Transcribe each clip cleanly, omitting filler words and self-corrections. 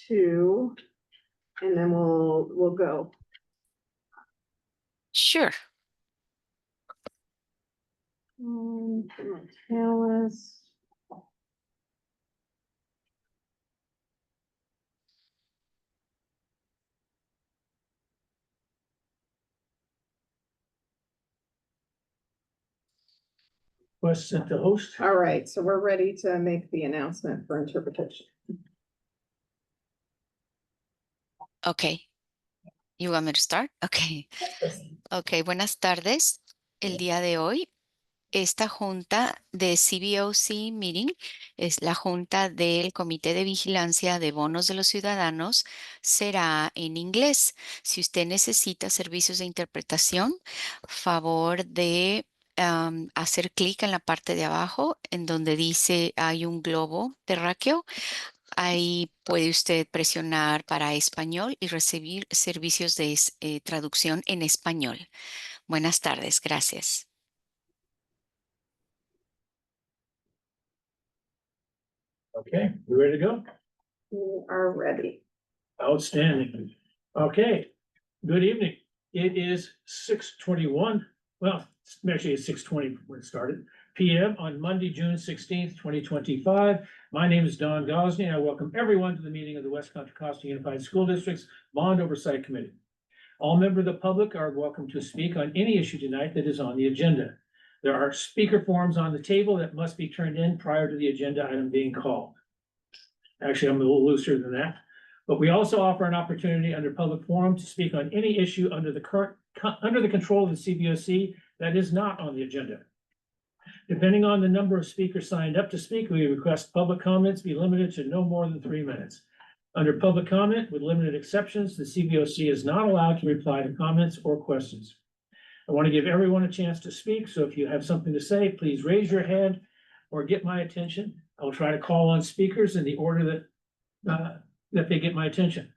two, and then we'll go. Sure. Alice. Question to host. All right, so we're ready to make the announcement for interpretation. Okay. You want me to start? Okay. Ok, buenas tardes. El día de hoy, esta junta de CBOC Meeting es la junta del Comité de Vigilancia de Bonos de los Ciudadanos. Será en inglés. Si usted necesita servicios de interpretación, favor de hacer clic en la parte de abajo en donde dice hay un globo terráqueo. Ahí puede usted presionar para español y recibir servicios de traducción en español. Buenas tardes, gracias. Okay, we ready to go? We are ready. Outstanding. Okay, good evening. It is 6:21. Well, actually it's 6:20 when it started. PM on Monday, June 16th, 2025. My name is Don Gosney, and I welcome everyone to the meeting of the West Contra Costa Unified School District's Bond Oversight Committee. All members of the public are welcome to speak on any issue tonight that is on the agenda. There are speaker forms on the table that must be turned in prior to the agenda item being called. Actually, I'm a little looser than that, but we also offer an opportunity under public forum to speak on any issue under the control of the CBOC that is not on the agenda. Depending on the number of speakers signed up to speak, we request public comments be limited to no more than 3 minutes. Under public comment, with limited exceptions, the CBOC is not allowed to reply to comments or questions. I want to give everyone a chance to speak, so if you have something to say, please raise your hand or get my attention. I will try to call on speakers in the order that they get my attention.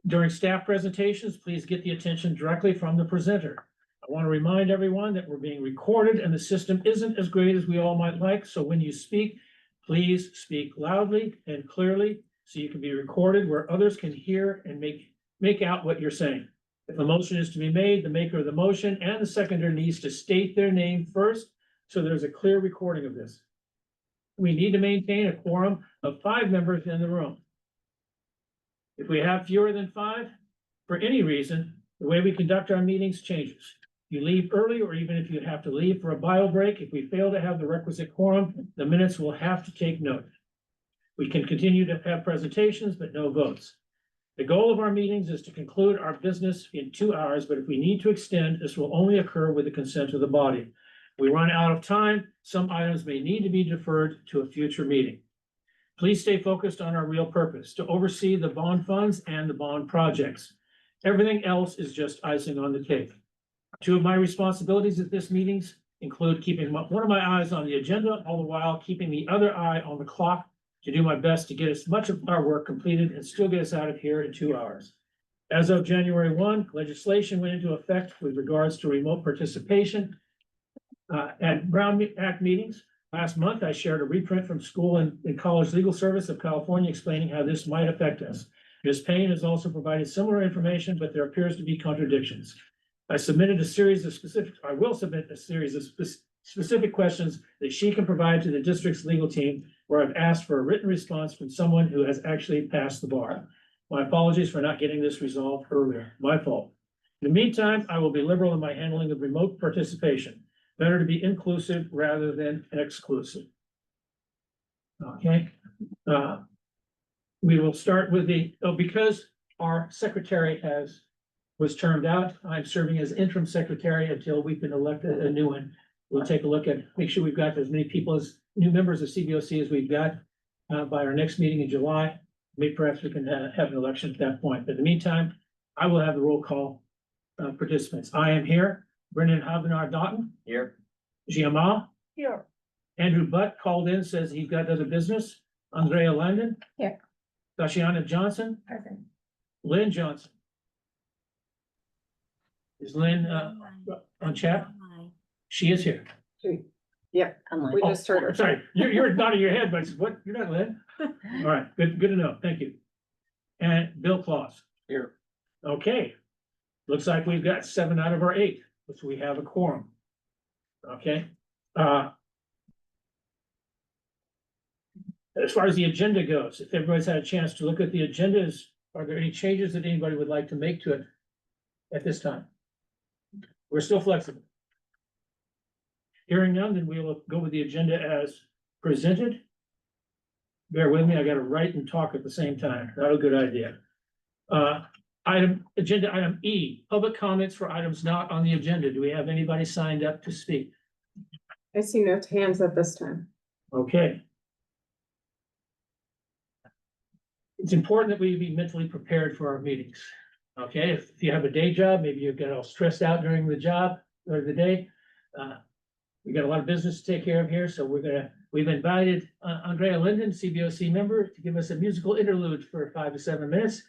During staff presentations, please get the attention directly from the presenter. I want to remind everyone that we're being recorded and the system isn't as great as we all might like, so when you speak, please speak loudly and clearly so you can be recorded where others can hear and make out what you're saying. If a motion is to be made, the maker of the motion and the seconder needs to state their name first, so there's a clear recording of this. We need to maintain a quorum of 5 members in the room. If we have fewer than 5, for any reason, the way we conduct our meetings changes. You leave early, or even if you have to leave for a bio break, if we fail to have the requisite quorum, the minutes will have to take note. We can continue to have presentations, but no votes. The goal of our meetings is to conclude our business in 2 hours, but if we need to extend, this will only occur with the consent of the body. If we run out of time, some items may need to be deferred to a future meeting. Please stay focused on our real purpose, to oversee the bond funds and the bond projects. Everything else is just icing on the cake. 2 of my responsibilities at this meetings include keeping one of my eyes on the agenda, all the while keeping the other eye on the clock to do my best to get as much of our work completed and still get us out of here in 2 hours. As of January 1, legislation went into effect with regards to remote participation at Brown Act meetings. Last month, I shared a reprint from School and College Legal Service of California explaining how this might affect us. Ms. Payne has also provided similar information, but there appears to be contradictions. I will submit a series of specific questions that she can provide to the district's legal team, where I've asked for a written response from someone who has actually passed the bar. My apologies for not getting this resolved earlier. My fault. In the meantime, I will be liberal in my handling of remote participation. Better to be inclusive rather than exclusive. Okay. We will start with because our secretary was termed out, I'm serving as interim secretary until we can elect a new one. We'll take a look at, make sure we've got as many people as new members of CBOC as we've got by our next meeting in July. Maybe perhaps we can have an election at that point. But in the meantime, I will have the roll call participants. I am here. Brendan Habenar-Doughton. Here. Giamal. Here. Andrew Butt called in, says he's got other business. Andrea Landon. Here. Tashiana Johnson. Present. Lynn Johnson. Is Lynn on chat? She is here. Yep, we just heard her. Sorry, you're nodding your head, but I said, what? You're not Lynn? All right, good to know. Thank you. And Bill Claus. Here. Okay. Looks like we've got 7 out of our 8, which we have a quorum. Okay. As far as the agenda goes, if everybody's had a chance to look at the agendas, are there any changes that anybody would like to make to it at this time? We're still flexible. Hearing none, then we will go with the agenda as presented. Bear with me, I gotta write and talk at the same time. Not a good idea. Agenda item E, public comments for items not on the agenda. Do we have anybody signed up to speak? I see no hands at this time. Okay. It's important that we be mentally prepared for our meetings. Okay, if you have a day job, maybe you get all stressed out during the job or the day. We got a lot of business to take care of here, so we've invited Andrea Linden, CBOC member, to give us a musical interlude for 5 to 7 minutes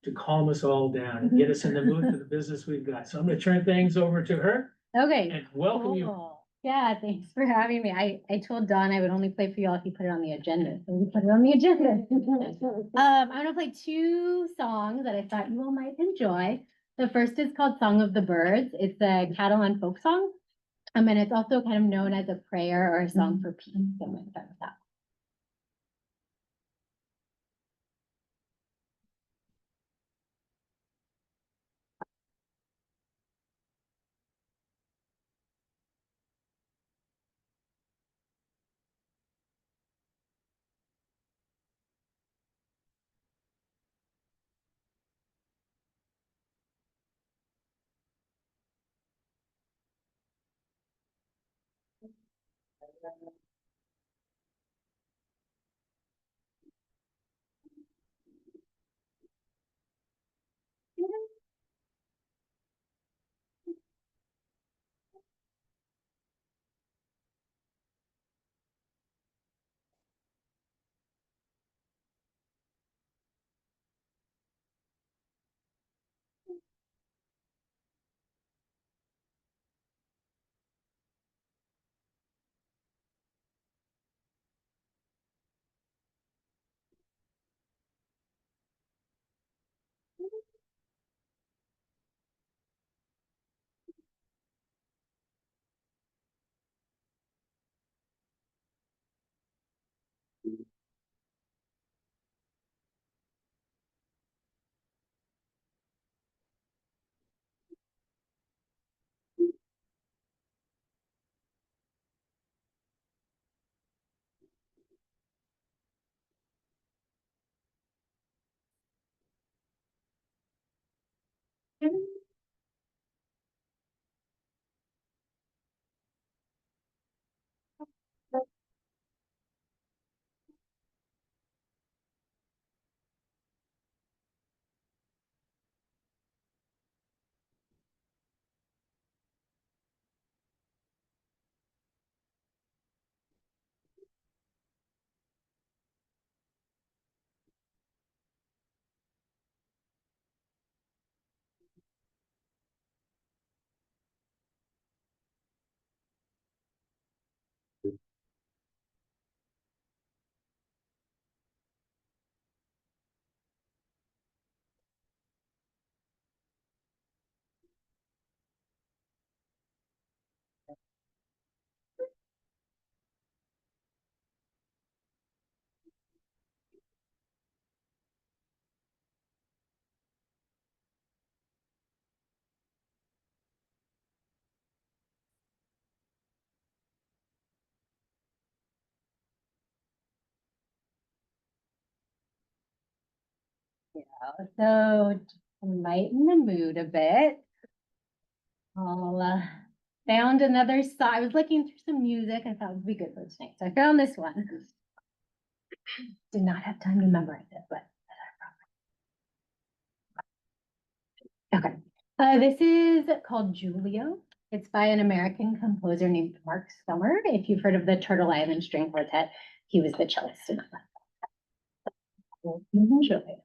to calm us all down and get us in the mood for the business we've got. So I'm gonna turn things over to her Okay, and welcome you. cool. Yeah, thanks for having me. I told Don I would only play for y'all if you put it on the agenda, so we put it on the agenda. I'm gonna play 2 songs that I thought you all might enjoy. The first is called Song of the Birds. It's a Catalan folk song. And it's also kind of known as a prayer or a song for peace. So I'm gonna start with that. So to lighten the mood a bit, I'll found another song. I was looking through some music I thought would be good for tonight. So I found this one. Did not have time to memorize it, but okay. This is called Julio. It's by an American composer named Mark Summer. If you've heard of the Turtle Island String Quartet, he was the cellist in that. Enjoy it.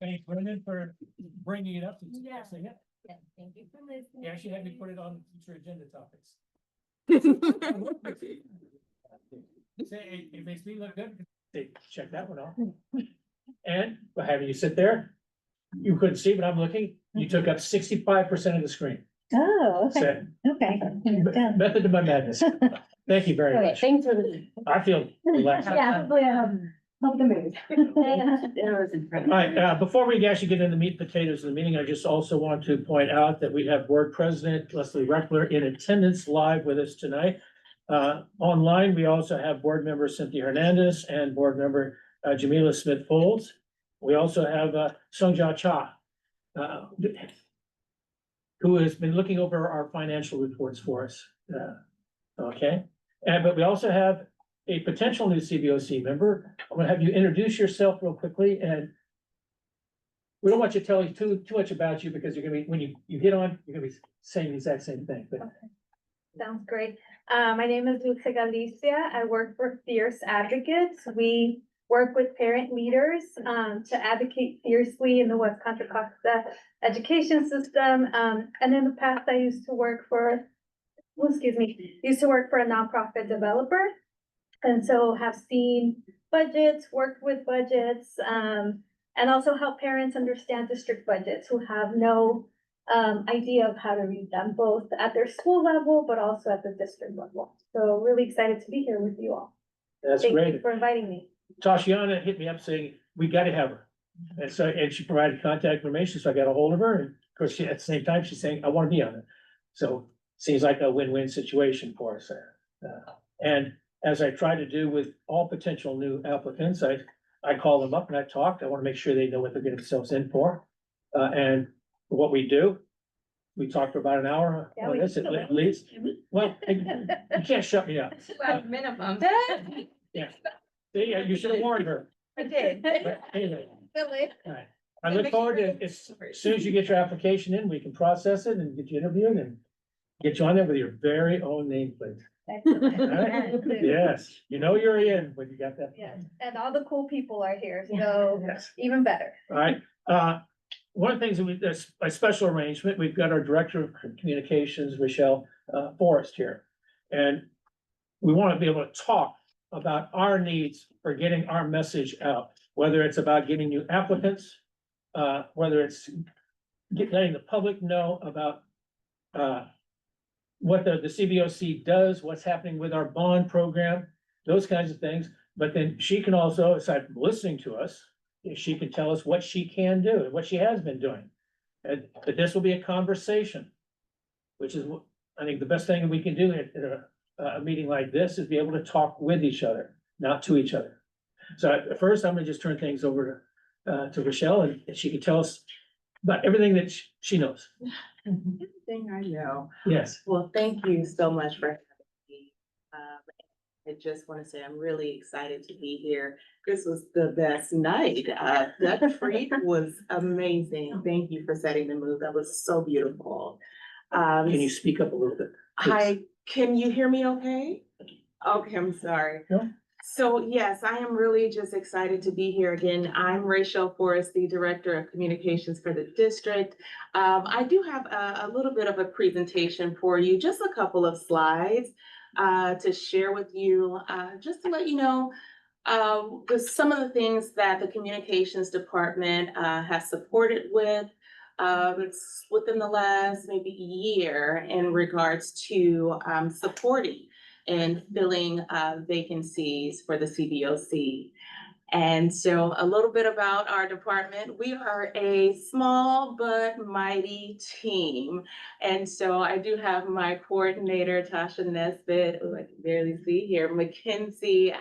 Thanks, Brendan, for bringing it up. Yeah. Say it. Thank you for listening. You actually had me put it on future agenda topics. Say, it makes me look good. Say, check that one off. And having you sit there, you couldn't see, but I'm looking, you took up 65% of the screen. Oh, okay, So, okay. method to my madness. Thank you very Okay, much. thanks for listening. I feel relaxed. Yeah, hopefully I help the mood. All right, before we actually get into the meat and potatoes of the meeting, I just also want to point out that we have Board President Leslie Reckler in attendance live with us tonight. Online, we also have Board Member Cynthia Hernandez and Board Member Jamila Smith Folds. We also have Songjia Cha, who has been looking over our financial reports for us. Okay, but we also have a potential new CBOC member. I'm gonna have you introduce yourself real quickly, and we don't want you to tell you too much about you, because you're gonna be, when you get on, you're gonna be saying the exact same thing, but. Sounds great. My name is Dulce Galicia. I work for Fierce Advocates. We work with parent leaders to advocate fiercely in the West Contra Costa education system. And in the past, I used to work for a nonprofit developer. And so have seen budgets, worked with budgets, and also help parents understand district budgets who have no idea of how to read them, both at their school level, but also at the district level. So really excited to be here with you all. That's Thank great. you for inviting me. Tashiana hit me up saying, we gotta have her. And so, and she provided contact information, so I got a hold of her, and of course, she, at the same time, she's saying, I wanna be on it. So, seems like a win-win situation for us there. And as I try to do with all potential new applicants, I call them up and I talk, I wanna make sure they know what they're getting themselves in for. And what we do, we talk for about an hour Yeah, on we this can at least. Well, you can't shut me up. Minimum. Yeah, you should have warned her. I did. But anyway, Really? all right. I look forward to, as soon as you get your application in, we can process it and get you interviewed and get you on there with your very own nameplate. Excellent. Yes, you know you're in when you got that. Yes, and all the cool people are here, so Yes, even better. all right. One of the things that there's a special arrangement, we've got our Director of Communications, Rochelle Forrest here. And we want to be able to talk about our needs for getting our message out, whether it's about getting new applicants, whether it's letting the public know about what the CBOC does, what's happening with our bond program, those kinds of things. But then she can also, aside from listening to us, she can tell us what she can do and what she has been doing. And but this will be a conversation, which is what I think the best thing that we can do at a meeting like this is be able to talk with each other, not to each other. So at first, I'm gonna just turn things over to Rochelle, and she can tell us about everything that she knows. Everything I know. Yes. Well, thank you so much for having me. I just want to say I'm really excited to be here. This was the best night. That treat was amazing. Thank you for setting the mood. That was so beautiful. Can you speak up a little bit? Hi, can you hear me okay? Okay, I'm sorry. No. So yes, I am really just excited to be here again. I'm Rachel Forrest, the Director of Communications for the district. I do have a little bit of a presentation for you, just a couple of slides to share with you, just to let you know some of the things that the communications department has supported with within the last maybe year in regards to supporting and filling vacancies for the CBOC. And so a little bit about our department. We are a small but mighty team. And so I do have my coordinator, Tasha Nesbitt, who I can barely see here, Mackenzie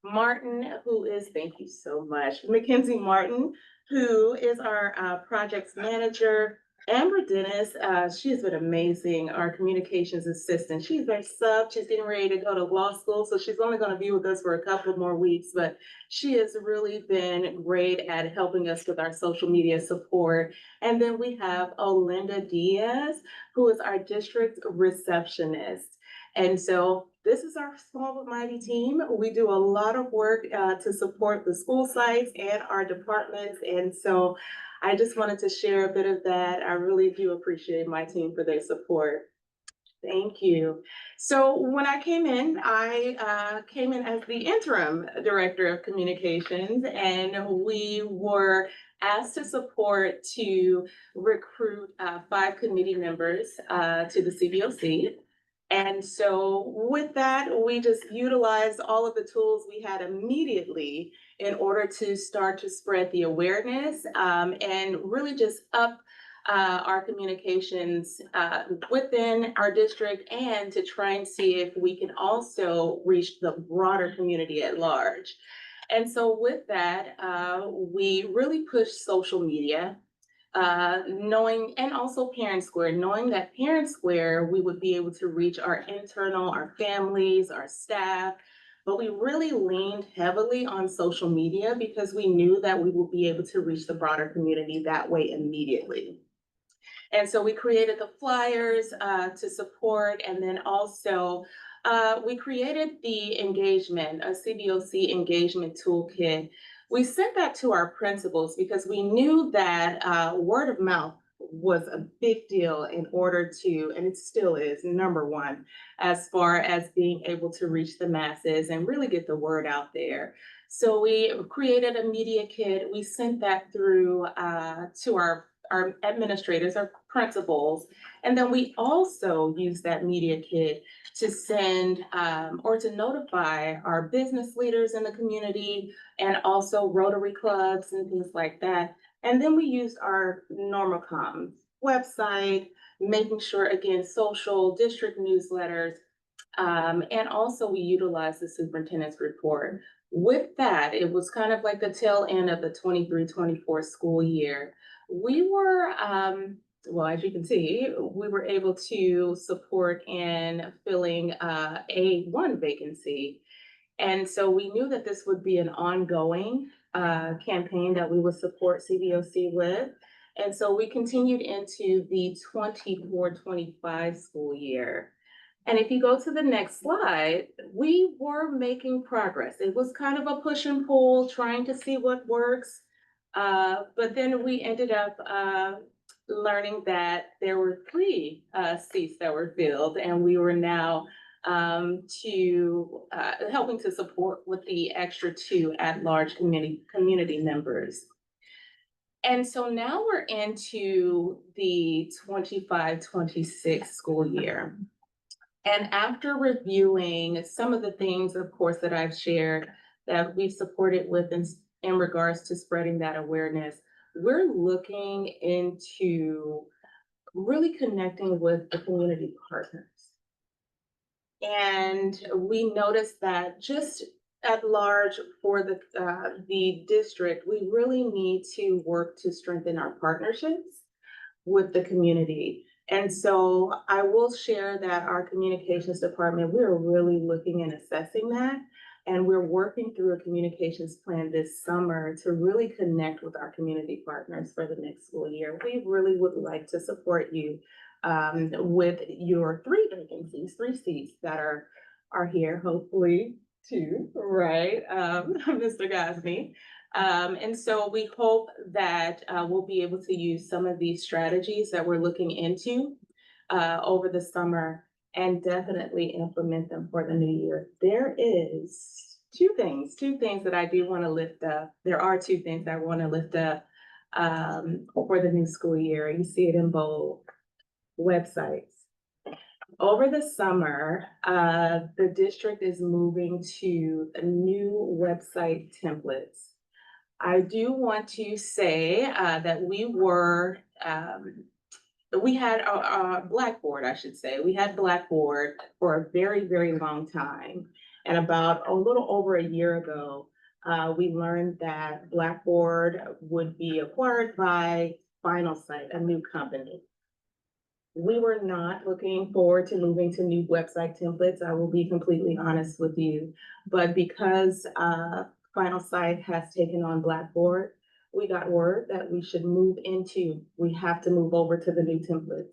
Martin, who is, thank you so much, Mackenzie Martin, who is our projects manager. Amber Dennis, she has been amazing, our communications assistant. She's our sub, she's getting ready to go to law school, so she's only gonna be with us for a couple more weeks, but she has really been great at helping us with our social media support. And then we have Olinda Diaz, who is our district receptionist. And so this is our small but mighty team. We do a lot of work to support the school sites and our departments. And so I just wanted to share a bit of that. I really do appreciate my team for their support. Thank you. So when I came in as the interim director of communications, and we were asked to support to recruit 5 committee members to the CBOC. And so with that, we just utilized all of the tools we had immediately in order to start to spread the awareness and really just up our communications within our district, and to try and see if we can also reach the broader community at large. And so with that, we really pushed social media, knowing, and also Parent Square, knowing that Parent Square, we would be able to reach our internal, our families, our staff, but we really leaned heavily on social media because we knew that we would be able to reach the broader community that way immediately. And so we created the flyers to support, and then also we created the engagement, a CBOC engagement toolkit. We sent that to our principals because we knew that word of mouth was a big deal in order to, and it still is, number one, as far as being able to reach the masses and really get the word out there. So we created a media kit. We sent that through to our administrators, our principals, and then we also use that media kit to send or to notify our business leaders in the community, and also Rotary clubs and things like that. And then we used our normal comms website, making sure, again, social, district newsletters, and also we utilized the superintendent's report. With that, it was kind of like the tail end of the 23-24 school year. We were, well, as you can see, we were able to support in filling one vacancy. And so we knew that this would be an ongoing campaign that we would support CBOC with. And so we continued into the 24-25 school year. And if you go to the next slide, we were making progress. It was kind of a push and pull, trying to see what works. But then we ended up learning that there were 3 seats that were filled, and we were now helping to support with the extra 2 at-large community members. And so now we're into the 25-26 school year. And after reviewing some of the things, of course, that I've shared that we've supported with in regards to spreading that awareness, we're looking into really connecting with the community partners. And we noticed that just at large for the district, we really need to work to strengthen our partnerships with the community. And so I will share that our communications department, we're really looking and assessing that. And we're working through a communications plan this summer to really connect with our community partners for the next school year. We really would like to support you with your 3 vacancies, 3 seats that are here, hopefully 2, right, Mr. Gosney. And so we hope that we'll be able to use some of these strategies that we're looking into over the summer and definitely implement them for the new year. There is 2 things that I do want to lift up. There are 2 things I want to lift up for the new school year. You see it in bold. Websites. Over the summer, the district is moving to new website templates. I do want to say that we had a Blackboard, I should say. We had Blackboard for a very, very long time. And about a little over a year ago, we learned that Blackboard would be acquired by Final Site, a new company. We were not looking forward to moving to new website templates. I will be completely honest with you. But because Final Site has taken on Blackboard, we got word that we have to move over to the new templates.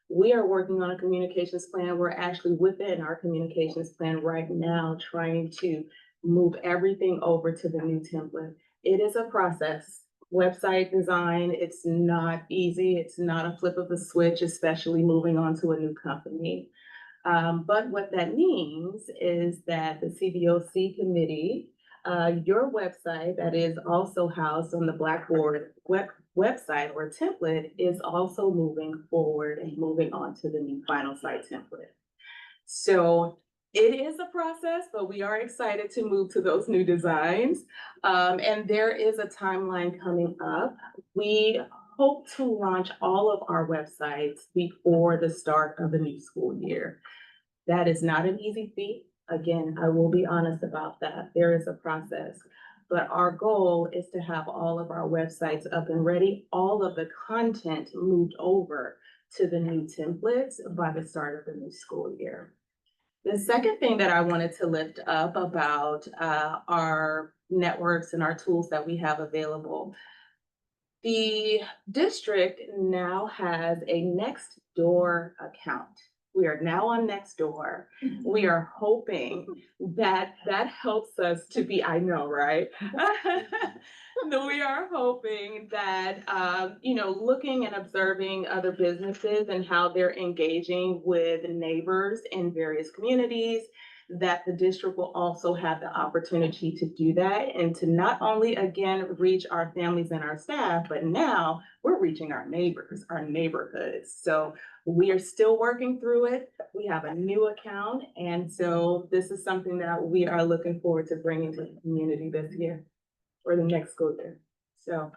We are working on a communications plan. We're actually within our communications plan right now, trying to move everything over to the new template. It is a process. Website design, it's not easy. It's not a flip of a switch, especially moving on to a new company. But what that means is that the CBOC committee, your website that is also housed on the Blackboard website or template is also moving forward and moving on to the new final site template. So it is a process, but we are excited to move to those new designs. And there is a timeline coming up. We hope to launch all of our websites before the start of the new school year. That is not an easy feat. Again, I will be honest about that. There is a process. But our goal is to have all of our websites up and ready, all of the content moved over to the new templates by the start of the new school year. The second thing that I wanted to lift up about our networks and our tools that we have available, the district now has a Nextdoor account. We are now on Nextdoor. We are hoping that that helps us to be, I know, right? No, we are hoping that, looking and observing other businesses and how they're engaging with neighbors in various communities, that the district will also have the opportunity to do that and to not only, again, reach our families and our staff, but now we're reaching our neighbors, our neighborhoods. So we are still working through it. We have a new account. And so this is something that we are looking forward to bringing to the community this year or the next school year. So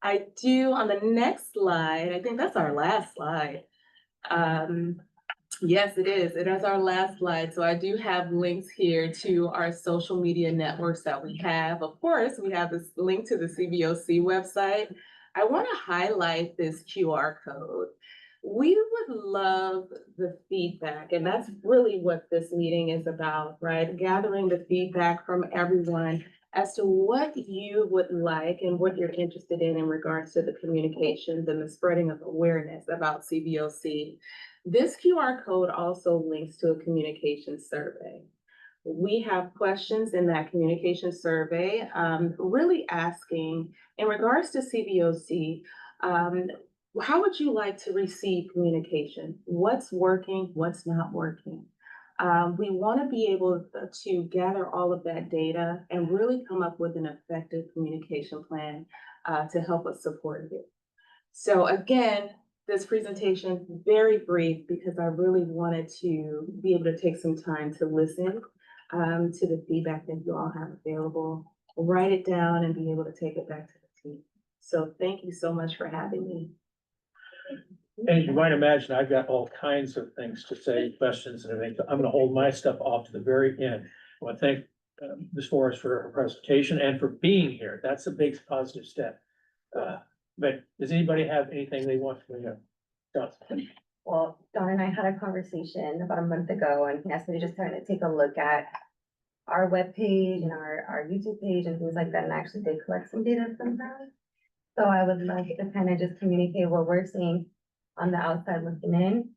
I do on the next slide, I think that's our last slide. Yes, it is. It is our last slide. So I do have links here to our social media networks that we have. Of course, we have this link to the CBOC website. I want to highlight this QR code. We would love the feedback, and that's really what this meeting is about, right? Gathering the feedback from everyone as to what you would like and what you're interested in regards to the communications and the spreading of awareness about CBOC. This QR code also links to a communication survey. We have questions in that communication survey, really asking in regards to CBOC, how would you like to receive communication? What's working, what's not working? We want to be able to gather all of that data and really come up with an effective communication plan to help us support it. So again, this presentation, very brief, because I really wanted to be able to take some time to listen to the feedback that you all have available, write it down and be able to take it back to the team. So thank you so much for having me. And you might imagine I've got all kinds of things to say, questions and everything. I'm gonna hold my stuff off to the very end. I want to thank Ms. Forrest for her presentation and for being here. That's a big positive step. But does anybody have anything they want to hear? Jonathan? Well, Don and I had a conversation about a month ago, and he asked me to just kind of take a look at our webpage and our YouTube page and things like that, and I actually did collect some data from that. So I would like to kind of just communicate what we're seeing on the outside looking in.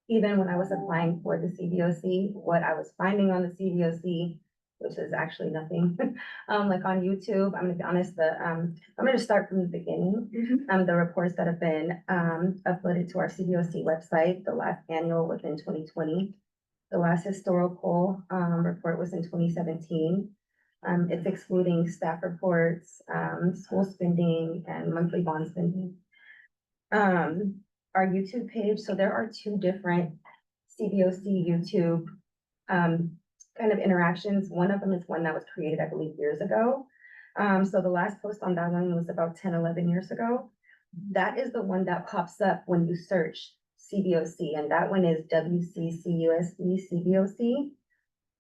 Even when I was applying for the CBOC, what I was finding on the CBOC, which is actually nothing. Like on YouTube, I'm gonna be honest, I'm gonna just start from the beginning. The reports that have been uploaded to our CBOC website, the last annual was in 2020. The last historical report was in 2017. It's excluding staff reports, school spending, and monthly bond spending. Our YouTube page, so there are two different CBOC YouTube kind of interactions. One of them is one that was created, I believe, years ago. So the last post on that one was about 10, 11 years ago. That is the one that pops up when you search CBOC, and that one is WCCUSD CBOC.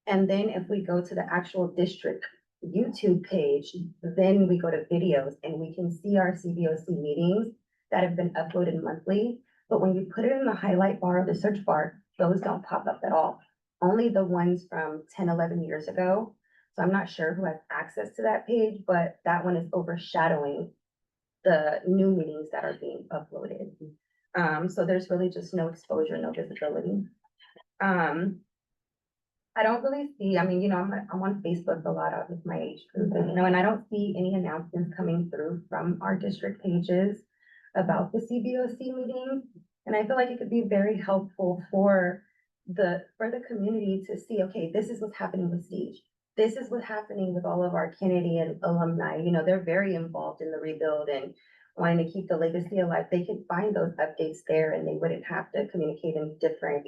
And then if we go to the actual district YouTube page, then we go to videos and we can see our CBOC meetings that have been uploaded monthly. But when you put it in the highlight bar of the search bar, those don't pop up at all. Only the ones from 10, 11 years ago. So I'm not sure who has access to that page, but that one is overshadowing the new meetings that are being uploaded. So there's really just no exposure, no visibility. I don't really see, I mean, I'm on Facebook a lot out with my age group, and, and I don't see any announcements coming through from our district pages about the CBOC meeting. And I feel like it could be very helpful for the community to see, okay, this is what's happening with Siege. This is what's happening with all of our Kennedy and alumni. They're very involved in the rebuild and wanting to keep the legacy alive. They could find those updates there and they wouldn't have to communicate in different,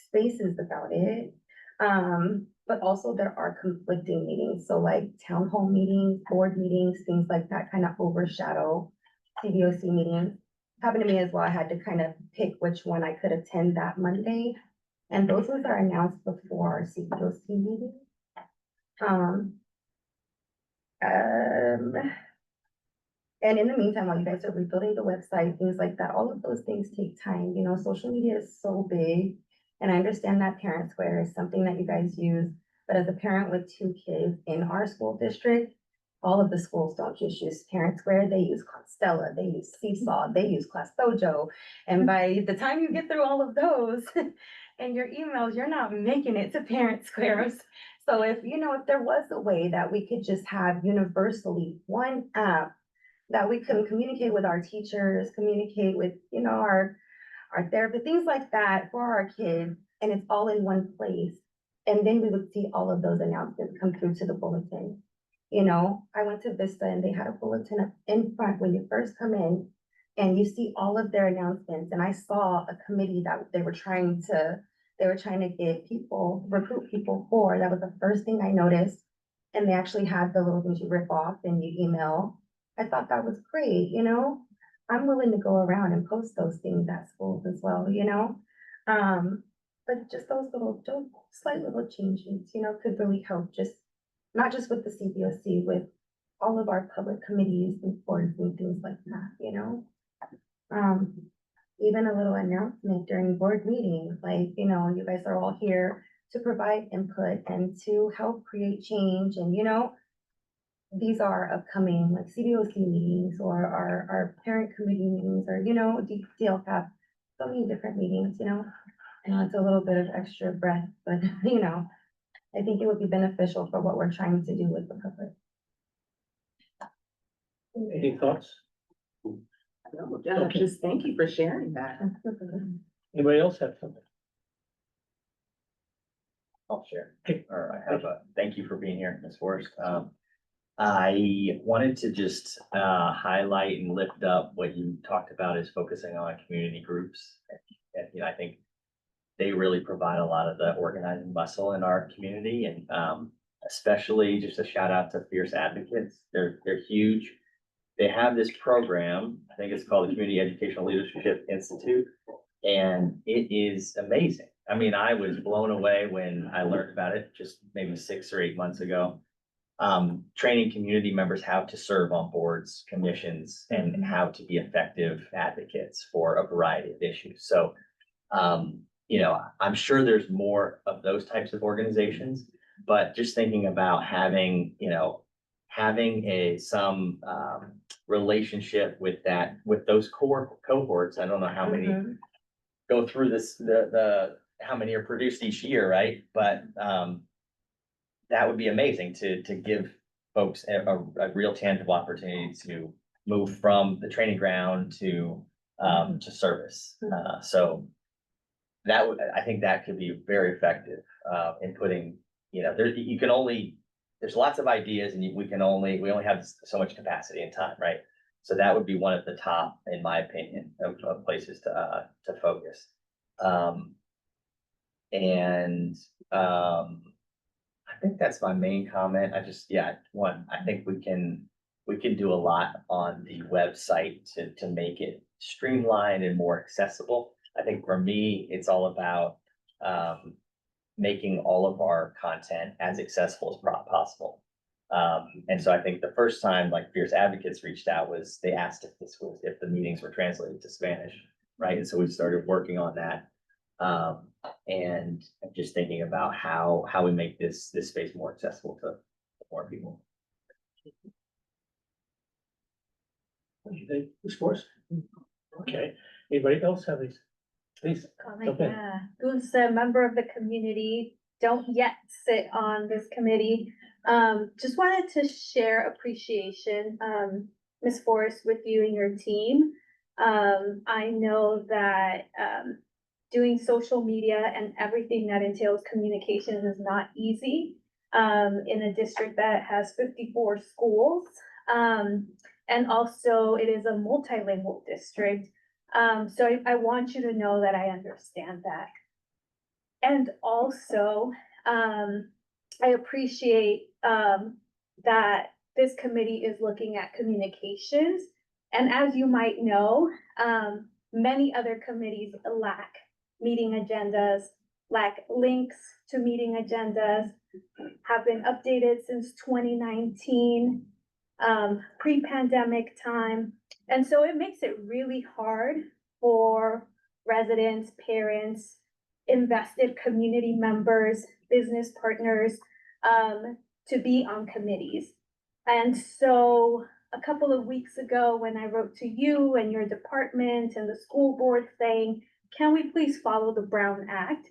spaces about it. But also there are conflicting meetings. So like town hall meetings, board meetings, things like that kind of overshadow CBOC meetings. Happened to me as well. I had to kind of pick which one I could attend that Monday. And those ones are announced before our CBOC meeting. And in the meantime, while you guys are rebuilding the website, things like that, all of those things take time. Social media is so big. And I understand that Parent Square is something that you guys use. But as a parent with 2 kids in our school district, all of the schools don't just use Parent Square. They use Constella, they use Seesaw, they use Class Dojo. And by the time you get through all of those and your emails, you're not making it to Parent Squares. So if there was a way that we could just have universally one app that we can communicate with our teachers, communicate with, our therapist, things like that for our kids, and it's all in one place. And then we would see all of those announcements come through to the bulletin. I went to Vista and they had a bulletin up in front when you first come in and you see all of their announcements. And I saw a committee that they were trying to get people, recruit people for. That was the first thing I noticed. And they actually had the little things you rip off and you email. I thought that was great, I'm willing to go around and post those things at schools as well, but just those slight little changes, could really help, just not just with the CBOC, with all of our public committees and boards and things like that, even a little announcement during board meetings, like, you guys are all here to provide input and to help create change. And, these are upcoming like CBOC meetings or our parent committee meetings or, DLCAP, so many different meetings, it's a little bit of extra breath, but, I think it would be beneficial for what we're trying to do with the public. Any thoughts? No, just thank you for sharing that. Anybody else have something? I'll share. Okay. Or I have thank you for being here, Ms. Forrest. I wanted to just highlight and lift up what you talked about is focusing on community groups. And, I think they really provide a lot of the organizing muscle in our community, and especially just a shout out to Fierce Advocates. They're huge. They have this program, I think it's called the Community Educational Leadership Institute, and it is amazing. I mean, I was blown away when I learned about it just maybe 6 or 8 months ago. Training community members how to serve on boards, commissions, and how to be effective advocates for a variety of issues. So, I'm sure there's more of those types of organizations, but just thinking about having some relationship with those core cohorts. I don't know how many go through this, how many are produced each year, right? But, that would be amazing to give folks a real tangible opportunity to move from the training ground to service. So I think that could be very effective in putting, there's lots of ideas and we only have so much capacity and time, right? So that would be one of the top, in my opinion, of places to focus. I think that's my main comment. I think we can do a lot on the website to make it streamlined and more accessible. I think for me, it's all about making all of our content as accessible as possible. And so I think the first time like Fierce Advocates reached out was they asked if the meetings were translated to Spanish, right? And so we started working on that. And just thinking about how we make this space more accessible to more people. What do you think, Ms. Forrest? Okay, Anybody else have these? Please. Comment, Okay. yeah, who's a member of the community, don't yet sit on this committee. Just wanted to share appreciation, Ms. Forrest, with you and your team. I know that, doing social media and everything that entails communications is not easy, in a district that has 54 schools. And also it is a multilingual district. So I want you to know that I understand that. And also, I appreciate, that this committee is looking at communications. And as you might know, many other committees lack meeting agendas, lack links to meeting agendas, have been updated since 2019, pre-pandemic time. And so it makes it really hard for residents, parents, invested community members, business partners, to be on committees. And so a couple of weeks ago, when I wrote to you and your department and the school board saying, can we please follow the Brown Act?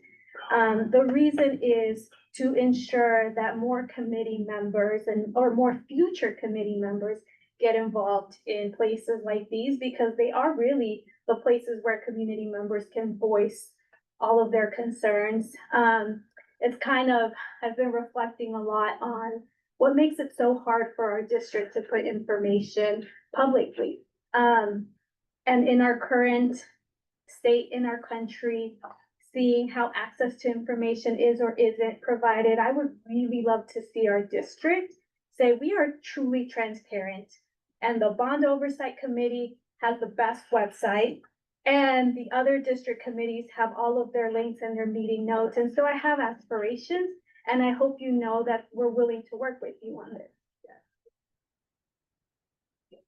The reason is to ensure that more committee members or more future committee members get involved in places like these, because they are really the places where community members can voice all of their concerns. It's kind of, I've been reflecting a lot on what makes it so hard for our district to put information publicly. And in our current state in our country, seeing how access to information is or isn't provided, I would really love to see our district say we are truly transparent. And the Bond Oversight Committee has the best website, and the other district committees have all of their links and their meeting notes. And so I have aspirations, and I hope you know that we're willing to work with you on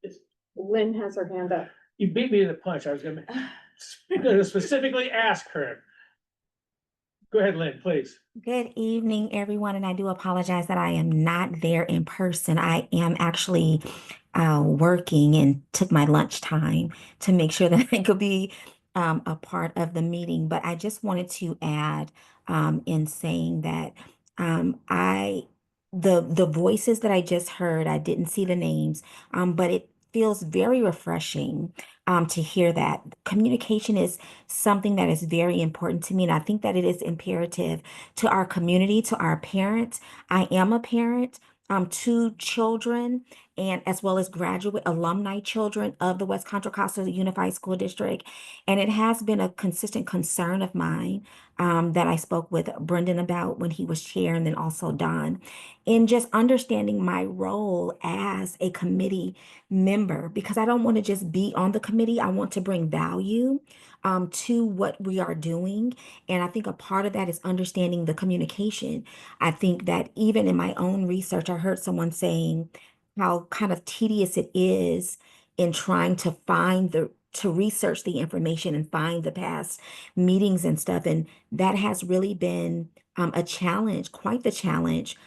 this. Lynn has her hand up. You beat me to the punch. I was gonna specifically ask her. Go ahead, Lynn, please. Good evening, everyone, and I do apologize that I am not there in person. I am actually working and took my lunch time to make sure that I could be a part of the meeting. But I just wanted to add in saying that the voices that I just heard, I didn't see the names, but it feels very refreshing to hear that. Communication is something that is very important to me, and I think that it is imperative to our community, to our parents. I am a parent, to children, and as well as graduate alumni children of the West Contra Costa Unified School District. And it has been a consistent concern of mine that I spoke with Brendan about when he was chair, and then also Don, in just understanding my role as a committee member, because I don't want to just be on the committee. I want to bring value to what we are doing. And I think a part of that is understanding the communication. I think that even in my own research, I heard someone saying how kind of tedious it is in trying to to research the information and find the past meetings and stuff. And that has really been a challenge, quite the challenge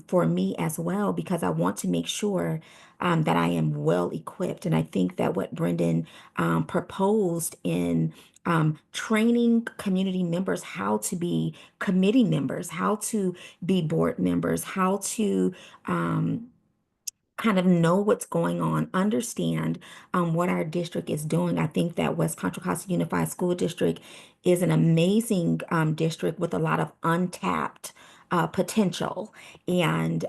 for me as well, because I want to make sure that I am well equipped. And I think that what Brendan proposed in training community members how to be committee members, how to be board members, how to kind of know what's going on, understand what our district is doing. I think that West Contra Costa Unified School District is an amazing district with a lot of untapped potential. And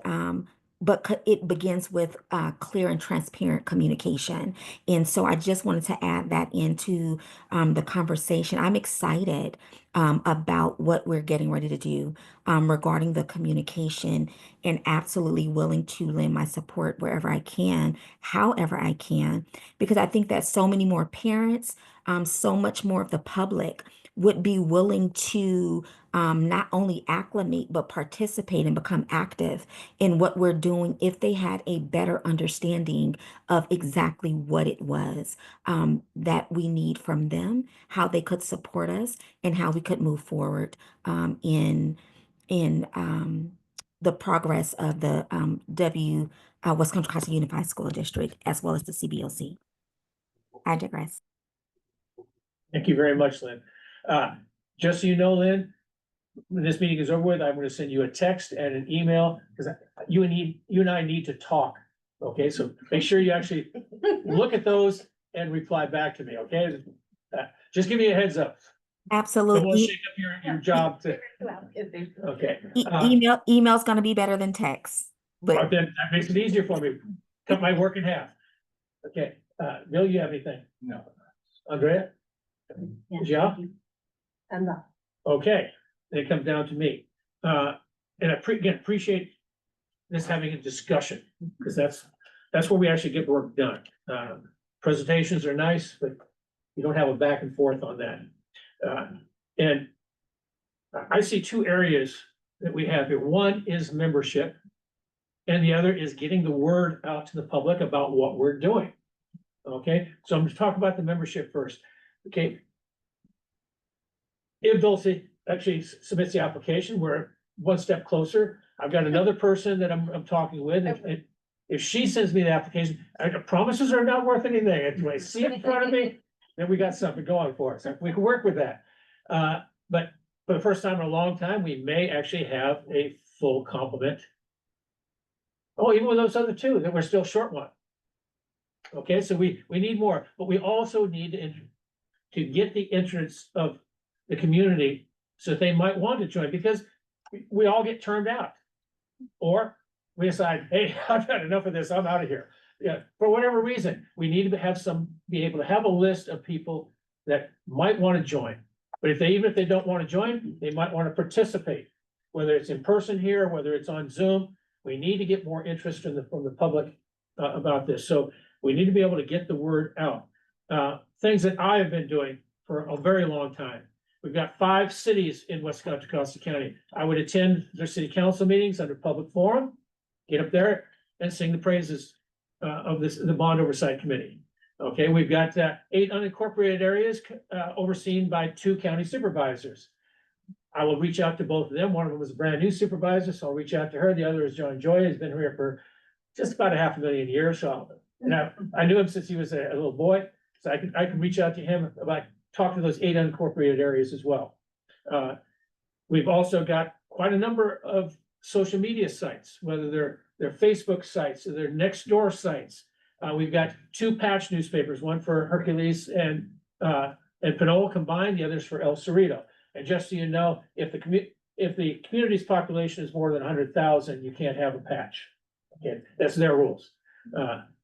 but it begins with clear and transparent communication. And so I just wanted to add that into the conversation. I'm excited about what we're getting ready to do regarding the communication, and absolutely willing to lend my support wherever I can, however I can, because I think that so many more parents, so much more of the public would be willing to not only acclimate, but participate and become active in what we're doing if they had a better understanding of exactly what it was that we need from them, how they could support us, and how we could move forward in the progress of the West Contra Costa Unified School District, as well as the CBOC. I digress. Thank you very much, Lynn. Just so you know, Lynn, when this meeting is over with, I'm gonna send you a text and an email, because you and I need to talk. Okay, so make sure you actually look at those and reply back to me, okay? Just give me a heads up. I won't Absolutely. shake up your job to, okay. Email's gonna be better than text, but Then that makes it easier for me. Cut my work in half. Okay, Bill, you have anything? No. Andrea? Yeah? I'm not. Okay, then it comes down to me. And I again, appreciate this having a discussion, because that's where we actually get work done. Presentations are nice, but you don't have a back and forth on that. And I see two areas that we have here. One is membership, and the other is getting the word out to the public about what we're doing. Okay, so I'm gonna talk about the membership first. Okay. If Dulcie actually submits the application, we're one step closer. I've got another person that I'm talking with, and if she sends me the application, promises are not worth anything. If I see it in front of me, then we got something going for us. We can work with that. But for the first time in a long time, we may actually have a full complement. Oh, even with those other two, then we're still short one. Okay, so we need more, but we also need to get the interest of the community so that they might want to join, because we all get turned out. Or we decide, hey, I've had enough of this, I'm out of here. Yeah, for whatever reason, we need to have be able to have a list of people that might want to join. But even if they don't want to join, they might want to participate, whether it's in person here, whether it's on Zoom. We need to get more interest from the public about this. So we need to be able to get the word out. Things that I have been doing for a very long time. We've got 5 cities in West Contra Costa County. I would attend their city council meetings under public forum, get up there and sing the praises of the bond oversight committee. Okay, we've got 8 unincorporated areas overseen by 2 county supervisors. I will reach out to both of them. One of them is a brand new supervisor, so I'll reach out to her. The other is John Joy, who's been here for just about 500,000 years. So I knew him since he was a little boy, so I can reach out to him about talking to those 8 unincorporated areas as well. We've also got quite a number of social media sites, whether they're Facebook sites or they're next door sites. We've got 2 patch newspapers, one for Hercules and Panola combined, the other's for El Cerrito. And just so you know, if the community's population is more than 100,000, you can't have a patch. Okay, that's their rules.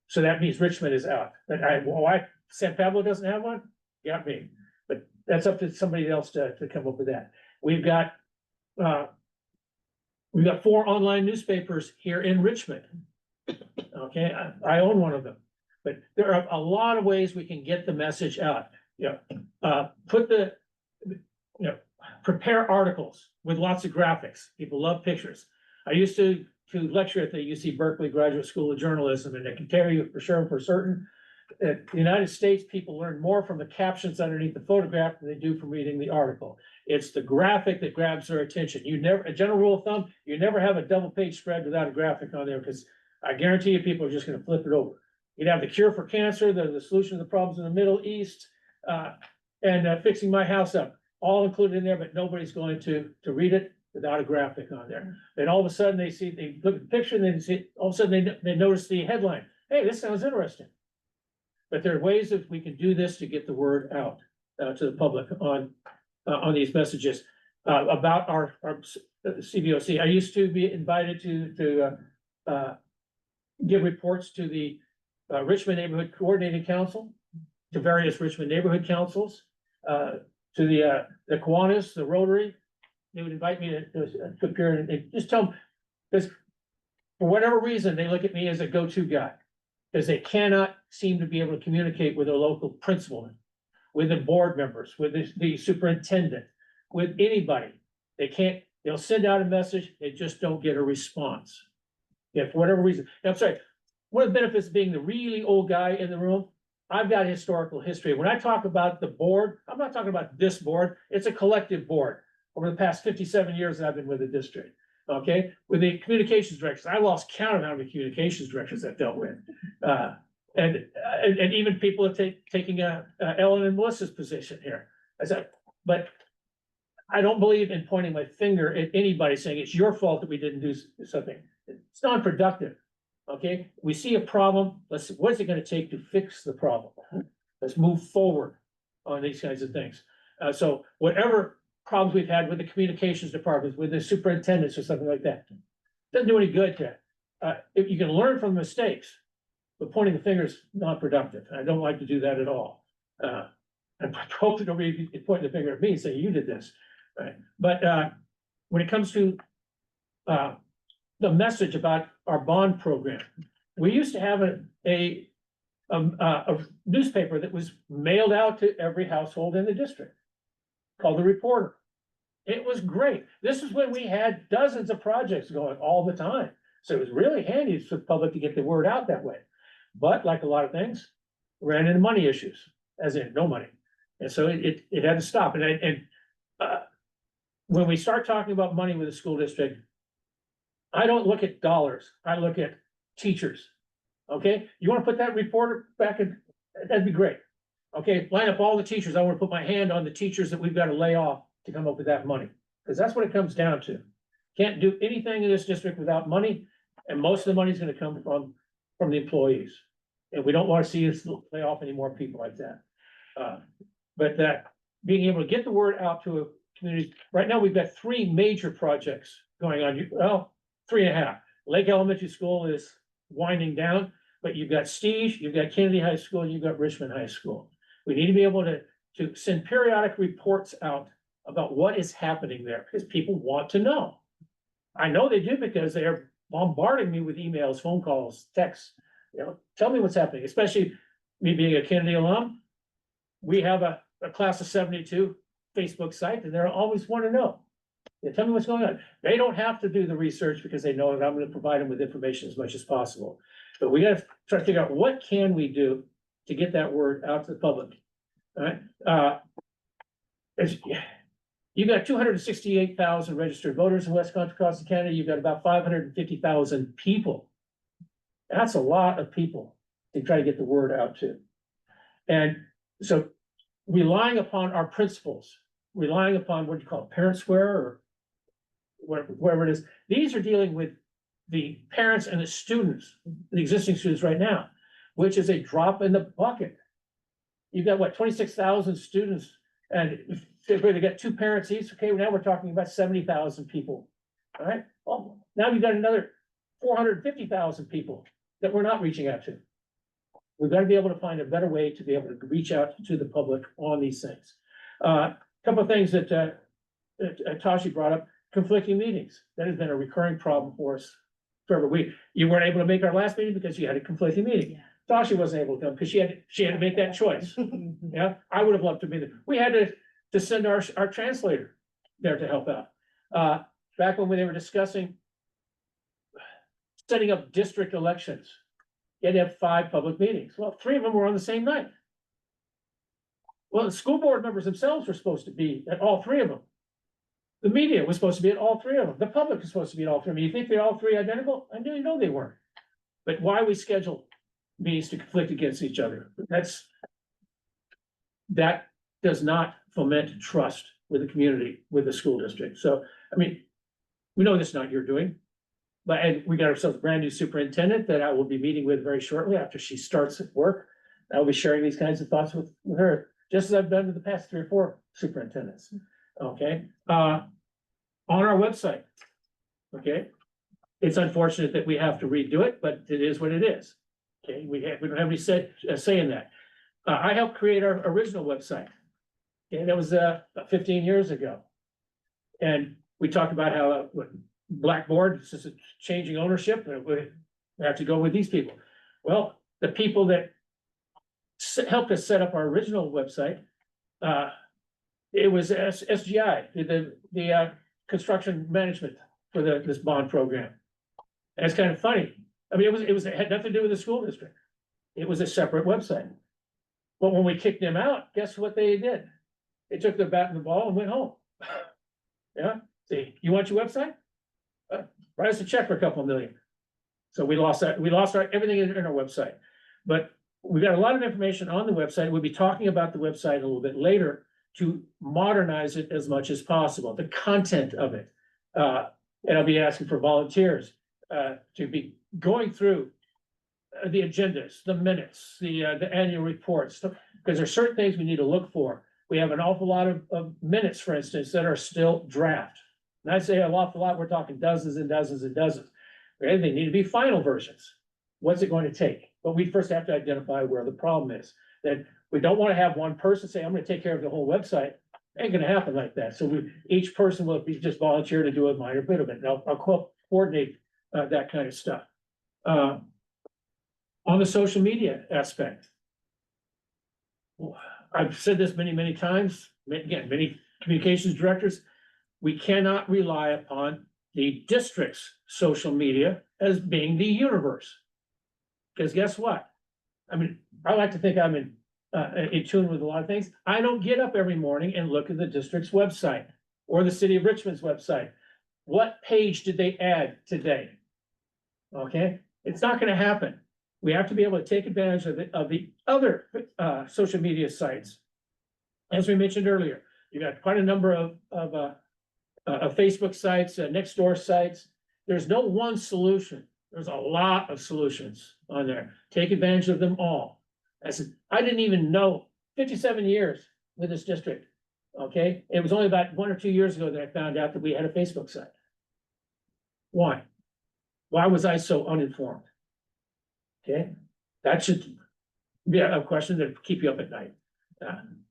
So that means Richmond is out. But why San Pablo doesn't have one? Got me. But that's up to somebody else to come up with that. We've got 4 online newspapers here in Richmond. Okay, I own one of them, but there are a lot of ways we can get the message out. Prepare articles with lots of graphics. People love pictures. I used to lecture at the UC Berkeley Graduate School of Journalism, and I can tell you for certain that the United States people learn more from the captions underneath the photograph than they do from reading the article. It's the graphic that grabs their attention. A general rule of thumb, you never have a double page spread without a graphic on there, because I guarantee you people are just going to flip it over. You'd have the cure for cancer, the solution to the problems in the Middle East, and fixing my house up, all included in there, but nobody's going to read it without a graphic on there. Then all of a sudden they look at the picture and all of a sudden they notice the headline. Hey, this sounds interesting. But there are ways that we can do this to get the word out to the public on these messages about our CBOC. I used to be invited to give reports to the Richmond Neighborhood Coordinating Council, to various Richmond neighborhood councils, to the Kiwanis, the Rotary. They would invite me to appear and just tell them, because for whatever reason, they look at me as a go-to guy, because they cannot seem to be able to communicate with their local principal, with the board members, with the superintendent, with anybody. They'll send out a message, they just don't get a response. Yeah, for whatever reason. Now, I'm sorry, one of the benefits of being the really old guy in the room, I've got historical history. When I talk about the board, I'm not talking about this board, it's a collective board over the past 57 years that I've been with the district. Okay, with the communications directors, I lost count of how many communications directors I've dealt with. And even people are taking Ellen and Melissa's position here. I said, but I don't believe in pointing my finger at anybody saying it's your fault that we didn't do something. It's non-productive. Okay, we see a problem. What is it gonna take to fix the problem? Let's move forward on these kinds of things. So whatever problems we've had with the communications department, with the superintendents or something like that, doesn't do any good to, if you can learn from mistakes, but pointing the finger is not productive. I don't like to do that at all. I hope that nobody is pointing the finger at me and saying, you did this, right? But when it comes to the message about our bond program, we used to have a newspaper that was mailed out to every household in the district called The Reporter. It was great. This is when we had dozens of projects going all the time. So it was really handy for the public to get the word out that way. But like a lot of things, ran into money issues, as in no money. And so it had to stop. And when we start talking about money with the school district, I don't look at dollars. I look at teachers. Okay, you want to put that reporter back in? That'd be great. Okay, line up all the teachers. I want to put my hand on the teachers that we've got to lay off to come up with that money, because that's what it comes down to. Can't do anything in this district without money, and most of the money is going to come from the employees. And we don't want to see us lay off any more people like that. But that being able to get the word out to a community. Right now, we've got 3 major projects going on. Well, 3.5. Lake Elementary School is winding down, but you've got Stige, you've got Kennedy High School, and you've got Richmond High School. We need to be able to send periodic reports out about what is happening there, because people want to know. I know they do, because they're bombarding me with emails, phone calls, texts. You know, tell me what's happening, especially me being a Kennedy alum. We have a class of 72 Facebook site, and they're always want to know. Yeah, tell me what's going on. They don't have to do the research, because they know that I'm going to provide them with information as much as possible. But we got to try to figure out what can we do to get that word out to the public. All right. You've got 268,000 registered voters in West Contra Costa Canada. You've got about 550,000 people. That's a lot of people to try to get the word out to. And so relying upon our principles, relying upon what you call parent square or whatever it is, these are dealing with the parents and the students, the existing students right now, which is a drop in the bucket. You've got what, 26,000 students, and if they got 2 parents each, okay, now we're talking about 70,000 people. All right, well, now you've got another 450,000 people that we're not reaching out to. We've got to be able to find a better way to be able to reach out to the public on these things. Couple of things that Tashi brought up: conflicting meetings. That has been a recurring problem for us for every week. You weren't able to make our last meeting because you had a conflicting meeting. Yeah. Tashi wasn't able to come because she had to make that choice. Yeah, I would have loved to be there. We had to send our translator there to help out. Back when they were discussing setting up district elections, you had to have 5 public meetings. Well, 3 of them were on the same night. Well, the school board members themselves were supposed to be at all 3 of them. The media was supposed to be at all 3 of them. The public was supposed to be at all 3 of them. You think they're all 3 identical? I know they weren't. But why we schedule meetings to conflict against each other? That does not foment trust with the community, with the school district. So, I mean, we know this is not your doing, and we got ourselves a brand new superintendent that I will be meeting with very shortly after she starts at work. I'll be sharing these kinds of thoughts with her, just as I've done with the past 3 or 4 superintendents. Okay, on our website. Okay, it's unfortunate that we have to redo it, but it is what it is. Okay, we don't have any say in that. I helped create our original website, and that was 15 years ago. And we talked about how Blackboard, this is changing ownership, and we have to go with these people. Well, the people that helped us set up our original website, it was SGI, the construction management for this bond program. And it's kind of funny. I mean, it had nothing to do with the school district. It was a separate website. But when we kicked them out, guess what they did? They took their bat and the ball and went home. Yeah, see, you want your website? Write us a check for a couple of million. So we lost that. We lost everything in our website. But we've got a lot of information on the website. We'll be talking about the website a little bit later to modernize it as much as possible, the content of it. And I'll be asking for volunteers to be going through the agendas, the minutes, the annual reports, because there's certain things we need to look for. We have an awful lot of minutes, for instance, that are still draft. And I say an awful lot, we're talking dozens and dozens and dozens. Okay, they need to be final versions. What's it going to take? But we first have to identify where the problem is. That we don't want to have one person say, I'm gonna take care of the whole website. Ain't gonna happen like that. So each person will be just volunteer to do a minor bit of it. And I'll coordinate that kind of stuff. On the social media aspect. I've said this many, many times, again, many communications directors, we cannot rely upon the district's social media as being the universe. Because guess what? I mean, I like to think I'm in tune with a lot of things. I don't get up every morning and look at the district's website or the city of Richmond's website. What page did they add today? Okay, it's not gonna happen. We have to be able to take advantage of the other social media sites. As we mentioned earlier, you got quite a number of Facebook sites, next door sites. There's no one solution. There's a lot of solutions on there. Take advantage of them all. I didn't even know 57 years with this district. Okay, it was only about 1 or 2 years ago that I found out that we had a Facebook site. Why? Why was I so uninformed? Okay, that should be a question that keep you up at night.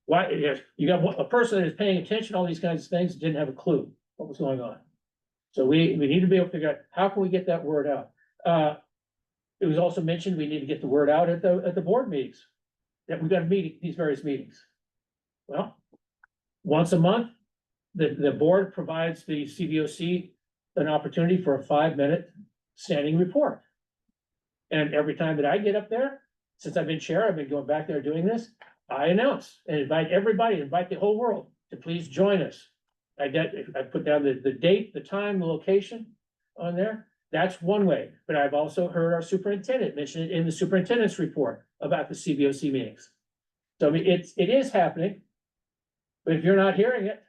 Why, if you got a person that is paying attention to all these kinds of things, didn't have a clue what was going on. So we need to be able to figure out, how can we get that word out? It was also mentioned, we need to get the word out at the board meetings, that we've got to meet these various meetings. Well, once a month, the board provides the CBOC an opportunity for a 5-minute standing report. And every time that I get up there, since I've been chair, I've been going back there doing this, I announce and invite everybody, invite the whole world to please join us. I put down the date, the time, the location on there. That's one way, but I've also heard our superintendent mention it in the superintendent's report about the CBOC meetings. So I mean, it is happening, but if you're not hearing it,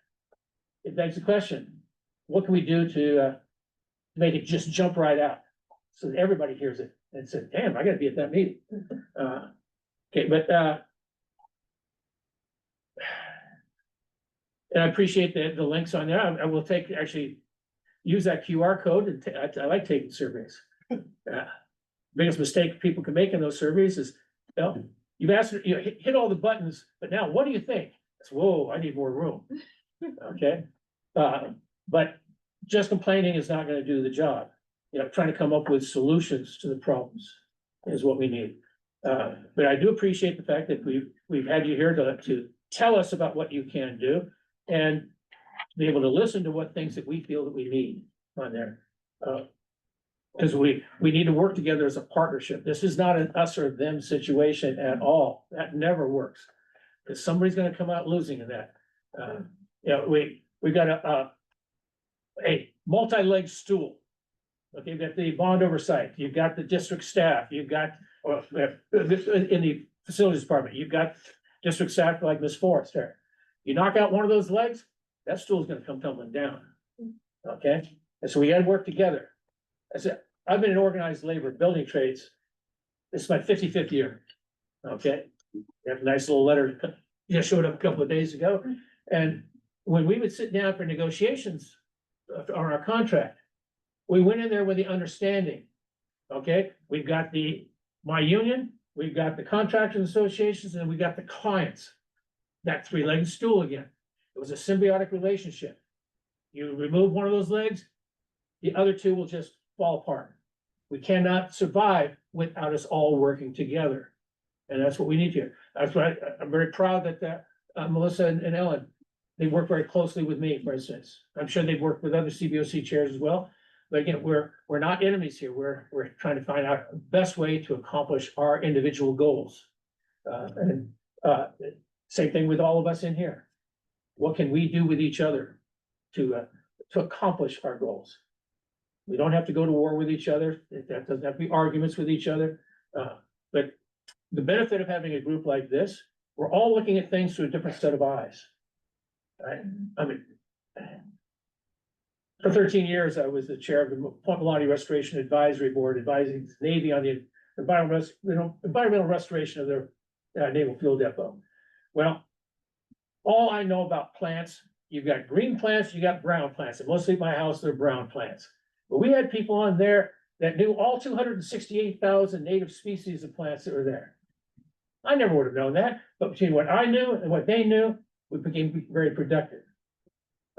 it begs the question, what can we do to make it just jump right out so that everybody hears it and says, damn, I gotta be at that meeting. Okay, but and I appreciate the links on there. I will actually use that QR code, and I like taking surveys. Biggest mistake people can make in those surveys is, well, you've asked, hit all the buttons, but now what do you think? It's, whoa, I need more room. Okay, but just complaining is not gonna do the job. Trying to come up with solutions to the problems is what we need. But I do appreciate the fact that we've had you here to tell us about what you can do and be able to listen to what things that we feel that we need on there. Because we need to work together as a partnership. This is not an us or them situation at all. That never works. Because somebody's gonna come out losing in that. We've got a multi-legged stool. Okay, you've got the bond oversight, you've got the district staff, you've got, in the facilities department, you've got district staff like Ms. Forrest there. You knock out one of those legs, that stool's gonna come tumbling down. Okay, and so we gotta work together. I said, I've been in organized labor, building trades. This is my 55th year. Okay, we have a nice little letter, just showed up a couple of days ago. And when we would sit down for negotiations on our contract, we went in there with the understanding. Okay, we've got my union, we've got the contractors associations, and we got the clients. That 3-legged stool again. It was a symbiotic relationship. You remove one of those legs, the other two will just fall apart. We cannot survive without us all working together. And that's what we need here. That's why I'm very proud that Melissa and Ellen, they work very closely with me, for instance. I'm sure they've worked with other CBOC chairs as well. But again, we're not enemies here. We're trying to find out the best way to accomplish our individual goals. Same thing with all of us in here. What can we do with each other to accomplish our goals? We don't have to go to war with each other. That doesn't have to be arguments with each other. But the benefit of having a group like this, we're all looking at things through a different set of eyes. Right? I mean, for 13 years, I was the chair of the Point Maloney Restoration Advisory Board, advising the Navy on the environmental restoration of their naval fuel depot. Well, all I know about plants, you've got green plants, you got brown plants, and mostly at my house, they're brown plants. But we had people on there that knew all 268,000 native species of plants that were there. I never would have known that, but between what I knew and what they knew, we became very productive.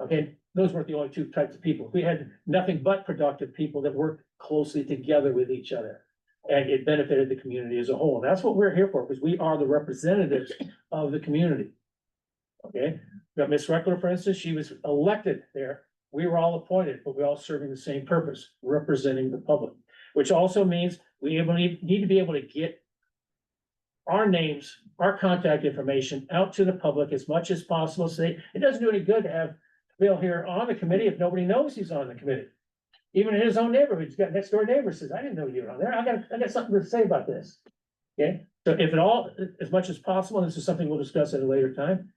Okay, those weren't the only two types of people. We had nothing but productive people that worked closely together with each other. And it benefited the community as a whole. That's what we're here for, because we are the representatives of the community. Okay, got Miss Reckler, for instance, she was elected there. We were all appointed, but we're all serving the same purpose, representing the public. Which also means we need to be able to get our names, our contact information out to the public as much as possible. So it doesn't do any good to have Bill here on the committee if nobody knows he's on the committee. Even in his own neighborhood, he's got next door neighbor says, I didn't know you were on there. I got something to say about this. Okay, so if at all, as much as possible, and this is something we'll discuss at a later time,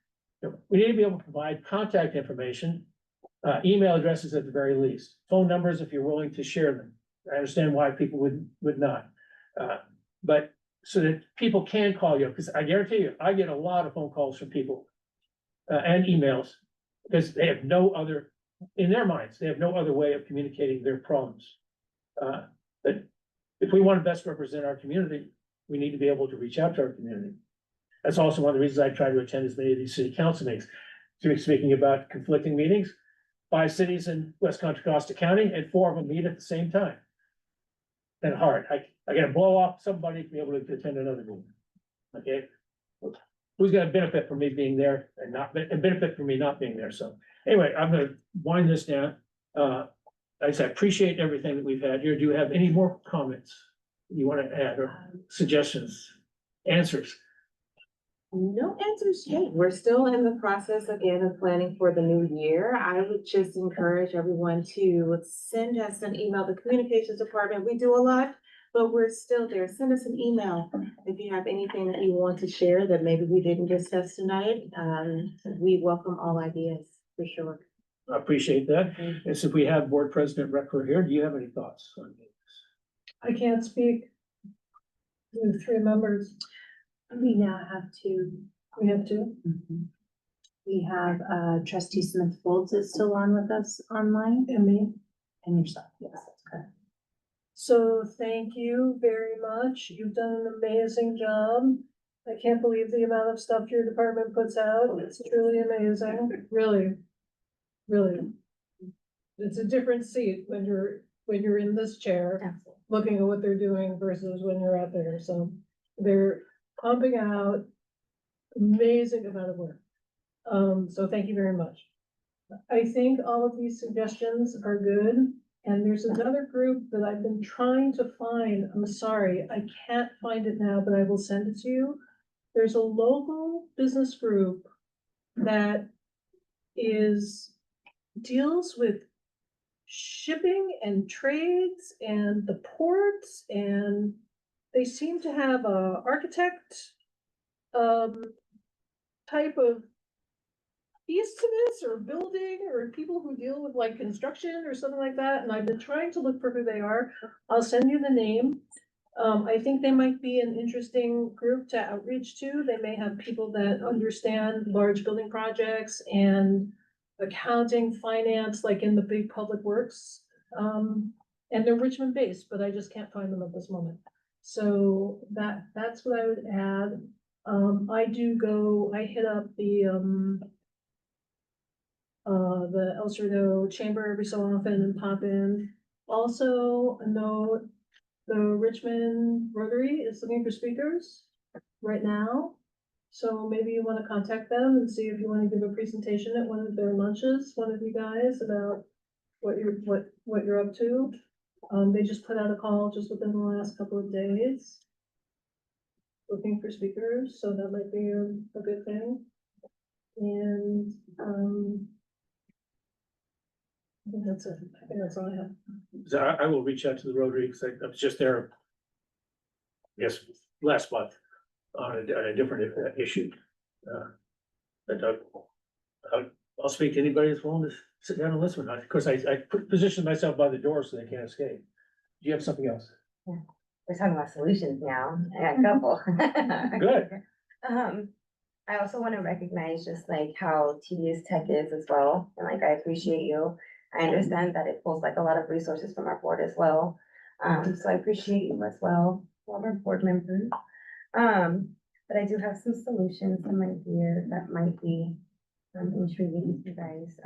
we need to be able to provide contact information, email addresses at the very least, phone numbers if you're willing to share them. I understand why people would not. But so that people can call you, because I guarantee you, I get a lot of phone calls from people and emails, because they have no other, in their minds, they have no other way of communicating their problems. But if we want to best represent our community, we need to be able to reach out to our community. That's also one of the reasons I try to attend as many of these city council meetings. Speaking about conflicting meetings, 5 cities in West Contra Costa County, and 4 of them meet at the same time. And hard, I gotta blow off somebody to be able to attend another meeting. Okay? Who's gonna benefit from me being there and benefit from me not being there? So anyway, I'm gonna wind this down. I appreciate everything that we've had here. Do you have any more comments you want to add or suggestions, answers? No answers yet. We're still in the process again of planning for the new year. I would just encourage everyone to send us an email. The communications department, we do a lot, but we're still there. Send us an email if you have anything that you want to share that maybe we didn't discuss tonight. We welcome all ideas for sure. I appreciate that. And so if we have Board President Reckler here, do you have any thoughts on this? I can't speak. We have 3 members. We now have 2. We have 2. We have trustee Smith Folds is still on with us online, And me. and yourself, yes, that's correct. So thank you very much. You've done an amazing job. I can't believe the amount of stuff your department puts out. It's truly amazing. Really. Really. It's a different seat when you're in this chair, Absolutely. looking at what they're doing versus when you're out there. So they're pumping out amazing amount of work. So thank you very much. I think all of these suggestions are good. And there's another group that I've been trying to find. I'm sorry, I can't find it now, but I will send it to you. There's a local business group that deals with shipping and trades and the ports, and they seem to have a architect type of piece to this, or building, or people who deal with like construction or something like that, and I've been trying to look for who they are. I'll send you the name. I think they might be an interesting group to outreach to. They may have people that understand large building projects and accounting, finance, like in the big public works. And they're Richmond based, but I just can't find them at this moment. So that's what I would add. I hit up the El Cerrito Chamber every so often and pop in. Also, a note, the Richmond Rotary is looking for speakers right now. So maybe you want to contact them and see if you want to give a presentation at one of their lunches, one of you guys, about what you're up to. They just put out a call just within the last couple of days, looking for speakers, so that might be a good thing. And I think that's it. I think that's all I have. So I will reach out to the Rotary, because I was just there, yes, last month. on a different issue. But I'll speak to anybody that's willing to sit down and listen. Of course, I position myself by the door so they can't escape. Do you have something else? We're talking about solutions now. I got a couple. Good. I also want to recognize just like how tedious tech is as well. And like, I appreciate you. I understand that it pulls like a lot of resources from our board as well. So I appreciate you as well, all of our board members. But I do have some solutions, some ideas that might be intriguing to you guys.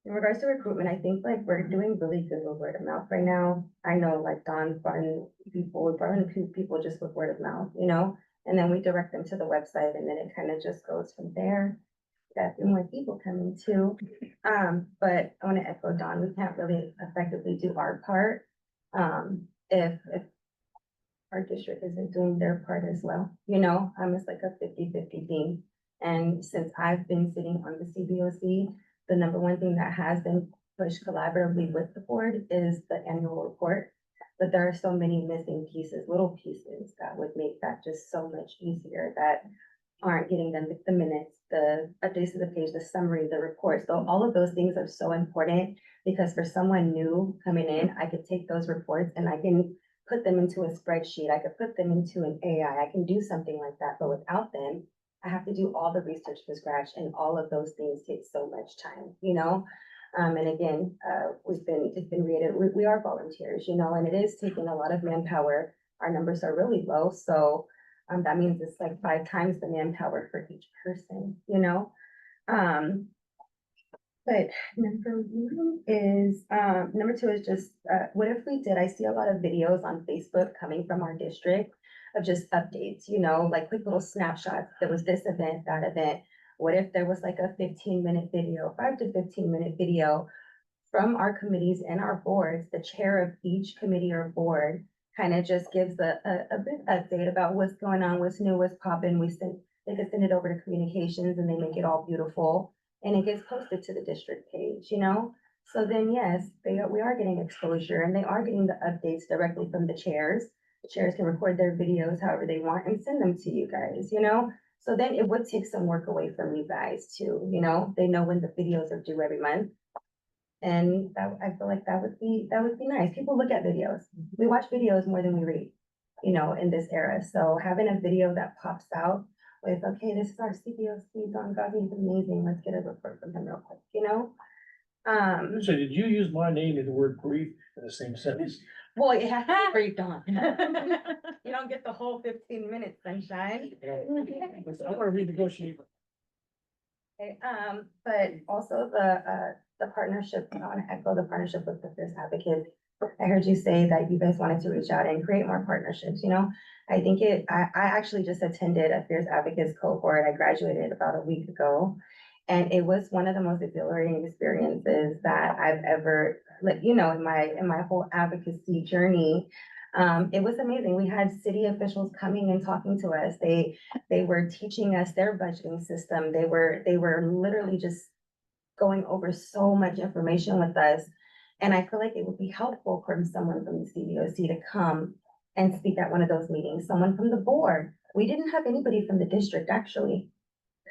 In regards to recruitment, I think like we're doing really good with word of mouth right now. I know like Dawn's brought in people, we brought in people just with word of mouth, you know, and then we direct them to the website and then it kind of just goes from there. Got a few more people coming too. But I want to echo Dawn, we can't really effectively do our part if our district isn't doing their part as well. You know, it's like a 50-50 thing. And since I've been sitting on the CBOC, the number one thing that has been pushed collaboratively with the board is the annual report. But there are so many missing pieces, little pieces that would make that just so much easier that aren't getting them the minutes, the updates to the page, the summary, the reports. So all of those things are so important because for someone new coming in, I could take those reports and I can put them into a spreadsheet. I could put them into an AI. I can do something like that. But without them, I have to do all the research from scratch and all of those things take so much time, you know? And again, it's been reiterated, we are volunteers, you know, and it is taking a lot of manpower. Our numbers are really low. So that means it's like 5 times the manpower for each person, you know? But number 1 is, number 2 is just, what if we did, I see a lot of videos on Facebook coming from our district of just updates, you know, like quick little snapshots. There was this event, that event. What if there was like a 15-minute video, 5 to 15-minute video from our committees and our boards? The chair of each committee or board kind of just gives a big update about what's going on, what's new, what's popping. They can send it over to communications and they make it all beautiful and it gets posted to the district page, you know? So then, yes, we are getting exposure and they are getting the updates directly from the chairs. The chairs can record their videos however they want and send them to you guys, you know? So then it would take some work away from you guys too, you know? They know when the videos are due every month. And I feel like that would be nice. People look at videos. We watch videos more than we read, you know, in this era. So having a video that pops out with, okay, this is our CBOC, Don Gagnon, amazing. Let's get a report from him real quick, you know? So did you use my name and the word brief in the same sentence? Well, it has to be briefed on. You don't get the whole 15 minutes, sunshine. I want to renegotiate. Okay, but also the partnership, I want to echo the partnership with the Fierce Advocates. I heard you say that you guys wanted to reach out and create more partnerships, you know? I think I actually just attended a Fierce Advocates cohort. I graduated about a week ago. And it was one of the most exhilarating experiences that I've ever, you know, in my whole advocacy journey. It was amazing. We had city officials coming and talking to us. They were teaching us their budgeting system. They were literally just going over so much information with us. And I feel like it would be helpful for someone from the CBOC to come and speak at one of those meetings, someone from the board. We didn't have anybody from the district actually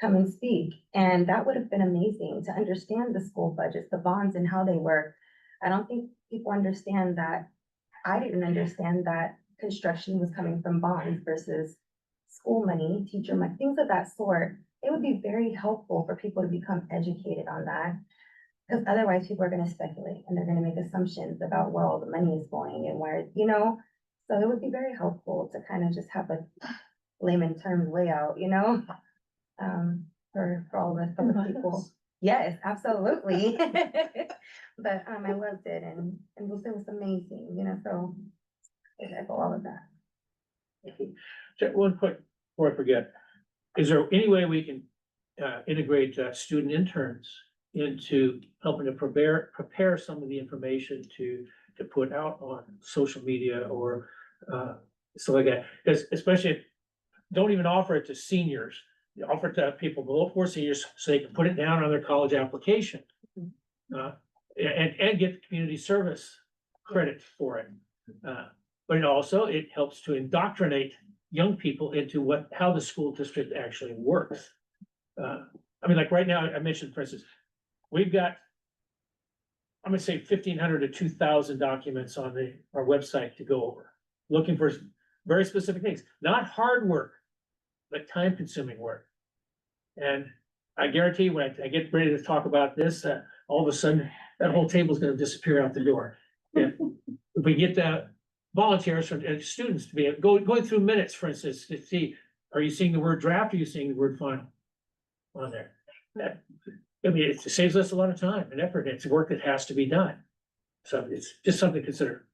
come and speak. And that would have been amazing to understand the school budgets, the bonds and how they work. I don't think people understand that. I didn't understand that construction was coming from bonds versus school money, teacher money, things of that sort. It would be very helpful for people to become educated on that. Because otherwise people are going to speculate and they're going to make assumptions about where all the money is going and where, you know, so it would be very helpful to kind of just have a layman term layout, you know, for all of us public people. Yes, absolutely. But I loved it and it was amazing, you know, so I echo all of that. So one quick, before I forget, is there any way we can integrate student interns into helping to prepare some of the information to put out on social media or stuff like that? Because especially, don't even offer it to seniors. You offer it to people below 4 seniors so they can put it down on their college application. And get the community service credit for it. But it helps to indoctrinate young people into how the school district actually works. I mean, like right now, I mentioned, for instance, we've got, I'm gonna say 1,500 to 2,000 documents on our website to go over, looking for very specific things, not hard work, but time-consuming work. And I guarantee when I get ready to talk about this, all of a sudden, that whole table is gonna disappear out the door. If we get the volunteers from students to be going through minutes, for instance, to see, are you seeing the word draft, or are you seeing the word final on there? I mean, it saves us a lot of time and effort. It's work that has to be done. So it's just something to consider.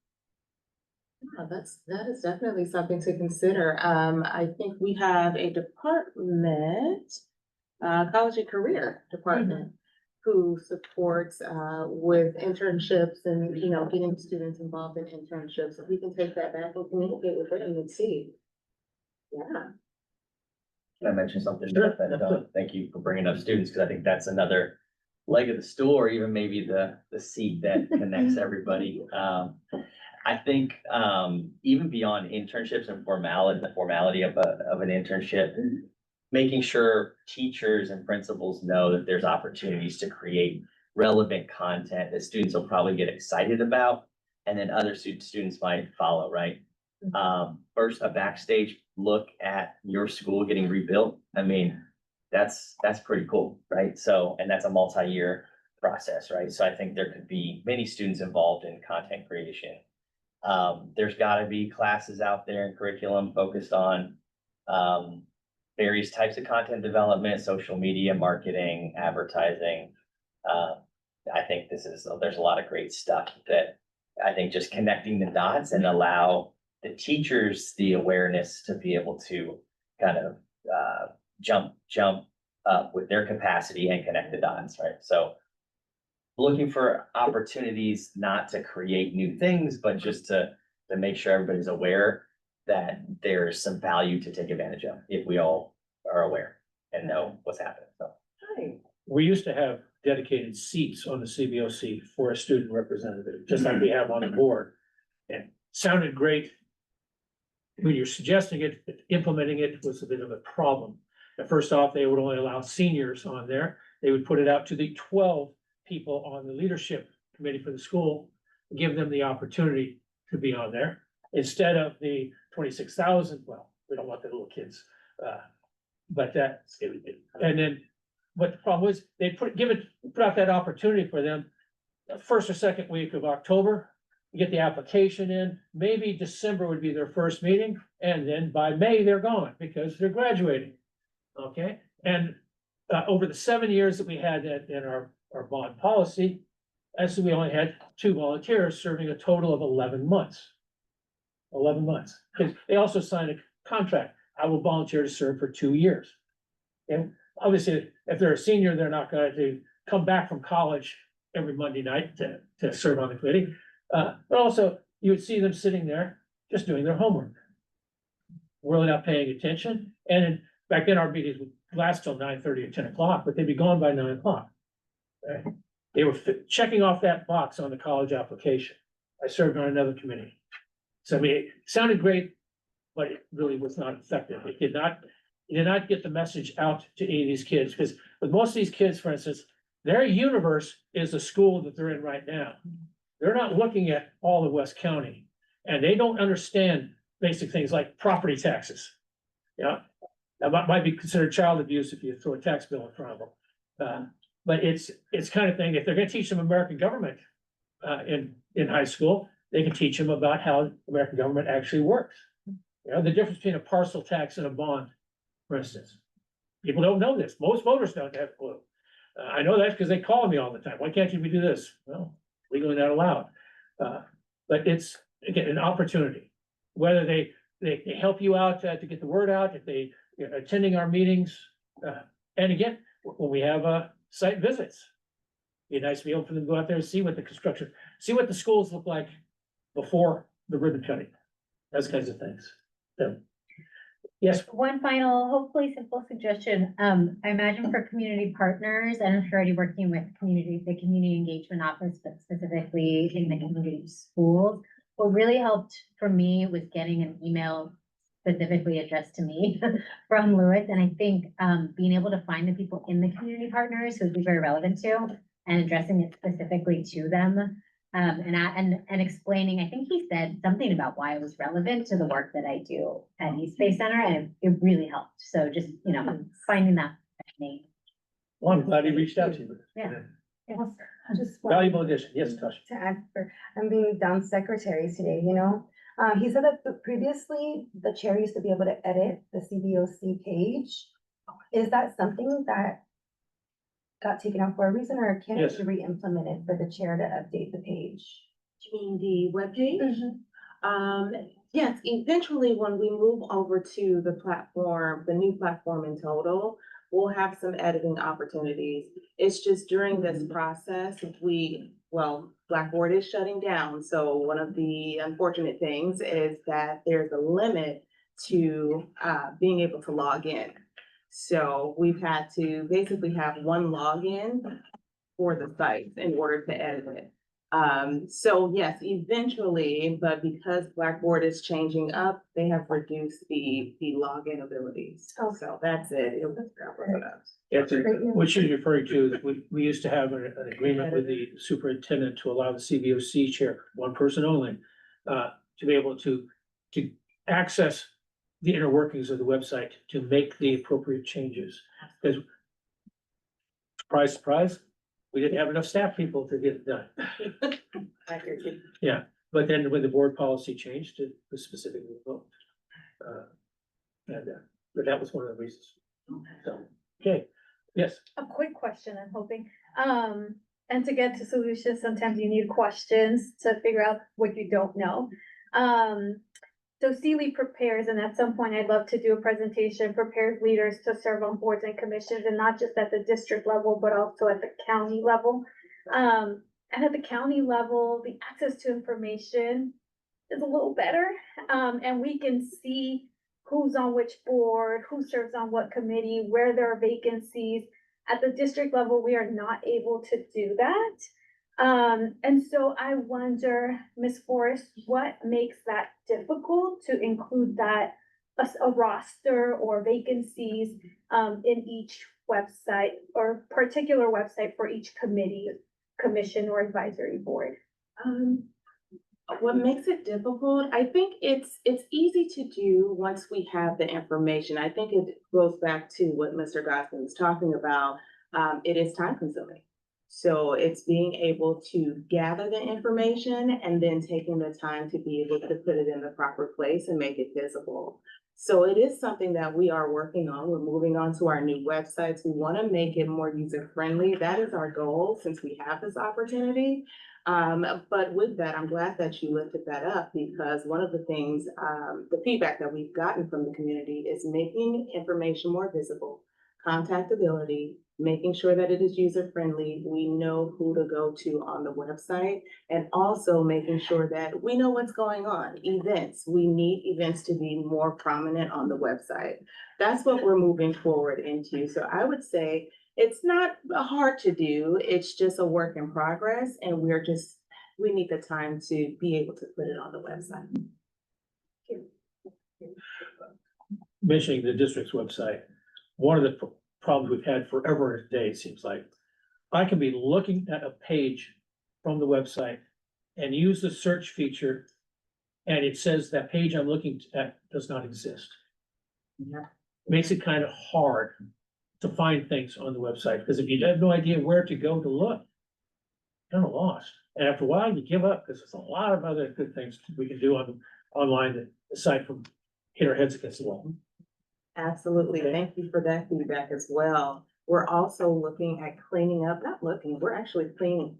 That is definitely something to consider. I think we have a department, college and career department, who supports with internships and, you know, getting students involved in internships. If we can take that back and communicate with them and see. Yeah. Can I mention something? Sure. Thank you for bringing up students, because I think that's another leg of the stool, or even maybe the seat that connects everybody. I think even beyond internships and the formality of an internship, making sure teachers and principals know that there's opportunities to create relevant content that students will probably get excited about, and then other students might follow, right? First, a backstage look at your school getting rebuilt. I mean, that's pretty cool, right? So, and that's a multi-year process, right? So I think there could be many students involved in content creation. There's gotta be classes out there and curriculum focused on various types of content development, social media, marketing, advertising. I think there's a lot of great stuff that I think just connecting the dots and allow the teachers the awareness to be able to kind of jump up with their capacity and connect the dots, right? So looking for opportunities not to create new things, but just to make sure everybody's aware that there's some value to take advantage of if we all are aware and know what's happening. So We used to have dedicated seats on the CBOC for a student representative, just like we have on the board. And sounded great. When you're suggesting it, but implementing it was a bit of a problem. First off, they would only allow seniors on there. They would put it out to the 12 people on the leadership committee for the school, give them the opportunity to be on there instead of the 26,000. Well, we don't want the little kids, but that, and then, but the problem was they put out that opportunity for them the first or second week of October. Get the application in, maybe December would be their first meeting, and then by May, they're gone because they're graduating. Okay, and over the 7 years that we had that in our bond policy, actually, we only had 2 volunteers serving a total of 11 months. 11 months, because they also signed a contract. I will volunteer to serve for 2 years. And obviously, if they're a senior, they're not going to come back from college every Monday night to serve on the committee. But also, you would see them sitting there just doing their homework. Really not paying attention. And back then, our meetings would last till 9:30 or 10 o'clock, but they'd be gone by 9 o'clock. Right? They were checking off that box on the college application. I served on another committee. So I mean, it sounded great, but it really was not effective. It did not get the message out to any of these kids, because with most of these kids, for instance, their universe is the school that they're in right now. They're not looking at all of West County, and they don't understand basic things like property taxes. Yeah, that might be considered child abuse if you throw a tax bill in front of them. But it's kind of thing, if they're gonna teach them American government in high school, they can teach them about how American government actually works. You know, the difference between a parcel tax and a bond, for instance. People don't know this. Most voters don't have a clue. I know that because they call me all the time. Why can't you do this? Well, legally not allowed. But it's, again, an opportunity. Whether they help you out to get the word out, if they attending our meetings. And again, when we have site visits, it'd be nice to be able for them to go out there and see what the construction, see what the schools look like before the ribbon cutting, those kinds of things. So, yes. One final, hopefully simple suggestion. I imagine for community partners, and I'm sure already working with the community engagement office, but specifically in the community schools, what really helped for me was getting an email specifically addressed to me from Lewis. And I think being able to find the people in the community partners who would be very relevant to and addressing it specifically to them. And explaining, I think he said something about why it was relevant to the work that I do at East Bay Center, and it really helped. So just, finding that name. Well, I'm glad he reached out to you. Yeah. Just Valuable addition. Yes, Tasha. to add for, I'm being Don's secretary today, he said that previously the chair used to be able to edit the CBOC page. Is that something that got taken out for a reason, or can Yes. it be re-implemented for the chair to update the page? You mean the webpage? Yes, eventually when we move over to the platform, the new platform in total, we'll have some editing opportunities. It's just during this process, Blackboard is shutting down. So one of the unfortunate things is that there's a limit to being able to log in. So we've had to basically have one login for the site in order to edit it. So yes, eventually, but because Blackboard is changing up, they have reduced the login abilities. Okay. So that's it. It was Yeah, what she's referring to, that we used to have an agreement with the superintendent to allow the CBOC chair, one person only, to be able to access the inner workings of the website to make the appropriate changes. Because surprise, surprise, we didn't have enough staff people to get it done. I hear you. Yeah, but then when the board policy changed, it was specifically revoked. But that was one of the reasons. So, okay, yes. A quick question, I'm hoping. And to get to solutions, sometimes you need questions to figure out what you don't know. So Sealy prepares, and at some point I'd love to do a presentation, prepares leaders to serve on boards and commissions, and not just at the district level, but also at the county level. And at the county level, the access to information is a little better. And we can see who's on which board, who serves on what committee, where there are vacancies. At the district level, we are not able to do that. And so I wonder, Ms. Forrest, what makes that difficult to include that a roster or vacancies in each website or particular website for each committee, commission, or advisory board? What makes it difficult? I think it's easy to do once we have the information. I think it goes back to what Mr. Gosling was talking about. It is time consuming. So it's being able to gather the information and then taking the time to be able to put it in the proper place and make it visible. So it is something that we are working on. We're moving on to our new websites. We want to make it more user-friendly. That is our goal since we have this opportunity. But with that, I'm glad that you lifted that up, because one of the things, the feedback that we've gotten from the community is making information more visible, contactability, making sure that it is user-friendly. We know who to go to on the website, and also making sure that we know what's going on. Events, we need events to be more prominent on the website. That's what we're moving forward into. So I would say it's not hard to do. It's just a work in progress, and we need the time to be able to put it on the website. Mentioning the district's website, one of the problems we've had forever and a day, it seems like. I can be looking at a page from the website and use the search feature, and it says that page I'm looking at does not exist. Yeah. Makes it kind of hard to find things on the website, because if you have no idea where to go to look, you're kind of lost. And after a while, you give up, because there's a lot of other good things we can do online aside from hit our heads against the wall. Absolutely. Thank you for that feedback as well. We're also looking at we're actually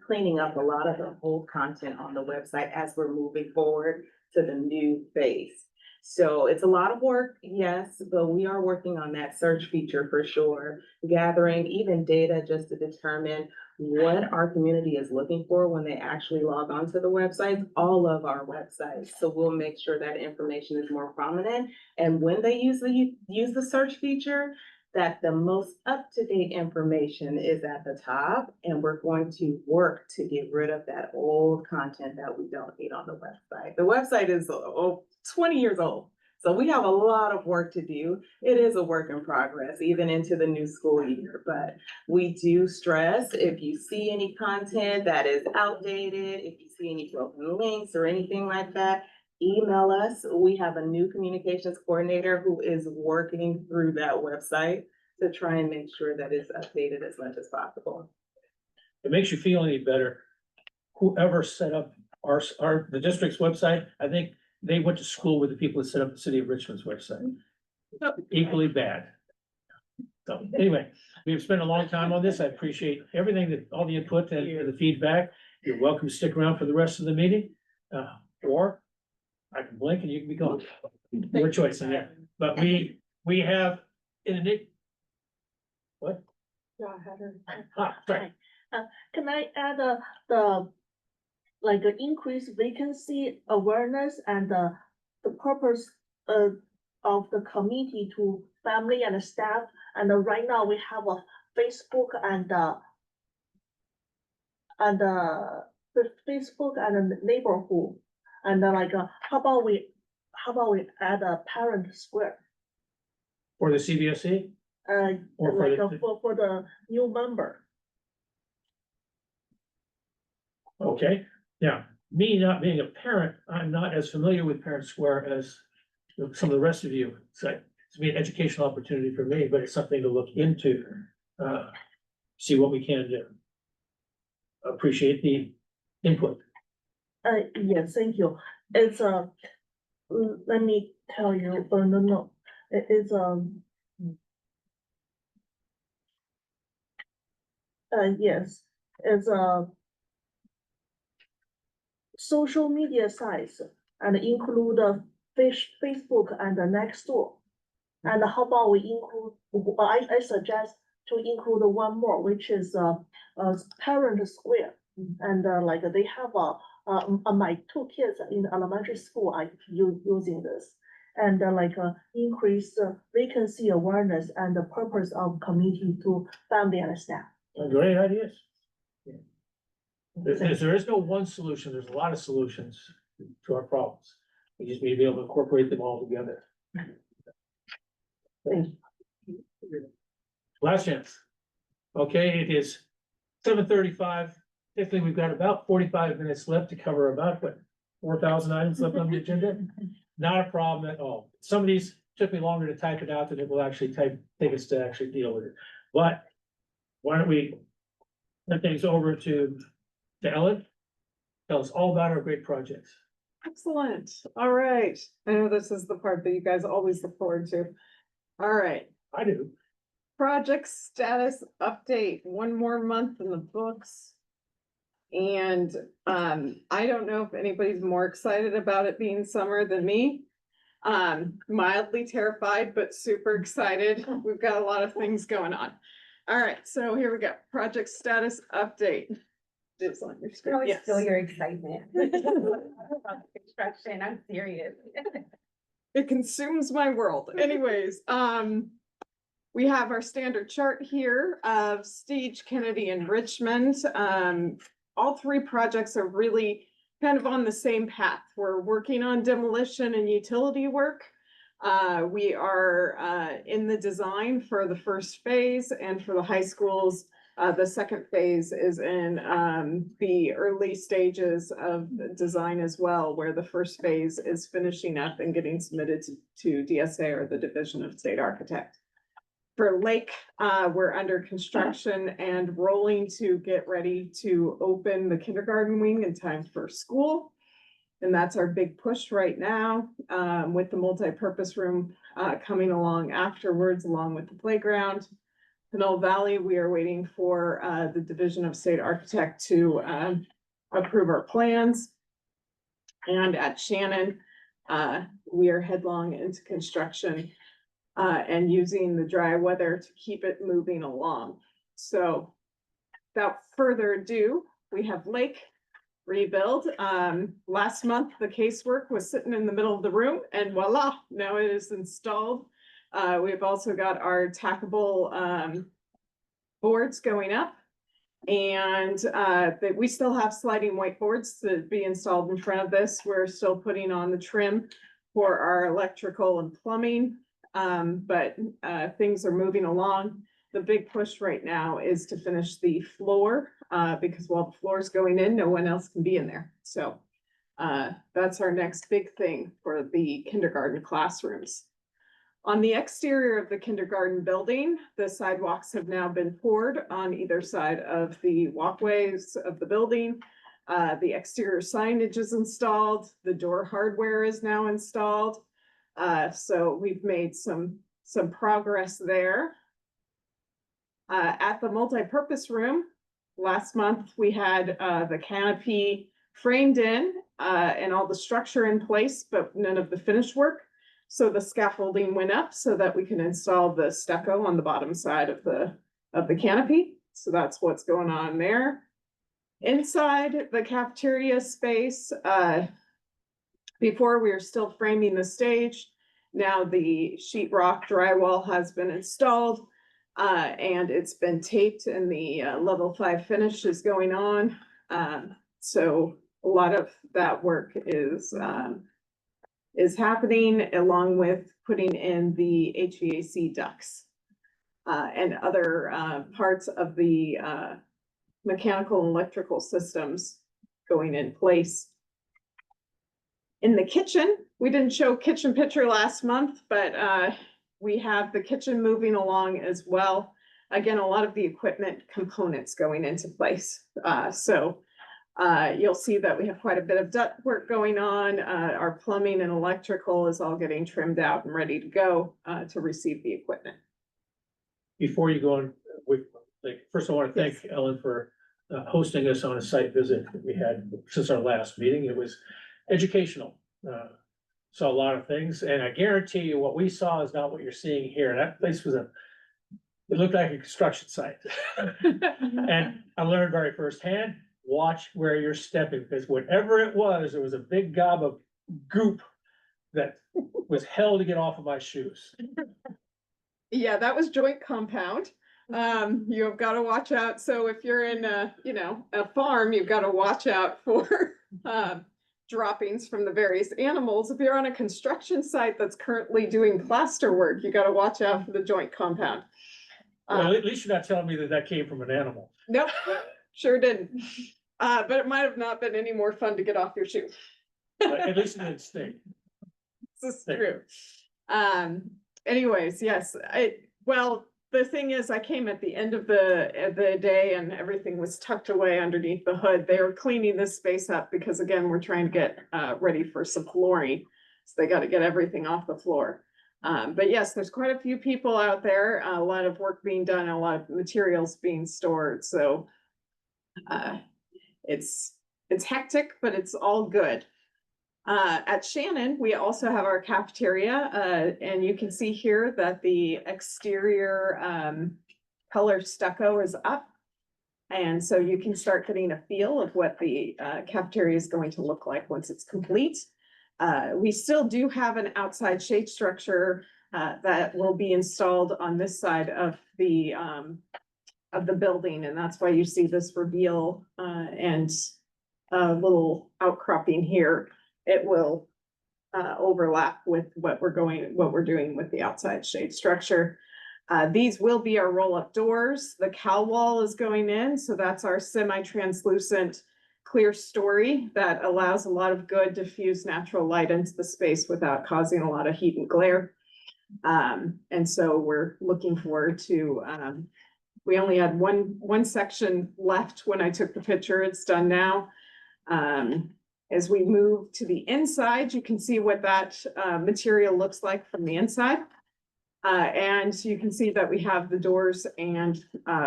cleaning up a lot of the old content on the website as we're moving forward to the new phase. So it's a lot of work, yes, but we are working on that search feature for sure, gathering even data just to determine what our community is looking for when they actually log on to the website, all of our websites. So we'll make sure that information is more prominent. And when they use the search feature, that the most up-to-date information is at the top, and we're going to work to get rid of that old content that we don't need on the website. The website is 20 years old. So we have a lot of work to do. It is a work in progress, even into the new school year, but we do stress if you see any content that is outdated, if you see any broken links or anything like that, email us. We have a new communications coordinator who is working through that website to try and make sure that it's updated as much as possible. It makes you feel any better. Whoever set up the district's website, I think they went to school with the people that set up the city of Richmond's website. Equally bad. So anyway, we've spent a long time on this. I appreciate everything that, all the input and the feedback. You're welcome to stick around for the rest of the meeting. Or I can blink and you can be gone. Your choice in there. But we have in the what? Sorry. Can I add the increased vacancy awareness and the purpose of the committee to family and staff? And right now we have a Facebook and the Facebook and the neighborhood. And how about we add a parent square? For the CBOC? Or for the new member. Okay, now, me not being a parent, I'm not as familiar with Parent Square as some of the rest of you. So it's an educational opportunity for me, but it's something to look into. See what we can do. Appreciate the input. Yes, thank you. It's let me tell you, no, it is yes, it's social media sites and include Facebook and the Nextdoor. And how about we include, I suggest to include one more, which is Parent Square. And they have my two kids in elementary school are using this. And increase vacancy awareness and the purpose of committee to family and staff. Great ideas. There is no one solution. There's a lot of solutions to our problems. We just need to be able to incorporate them all together. Last chance. Okay, it is 7:35. Typically, we've got about 45 minutes left to cover about 4,000 items left on the agenda. Not a problem at all. Some of these took me longer to type it out than it will actually take us to actually deal with it. But why don't we turn things over to Ellen? Tell us all about our great projects. Excellent. All right. I know this is the part that you guys always look forward to. All right. I do. Project status update, one more month in the books. And I don't know if anybody's more excited about it being summer than me. Mildly terrified, but super excited. We've got a lot of things going on. All right, so here we go. Project status update. It's on your screen. Always Yes. feel your excitement. About the construction, I'm serious. It consumes my world. Anyways, we have our standard chart here of Stage, Kennedy, and Richmond. All three projects are really kind of on the same path. We're working on demolition and utility work. We are in the design for the first phase, and for the high schools, the second phase is in the early stages of design as well, where the first phase is finishing up and getting submitted to DSA, or the Division of State Architect. For Lake, we're under construction and rolling to get ready to open the kindergarten wing in time for school. And that's our big push right now, with the multi-purpose room coming along afterwards, along with the playground. Pinole Valley, we are waiting for the Division of State Architect to approve our plans. And at Shannon, we are headlong into construction and using the dry weather to keep it moving along. So without further ado, we have Lake rebuild. Last month, the casework was sitting in the middle of the room, and voila, now it is installed. We've also got our tackable boards going up, and that we still have sliding whiteboards to be installed in front of this. We're still putting on the trim for our electrical and plumbing. But things are moving along. The big push right now is to finish the floor, because while the floor is going in, no one else can be in there. So that's our next big thing for the kindergarten classrooms. On the exterior of the kindergarten building, the sidewalks have now been poured on either side of the walkways of the building. The exterior signage is installed. The door hardware is now installed. So we've made some progress there. At the multipurpose room, last month we had the canopy framed in and all the structure in place, but none of the finished work. So the scaffolding went up so that we can install the stucco on the bottom side of the canopy. So that's what's going on there. Inside the cafeteria space, before we were still framing the stage. Now the sheetrock drywall has been installed and it's been taped, and the level 5 finish is going on. So a lot of that work is happening, along with putting in the HVAC ducts and other parts of the mechanical and electrical systems going in place. In the kitchen, we didn't show kitchen picture last month, but we have the kitchen moving along as well. Again, a lot of the equipment components going into place. So you'll see that we have quite a bit of duct work going on. Our plumbing and electrical is all getting trimmed out and ready to go to receive the equipment. Before you go on, first I want to thank Ellen for hosting us on a site visit that we had since our last meeting. It was educational. Saw a lot of things, and I guarantee you what we saw is not what you're seeing here. That place was it looked like a construction site. And I learned very firsthand, watch where you're stepping, because whatever it was a big gob of goop that was hell to get off of my shoes. Yeah, that was joint compound. You have got to watch out. So if you're in a farm, you've got to watch out for droppings from the various animals. If you're on a construction site that's currently doing plaster work, you got to watch out for the joint compound. Well, at least you're not telling me that came from an animal. Nope, sure didn't. But it might have not been any more fun to get off your shoe. At least it didn't stink. This is true. Anyways, yes, well, the thing is, I came at the end of the day and everything was tucked away underneath the hood. They were cleaning this space up because, again, we're trying to get ready for some flooring. So they got to get everything off the floor. But yes, there's quite a few people out there, a lot of work being done, a lot of materials being stored. So it's hectic, but it's all good. At Shannon, we also have our cafeteria, and you can see here that the exterior color stucco is up. And so you can start getting a feel of what the cafeteria is going to look like once it's complete. We still do have an outside shade structure that will be installed on this side of the building, and that's why you see this reveal and a little outcropping here. It will overlap with what we're doing with the outside shade structure. These will be our roll-up doors. The cowl wall is going in, so that's our semi-translucent clear story that allows a lot of good diffuse natural light into the space without causing a lot of heat and glare. And so we're looking forward to, we only had one section left when I took the picture. It's done now. As we move to the inside, you can see what that material looks like from the inside. And you can see that we have the doors and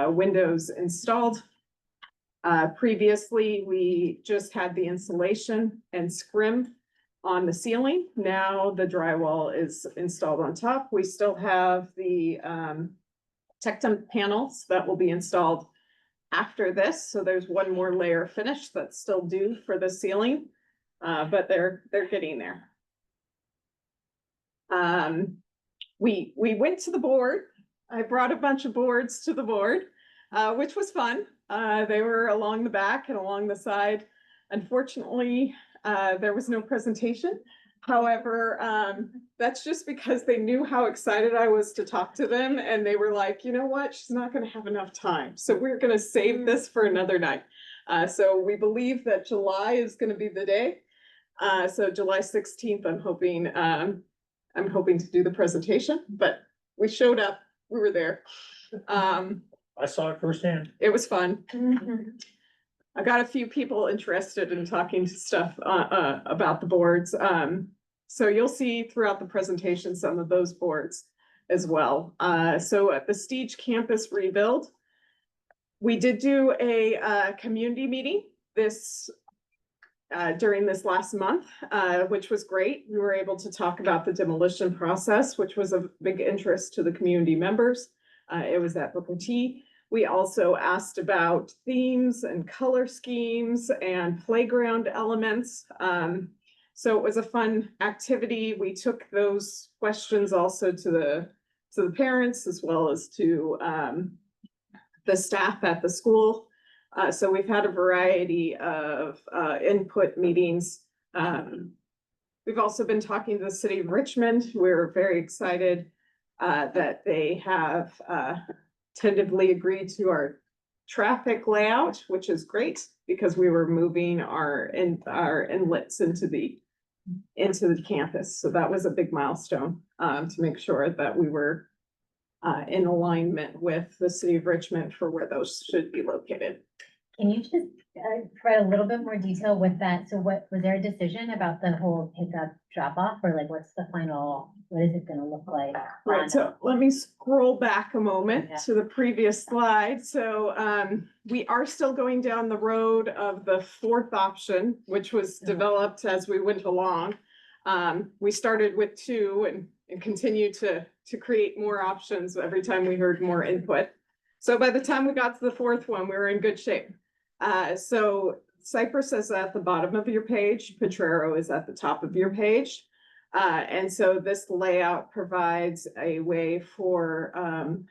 windows installed. Previously, we just had the insulation and scrim on the ceiling. Now the drywall is installed on top. We still have the Tectum panels that will be installed after this. So there's one more layer finish that's still due for the ceiling, but they're getting there. We went to the board. I brought a bunch of boards to the board, which was fun. They were along the back and along the side. Unfortunately, there was no presentation. However, that's just because they knew how excited I was to talk to them, and they were like, you know what, she's not gonna have enough time, so we're gonna save this for another night. So we believe that July is gonna be the day. So July 16th, I'm hoping to do the presentation, but we showed up, we were there. I saw it firsthand. It was fun. I got a few people interested in talking to stuff about the boards. So you'll see throughout the presentation some of those boards as well. So at the Stige campus rebuild, we did do a community meeting during this last month, which was great. We were able to talk about the demolition process, which was of big interest to the community members. It was at Booker T. We also asked about themes and color schemes and playground elements. So it was a fun activity. We took those questions also to the parents as well as to the staff at the school. So we've had a variety of input meetings. We've also been talking to the city of Richmond. We're very excited that they have tentatively agreed to our traffic layout, which is great because we were moving our inlets into the campus. So that was a big milestone to make sure that we were in alignment with the city of Richmond for where those should be located. Can you just provide a little bit more detail with that? So was there a decision about the whole pickup drop off, or like what's the final, what is it gonna look like? Right, so let me scroll back a moment Yeah. to the previous slide. So we are still going down the road of the fourth option, which was developed as we went along. We started with two and continue to create more options every time we heard more input. So by the time we got to the fourth one, we were in good shape. So Cypress is at the bottom of your page, Potrero is at the top of your page. And so this layout provides a way for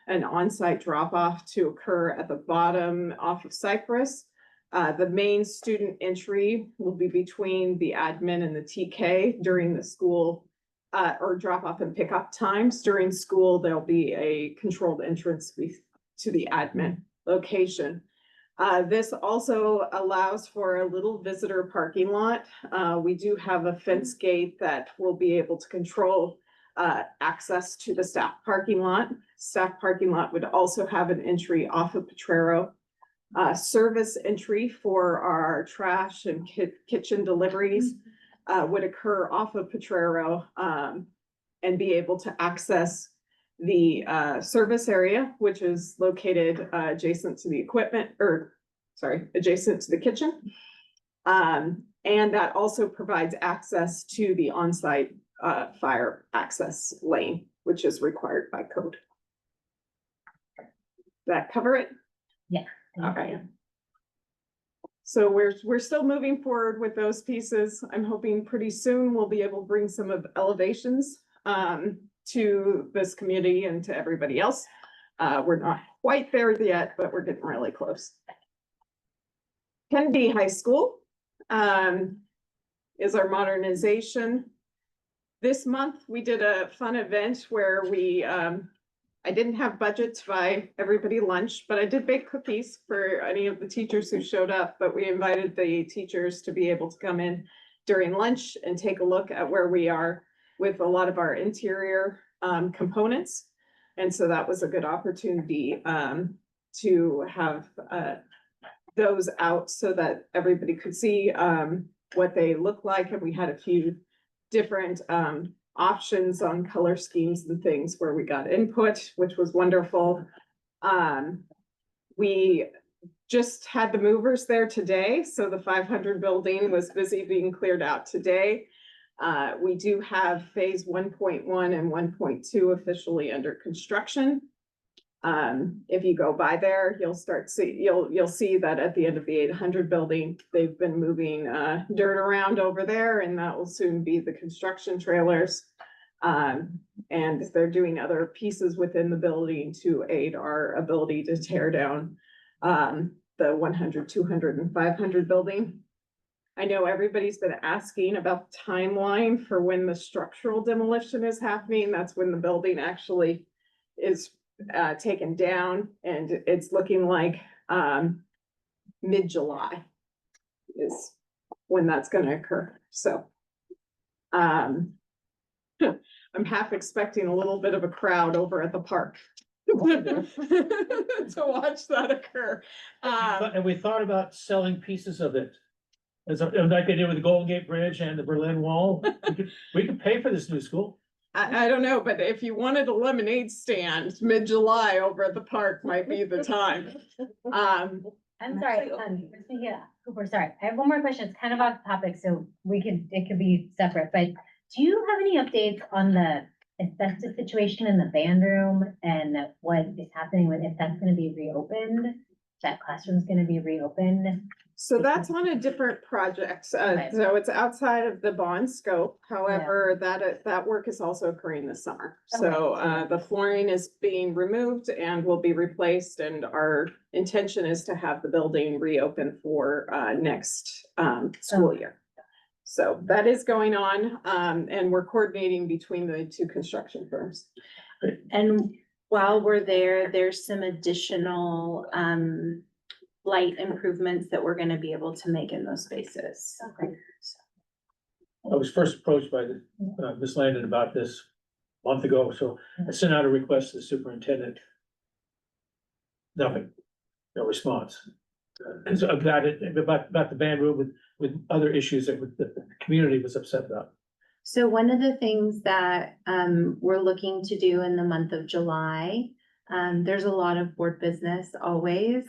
an on-site drop-off to occur at the bottom off of Cypress. The main student entry will be between the admin and the TK during the school or drop-off and pickup times. During school, there'll be a controlled entrance to the admin location. This also allows for a little visitor parking lot. We do have a fence gate that will be able to control access to the staff parking lot. Staff parking lot would also have an entry off of Potrero. Service entry for our trash and kitchen deliveries would occur off of Potrero and be able to access the service area, which is located adjacent to the adjacent to the kitchen. And that also provides access to the on-site fire access lane, which is required by code. That cover it? Yeah. Okay. So we're still moving forward with those pieces. I'm hoping pretty soon we'll be able to bring some of elevations to this community and to everybody else. We're not quite there yet, but we're getting really close. Kennedy High School is our modernization. This month, we did a fun event where I didn't have budget to buy everybody lunch, but I did bake cookies for any of the teachers who showed up, but we invited the teachers to be able to come in during lunch and take a look at where we are with a lot of our interior components. And so that was a good opportunity to have those out so that everybody could see what they look like. And we had a few different options on color schemes and things where we got input, which was wonderful. We just had the movers there today. So the 500 building was busy being cleared out today. We do have phase 1.1 and 1.2 officially under construction. If you go by there, you'll see that at the end of the 800 building, they've been moving dirt around over there, and that will soon be the construction trailers. And they're doing other pieces within the building to aid our ability to tear down the 100, 200, and 500 building. I know everybody's been asking about the timeline for when the structural demolition is happening. That's when the building actually is taken down, and it's looking like mid-July is when that's gonna occur, so. I'm half expecting a little bit of a crowd over at the park to watch that occur. And we thought about selling pieces of it. Like they did with the Golden Gate Bridge and the Berlin Wall. We could pay for this new school. I don't know, but if you wanted a lemonade stand mid-July over at the park might be the time. I'm sorry, yeah, Cooper, sorry. I have one more question. It's kind of off topic, so it could be separate, but do you have any updates on the asbestos situation in the band room and what is happening with, if that's gonna be reopened? If that classroom's gonna be reopened? So that's on a different project, Right. so it's outside of the bond scope, however, that work is also occurring this summer. So, the flooring is being removed and will be replaced, and our intention is to have the building reopen for, next, school year. So that is going on, and we're coordinating between the two construction firms. And while we're there, there's some additional light improvements that we're gonna be able to make in those spaces. I was first approached by Ms. Landon about this a month ago, so I sent out a request to the superintendent. Nothing, no response. And so about the band room with other issues that the community was upset about. So one of the things that we're looking to do in the month of July, there's a lot of board business always.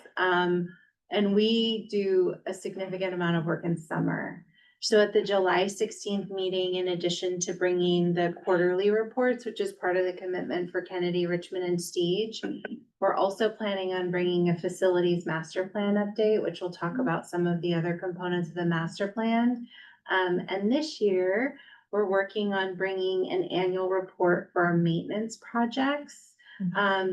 And we do a significant amount of work in summer. So at the July 16th meeting, in addition to bringing the quarterly reports, which is part of the commitment for Kennedy, Richmond, and Stage, we're also planning on bringing a facilities master plan update, which will talk about some of the other components of the master plan. And this year, we're working on bringing an annual report for our maintenance projects,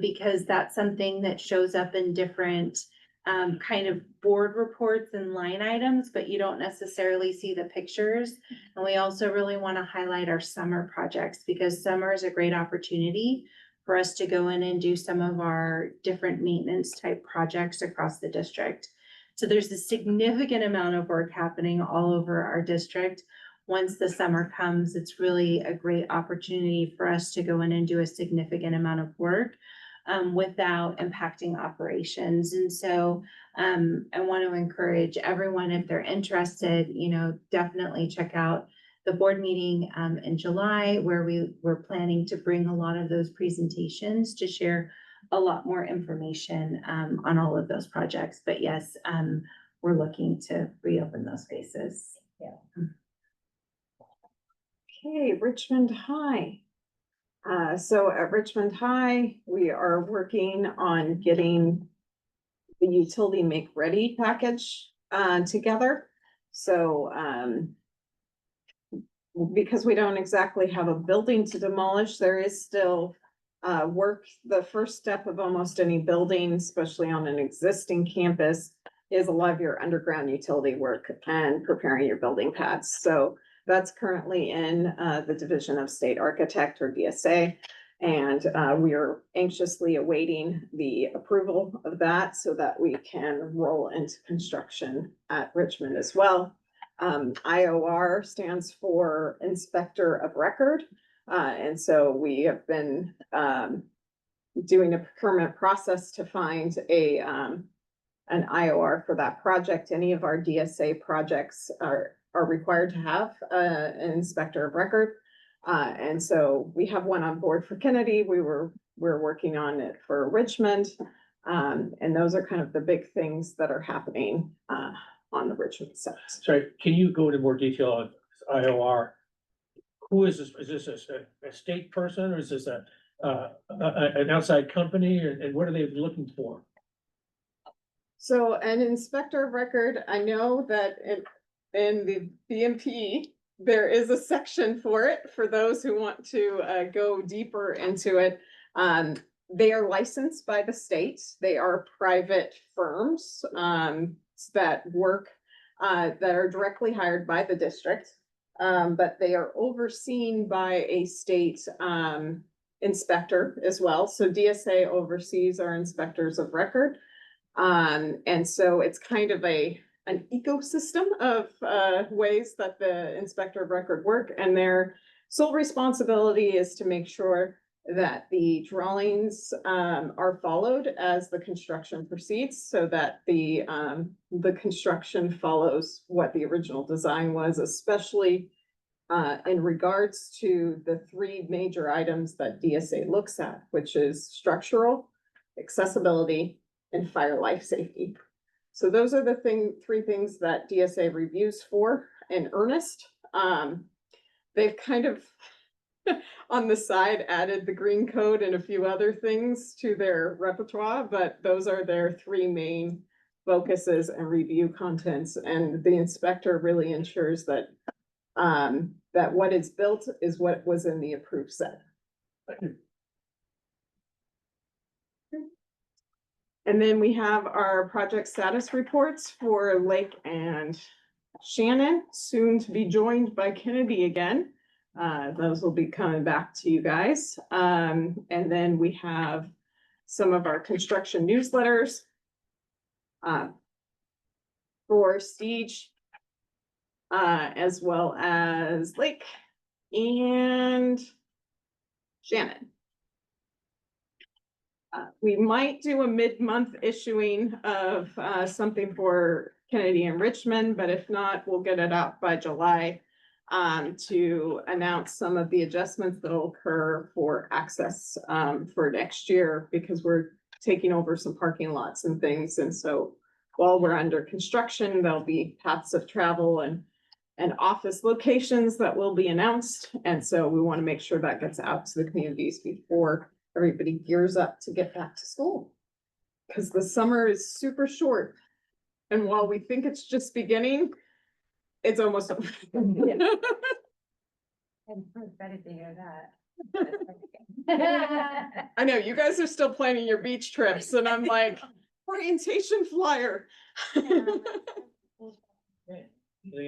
because that's something that shows up in different kind of board reports and line items, but you don't necessarily see the pictures. And we also really want to highlight our summer projects, because summer is a great opportunity for us to go in and do some of our different maintenance type projects across the district. So there's a significant amount of work happening all over our district. Once the summer comes, it's really a great opportunity for us to go in and do a significant amount of work without impacting operations. And so I want to encourage everyone, if they're interested, definitely check out the board meeting in July, where we're planning to bring a lot of those presentations to share a lot more information on all of those projects. But yes, we're looking to reopen those spaces. Yeah. Okay, Richmond High. So at Richmond High, we are working on getting the utility make ready package together. So because we don't exactly have a building to demolish, there is still work. The first step of almost any building, especially on an existing campus, is a lot of your underground utility work and preparing your building pads. So that's currently in the Division of State Architect, or DSA. And we are anxiously awaiting the approval of that so that we can roll into construction at Richmond as well. IOR stands for Inspector of Record. And so we have been doing a procurement process to find an IOR for that project. Any of our DSA projects are required to have an inspector of record. And so we have one on board for Kennedy. We're working on it for Richmond. And those are kind of the big things that are happening on the Richmond side. Sorry, can you go into more detail on IOR? Who is this? Is this a state person, or is this an outside company, and what are they looking for? So an inspector of record, I know that in the BMP, there is a section for it, for those who want to go deeper into it. They are licensed by the state. They are private firms that work that are directly hired by the district. But they are overseen by a state, inspector as well. So DSA oversees our inspectors of record. And so it's kind of an ecosystem of, ways that the inspector of record work, and their sole responsibility is to make sure that the drawings, are followed as the construction proceeds, so that the construction follows what the original design was, especially in regards to the three major items that DSA looks at, which is structural, accessibility, and fire life safety. So those are the three things that DSA reviews for in earnest. They've kind of on the side added the green code and a few other things to their repertoire, but those are their three main focuses and review contents. And the inspector really ensures that that what is built is what was in the approved set. And then we have our project status reports for Lake and Shannon, soon to be joined by Kennedy again. Those will be coming back to you guys. And then we have some of our construction newsletters for Stige, as well as Lake and Shannon. We might do a mid-month issuing of something for Kennedy and Richmond, but if not, we'll get it out by July to announce some of the adjustments that will occur for access for next year, because we're taking over some parking lots and things. And so while we're under construction, there'll be paths of travel and office locations that will be announced. And so we want to make sure that gets out to the communities before everybody gears up to get back to school. Because the summer is super short. And while we think it's just beginning, it's almost over. I'm excited to hear that. I know, you guys are still planning your beach trips, and I'm like, orientation flyer. Anything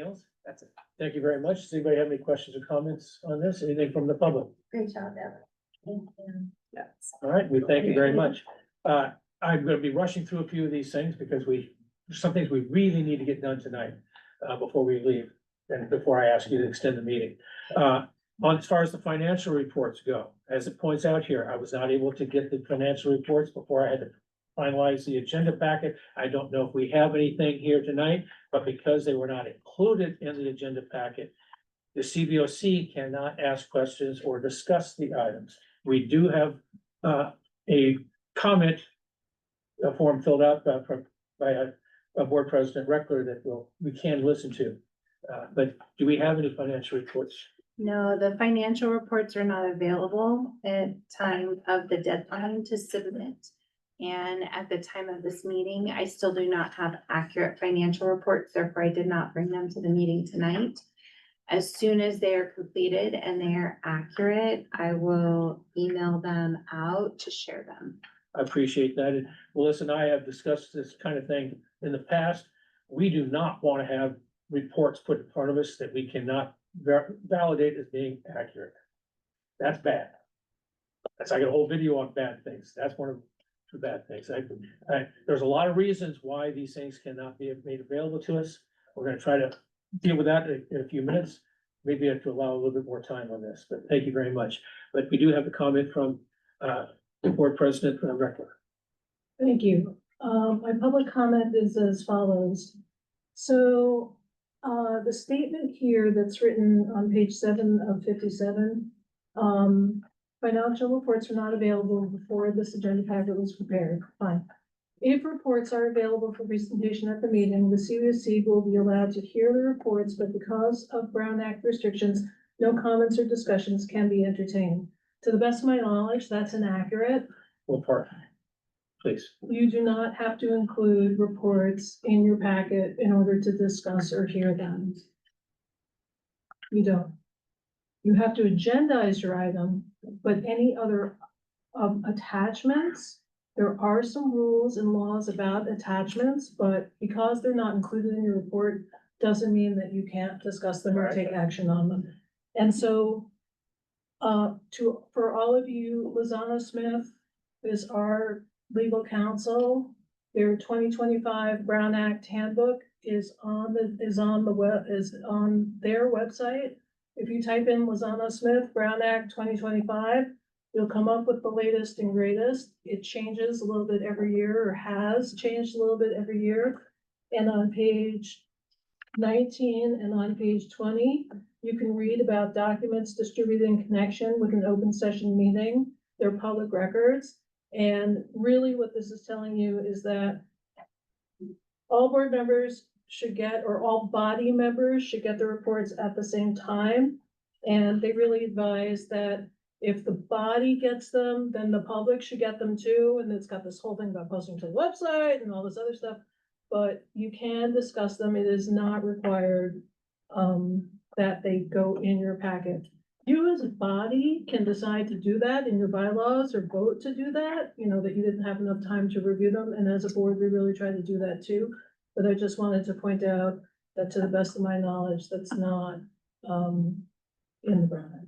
else? That's it. Thank you very much. Does anybody have any questions or comments on this? Anything from the public? Great job, Evan. Thank you. Yes. All right, we thank you very much. I'm gonna be rushing through a few of these things because there's some things we really need to get done tonight, before we leave and before I ask you to extend the meeting. As far as the financial reports go, as it points out here, I was not able to get the financial reports before I had to finalize the agenda packet. I don't know if we have anything here tonight, but because they were not included in the agenda packet, the CBOC cannot ask questions or discuss the items. We do have a comment form filled out by a board president Reckler that we can listen to. But do we have any financial reports? No, the financial reports are not available at time of the deadline to submit. And at the time of this meeting, I still do not have accurate financial reports, therefore I did not bring them to the meeting tonight. As soon as they are completed and they are accurate, I will email them out to share them. I appreciate that. And Melissa and I have discussed this kind of thing in the past. We do not want to have reports put in front of us that we cannot validate as being accurate. That's bad. I got a whole video on bad things. That's one of the bad things. There's a lot of reasons why these things cannot be made available to us. We're gonna try to deal with that in a few minutes. Maybe I have to allow a little bit more time on this, but thank you very much. But we do have a comment from the board president, Reckler. Thank you. My public comment is as follows. So, the statement here that's written on page 7 of 57, financial reports are not available before this agenda packet was prepared. Fine. If reports are available for presentation at the meeting, the CBOC will be allowed to hear the reports, but because of Brown Act restrictions, no comments or discussions can be entertained. To the best of my knowledge, that's inaccurate. What part? Please. You do not have to include reports in your packet in order to discuss or hear them. You don't. You have to agendize your item, but any other attachments There are some rules and laws about attachments, but because they're not included in your report, doesn't mean that you can't discuss them or take action on them. And so, for all of you, Lozano Smith is our legal counsel. Their 2025 Brown Act handbook is on their website. If you type in Lozano Smith Brown Act 2025, you'll come up with the latest and greatest. It changes a little bit every year, or has changed a little bit every year. And on page 19 and on page 20, you can read about documents distributed in connection with an open session meeting. They're public records. And really what this is telling you is that all board members should get, or all body members should get the reports at the same time. And they really advise that if the body gets them, then the public should get them too. And it's got this whole thing about posting to the website and all this other stuff. But you can discuss them. It is not required that they go in your packet. You as a body can decide to do that in your bylaws or vote to do that, you know, that you didn't have enough time to review them. And as a board, we really try to do that too. But I just wanted to point out that to the best of my knowledge, that's not in the Brown Act.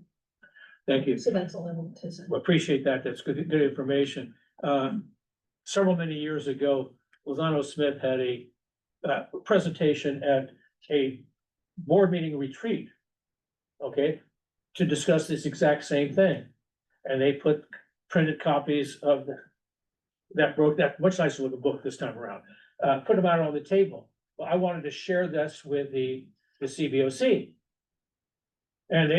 Thank you. So that's all I wanted to say. Well, appreciate that. That's good information. Many years ago, Lozano Smith had a presentation at a board meeting retreat, okay, to discuss this exact same thing. And they put printed copies of that much nicer looking book this time around, put them out on the table. Well, I wanted to share this with the CBOC. And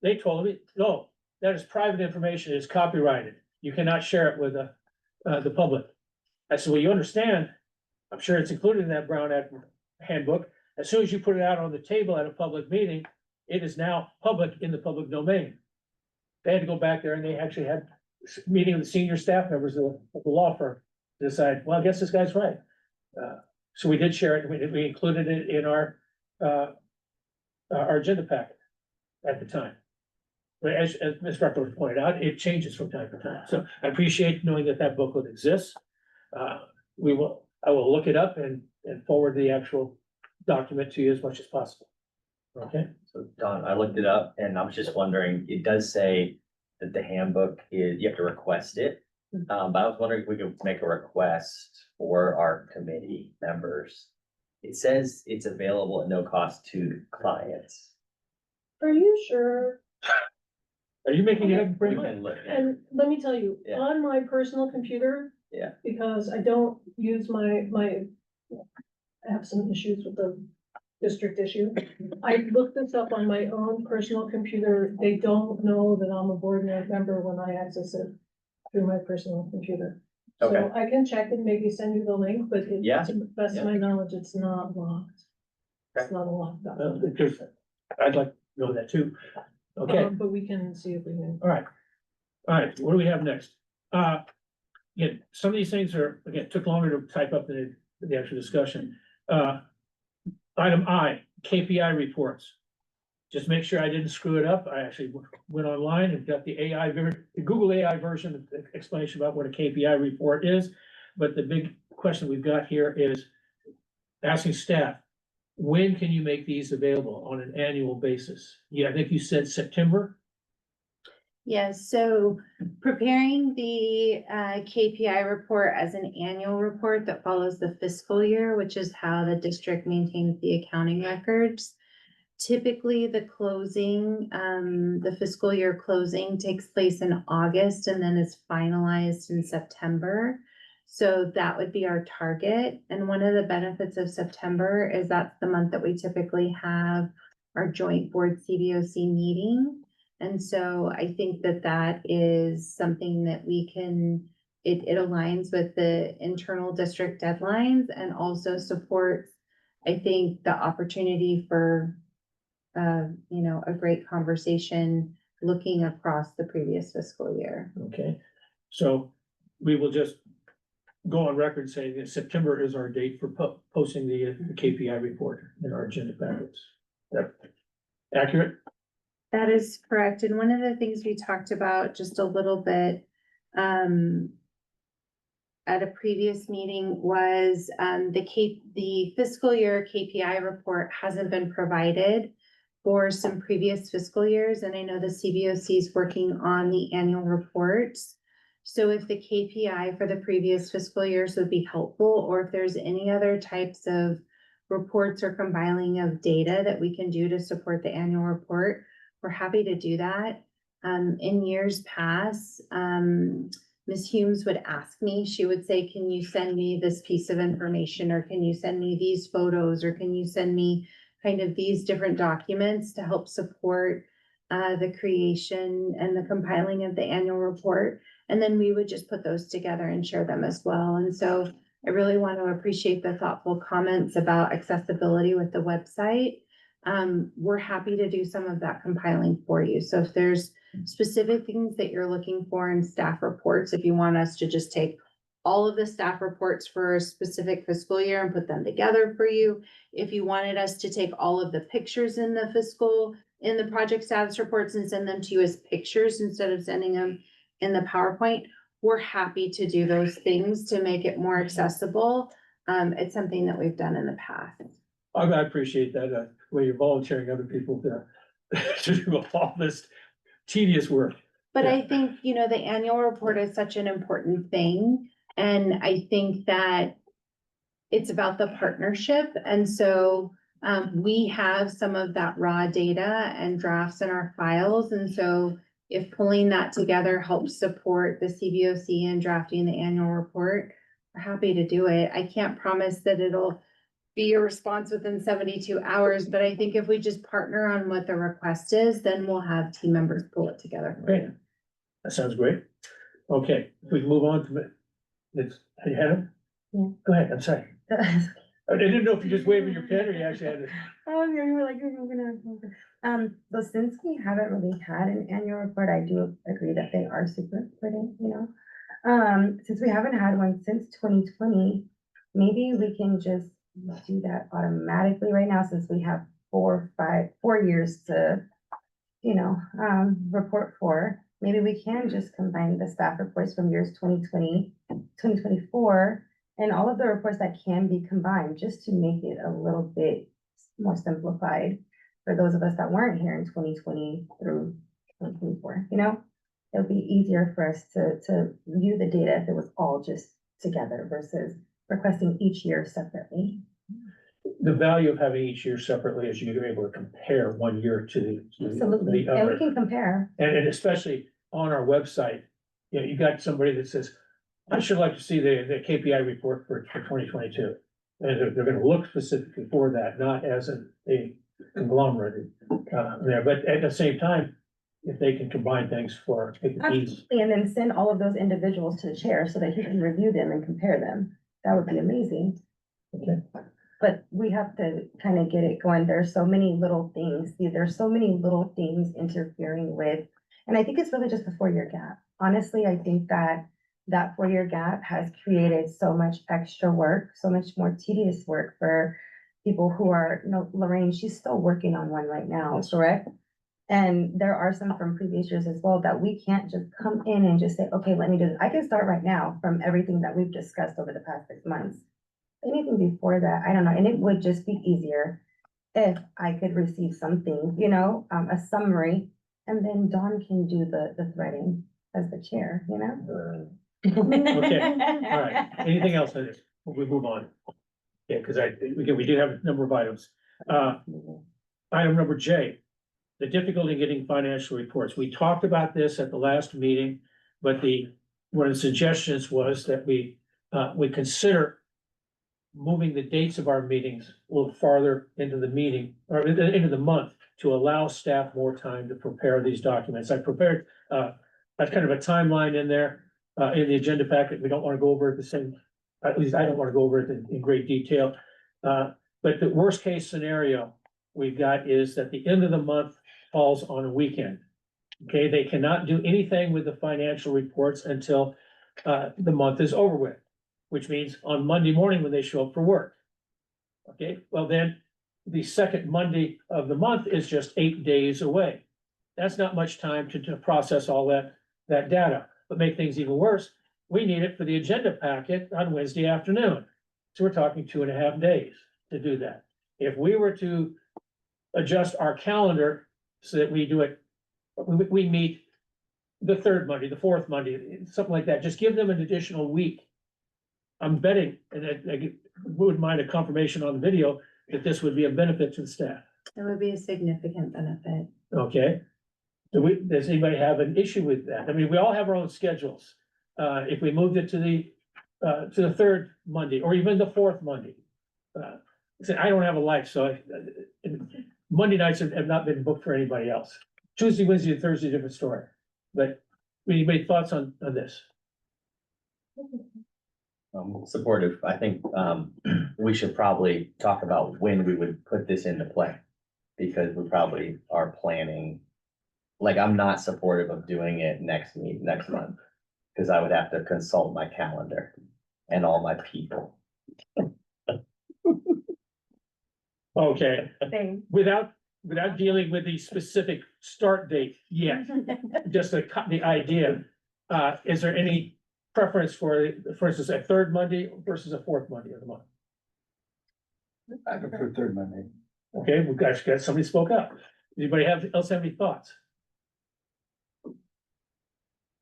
they told me, no, that is private information, it's copyrighted. You cannot share it with the public. I said, well, you understand, I'm sure it's included in that Brown Act handbook. As soon as you put it out on the table at a public meeting, it is now public in the public domain. They had to go back there and they actually had a meeting with the senior staff members of the law firm to decide, well, I guess this guy's right. So we did share it. We included it in our agenda packet at the time. But as Ms. Rucker pointed out, it changes from time to time. So I appreciate knowing that booklet exists. I will look it up and forward the actual document to you as much as possible. Okay, So Don, I looked it up and I was just wondering, it does say that the handbook is, you have to request it. But I was wondering if we could make a request for our committee members. It says it's available at no cost to clients. Are you sure? are you making it? We can look at it. And let me tell you, Yeah. on my personal computer. Yeah. Because I don't use I have some issues with the district issue. I looked this up on my own personal computer. They don't know that I'm a board member when I access it through my personal computer. Okay. So I can check and maybe send you the link, but Yeah. to the best of my knowledge, it's not locked. It's Okay. not a locked Well, document. because I'd like to know that too. Okay, But we can see if we can. all right. All right, what do we have next? Again, some of these things took longer to type up than the actual discussion. Item I, KPI reports. Just make sure I didn't screw it up. I actually went online and got the Google AI version explanation about what a KPI report is. But the big question we've got here is asking staff, when can you make these available on an annual basis? Yeah, I think you said September. Yes, so preparing the KPI report as an annual report that follows the fiscal year, which is how the district maintains the accounting records. Typically, the closing, the fiscal year closing takes place in August and then is finalized in September. So that would be our target. And one of the benefits of September is that's the month that we typically have our joint board CBOC meeting. And so I think that is something that we can, it aligns with the internal district deadlines and also supports, I think, the opportunity for, a great conversation looking across the previous fiscal year. Okay, so we will just go on record saying that September is our date for posting the KPI report in our agenda packets. That accurate? That is correct. And one of the things we talked about just a little bit at a previous meeting was, the fiscal year KPI report hasn't been provided for some previous fiscal years, and I know the CBOC is working on the annual reports. So if the KPI for the previous fiscal years would be helpful, or if there's any other types of reports or compiling of data that we can do to support the annual report, we're happy to do that. In years past, Ms. Humes would ask me, she would say, can you send me this piece of information, or can you send me these photos, or can you send me kind of these different documents to help support the creation and the compiling of the annual report. And then we would just put those together and share them as well. And so I really want to appreciate the thoughtful comments about accessibility with the website. We're happy to do some of that compiling for you. So if there's specific things that you're looking for in staff reports, if you want us to just take all of the staff reports for a specific fiscal year and put them together for you, if you wanted us to take all of the pictures in the project status reports and send them to you as pictures instead of sending them in the PowerPoint, we're happy to do those things to make it more accessible. It's something that we've done in the past. I appreciate that, where you're volunteering other people to do all this tedious work. But Yeah. I think, the annual report is such an important thing. And I think that it's about the partnership. And so we have some of that raw data and drafts in our files. And so if pulling that together helps support the CBOC and drafting the annual report, we're happy to do it. I can't promise that it'll be a response within 72 hours, but I think if we just partner on what the request is, then we'll have team members pull it together. Great. That sounds great. Okay, we can move on to it's, you had him? Yeah. Go ahead, I'm sorry. I didn't know if you're just waving your pen or you actually had it. Oh, you were like, so since we haven't really had an annual report, I do agree that they are super important, Since we haven't had one since 2020, maybe we can just do that automatically right now, since we have 4 years to, report for. Maybe we can just combine the staff reports from years 2020, 2024, and all of the reports that can be combined, just to make it a little bit more simplified for those of us that weren't here in 2020 through 2024, It'll be easier for us to view the data if it was all just together versus requesting each year separately. The value of having each year separately is you're able to compare one year to Absolutely, the and we other. can compare. And especially on our website, you got somebody that says, I should like to see the KPI report for 2022. And they're gonna look specifically for that, not as a conglomerate there, but at the same time, if they can combine things for. Absolutely, and then send all of those individuals to the chair so that he can review them and compare them. That would be amazing. Okay. But we have to kind of get it going. There's so many little things. There's so many little things interfering with, and I think it's really just a 4-year gap. Honestly, I think that 4-year gap has created so much extra work, so much more tedious work for people who are, Lorraine, she's still working on one right now, correct? And there are some from previous years as well that we can't just come in and just say, okay, let me do this. I can start right now from everything that we've discussed over the past 6 months. Anything before that, I don't know, and it would just be easier if I could receive something, a summary, and then Dawn can do the threading as the chair, Okay, all right. Anything else on this? We move on. Yeah, because we do have a number of items. Item number J, the difficulty in getting financial reports. We talked about this at the last meeting, but one of the suggestions was that we consider moving the dates of our meetings a little farther into the meeting or into the month to allow staff more time to prepare these documents. I prepared that's kind of a timeline in there in the agenda packet. We don't want to go over it at least I don't want to go over it in great detail. But the worst case scenario we've got is that the end of the month falls on a weekend. Okay, they cannot do anything with the financial reports until the month is over with, which means on Monday morning when they show up for work. Okay, well then the second Monday of the month is just 8 days away. That's not much time to process all that data, but make things even worse. we need it for the agenda packet on Wednesday afternoon. So we're talking 2.5 days to do that. If we were to adjust our calendar so that we do it, we meet the third Monday, the fourth Monday, something like that, just give them an additional week. I'm betting, and I wouldn't mind a confirmation on the video, that this would be a benefit to the staff, It would be a significant benefit. okay? Does anybody have an issue with that? I mean, we all have our own schedules. If we moved it to the third Monday, or even the fourth Monday. I don't have a life, so Monday nights have not been booked for anybody else. Tuesday, Wednesday, and Thursday, different story. But anybody thoughts on this? Supportive. I think, we should probably talk about when we would put this into play. Because we probably are planning, like, I'm not supportive of doing it next month. Cause I would have to consult my calendar and all my people. Okay, Same. without dealing with the specific start date yet, just the idea. Is there any preference for instance, a third Monday versus a fourth Monday of the month? I prefer third Monday. Okay, we've got somebody spoke up. Anybody else have any thoughts?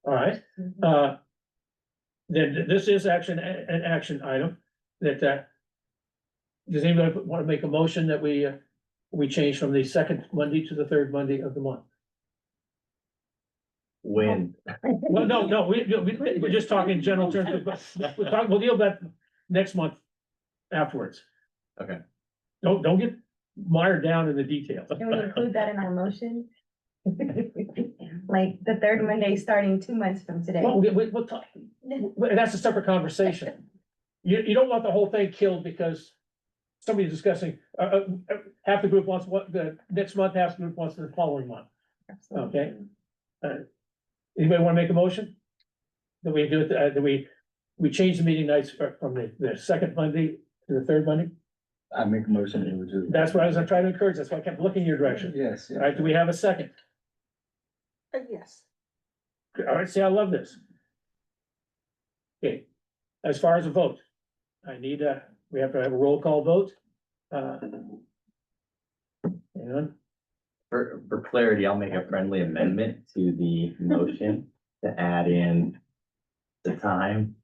All right, then this is an action item that, does anybody want to make a motion that we change from the second Monday to the third Monday of the month? When, Well, no, we're just talking general terms, we'll deal with that next month afterwards. Okay. Don't get mired down in the details. Can we include that in our motion? Like the third Monday starting 2 months from today. Well, we'll talk, that's a separate conversation. You don't want the whole thing killed because somebody's discussing, half the group wants what, the next month, half the group wants the following month, okay? Anybody want to make a motion? That we do it, that we change the meeting nights from the second Monday to the third Monday? I make a motion that we do. That's what I was trying to encourage, that's why I kept looking your direction. Yes. All right, do we have a second? Yes. All right, see, I love this. Okay, as far as a vote, we have to have a roll call vote. Hang on. for clarity, I'll make a friendly amendment to the motion to add in the time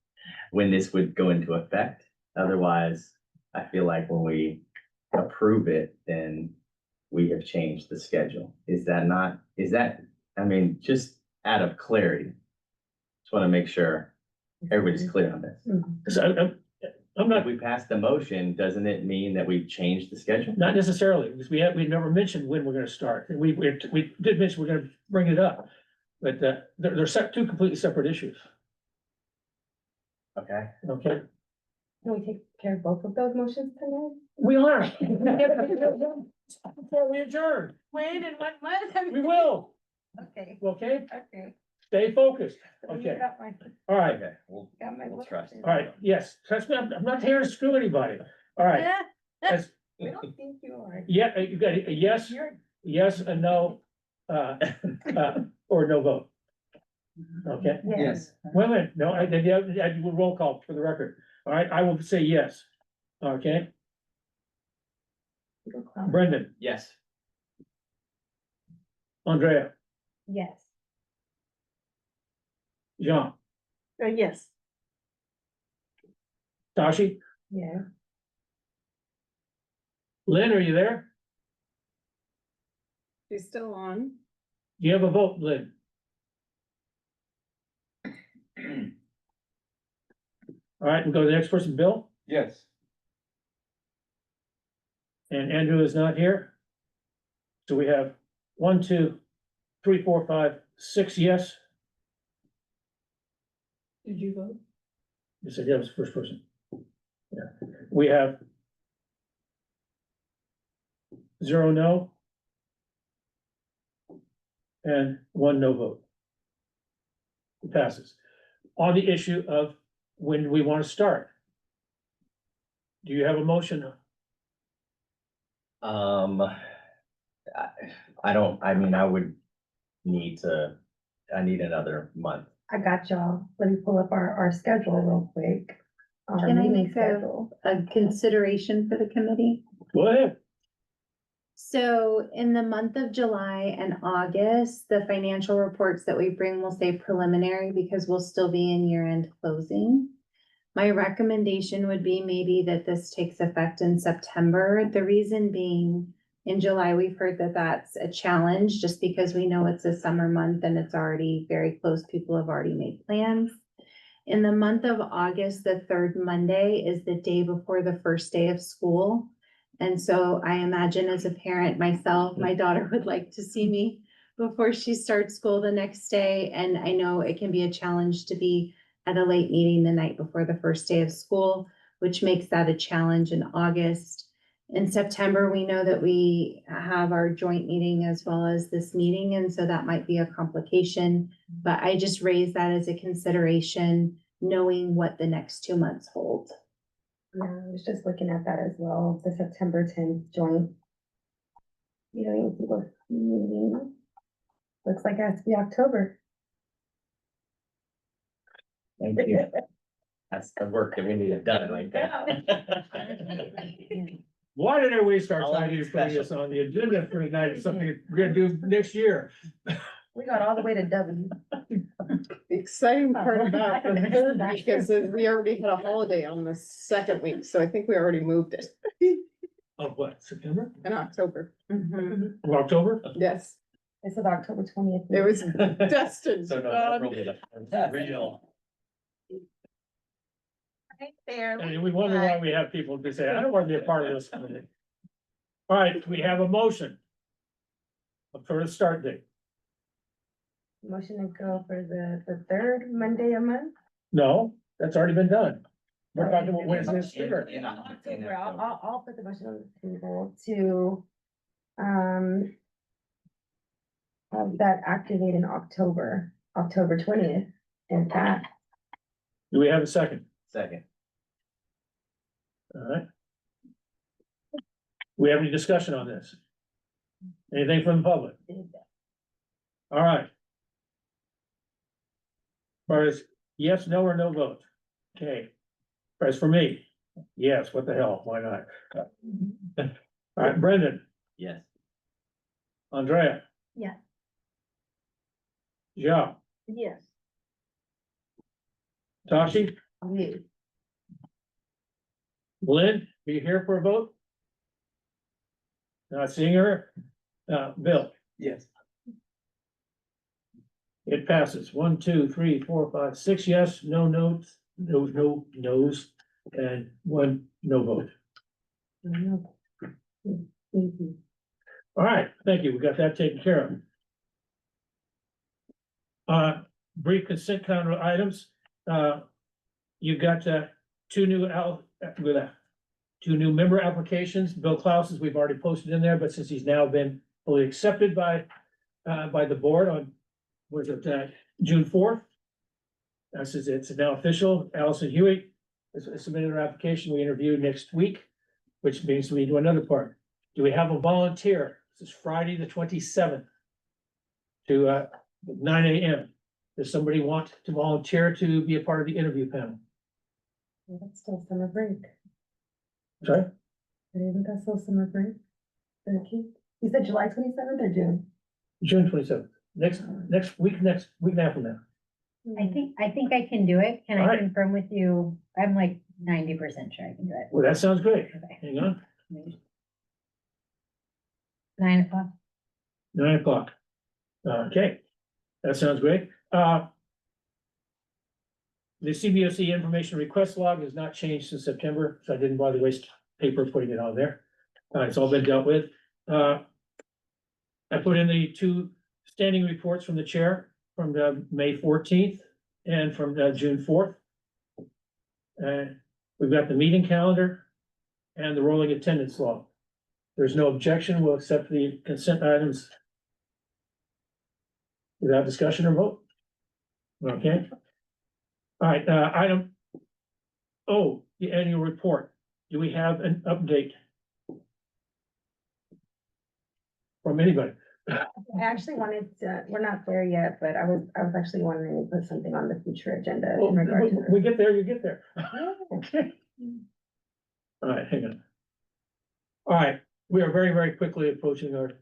when this would go into effect. Otherwise, I feel like when we approve it, then we have changed the schedule. I mean, just out of clarity. Just want to make sure everybody's clear on this. So I'm not, If we pass the motion, doesn't it mean that we've changed the schedule? not necessarily, because we never mentioned when we're gonna start, and we did mention we're gonna bring it up. But they're two completely separate issues, Okay. okay? Can we take care of both of those motions tonight? We are. Before we adjourn, When and what month? we will, Okay, okay? okay. Stay focused, okay, all right, Okay, we'll trust. all right, yes, trust me, I'm not here to screw anybody, all right. As- We don't think you are. Yeah, you got a yes, yes, a no, or no vote. Okay, Yes. wait a minute, no, I do a roll call for the record, all right, I will say yes, okay, Brendan, Yes. Andrea, Yes. Jean, Yes. Tashi, Yeah. Lynn, are you there? She's still on. Do you have a vote, Lynn? All right, we'll go to the next person, Bill, Yes. and Andrew is not here. So we have 1, 2, 3, 4, 5, 6 yes. Did you vote? You said yeah, was the first person. Yeah, we have 0 no. And 1 no vote. It passes. On the issue of when we want to start. Do you have a motion? I don't, I mean, I would need I need another month I got y'all. Let me pull up our schedule real quick. Our Can I meeting make schedule. a consideration for the committee? Go ahead. So in the month of July and August, the financial reports that we bring will stay preliminary because we'll still be in year-end closing. My recommendation would be maybe that this takes effect in September. The reason being, in July, we've heard that that's a challenge just because we know it's a summer month and it's already very close. People have already made plans. In the month of August, the third Monday is the day before the first day of school. And so I imagine as a parent myself, my daughter would like to see me before she starts school the next day. And I know it can be a challenge to be at a late meeting the night before the first day of school, which makes that a challenge in August. In September, we know that we have our joint meeting as well as this meeting, and so that might be a complication. But I just raise that as a consideration, knowing what the next 2 months hold. Yeah, I was just looking at that as well, the September 10th joint. Meeting. Looks like it has to be October. Thank you. That's the work that we need it done like that. Why did I waste our I'll time make it just putting special. this on the agenda for tonight? It's something we're gonna do next year. We got all the way to W. The exciting part about the third week is that we already had a holiday on the second week, so I think we already moved it Of what, September? in October. Of October? Yes, It said October 20th. it was destined. So no, that really the original. Right there. And we wonder why we have people who say, I don't want to be a part of this committee. All right, we have a motion for the start date. Motion to go for the third Monday a month. No, that's already been done. We're talking about Wednesday and Thursday. In October, I'll put the motion on the table to, have that activate in October 20th, and that. Do we have a second? Second. All right. We have any discussion on this? Anything from the public? All right. As yes, no, or no vote? Okay. As for me, yes, what the hell, why not? All right, Brendan, Yes. Andrea, Yeah. Joe, Yes. Tashi, Yes. Lynn, are you here for a vote? Not seeing her. Bill, Yes. it passes. 1, 2, 3, 4, 5, 6 yes, no no's, no no's, and 1 no vote. All right, thank you. We got that taken care of. Brief consent calendar items. You got two new member applications. Bill Klaus's we've already posted in there, but since he's now been fully accepted by the board on, was it June 4th? Since it's now official, Allison Hewitt has submitted her application. We interview next week, which means we do another part. Do we have a volunteer? This is Friday, the 27th to 9 a.m. Does somebody want to volunteer to be a part of the interview panel? That's still summer break. Sorry? Isn't that still summer break? You said July 27th or June? June 27th. Next week and a half from now. I think I can do it. Can All I right. confirm with you? I'm like 90% sure I can do it. Well, that sounds great. Okay. Hang on, 9 o'clock. 9 o'clock. Okay, that sounds great. The CBOC information request log has not changed since September, so I didn't bother waste paper putting it on there. It's all been dealt with. I put in the 2 standing reports from the chair from the May 14th and from June 4th. We've got the meeting calendar and the rolling attendance log. There's no objection. We'll accept the consent items without discussion or vote. Okay. All right, item O, the annual report. Do we have an update from anybody? I actually wanted to, we're not there yet, but I was actually wanting to put something on the future agenda in regard to. We get there, you get there. Okay. All right, hang on. All right, we are very, very quickly approaching our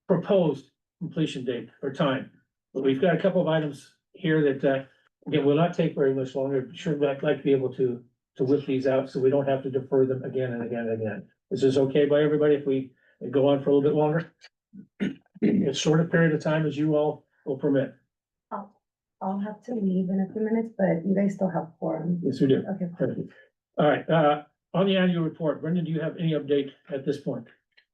proposed completion date or time. But we've got a couple of items here that, again, will not take very much longer. Sure, I'd like to be able to whip these out so we don't have to defer them again and again and again. Is this okay by everybody if we go on for a little bit longer? As short a period of time as you all will permit. I'll have to leave in a few minutes, but you guys still have quorum. Yes, we do. Okay. Perfect. All right, on the annual report, Brendan, do you have any update at this point?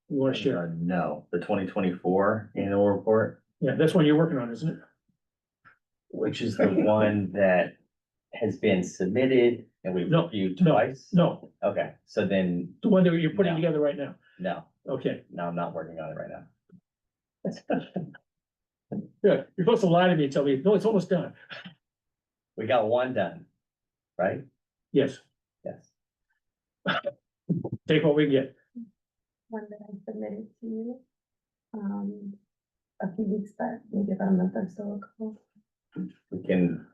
You want to share? No, the 2024 annual report, Yeah, that's what you're working on, isn't it? which is the one that has been submitted and we've No, reviewed no. twice. No, Okay, so then, the one that you're putting No. together right now. no, Okay, no, I'm not working on it right now. good. You're supposed to lie to me and tell me, no, it's almost done. We got one done, right? Yes, Yes. take what we get. One that I submitted to you, a few weeks back, maybe about a month or so ago. We can.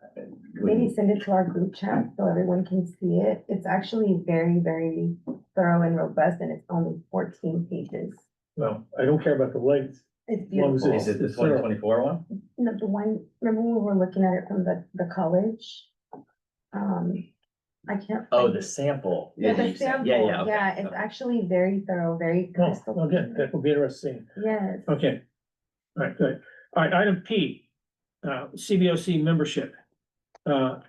Maybe send it to our group chat so everyone can see it. It's actually very, very thorough and robust, and it's only 14 pages. Well, I don't care about the length. It's Long as beautiful. Is it the It's thorough. 2024 one? No, the one, remember when we were looking at it from the college? I can't. Oh, find the it. sample. Yeah, the you said. sample, Yeah, okay, yeah, it's okay. actually very thorough, very Oh, crystal. okay, that will be interesting. Yes. Okay. All right, good. All right, item P, CBOC membership. The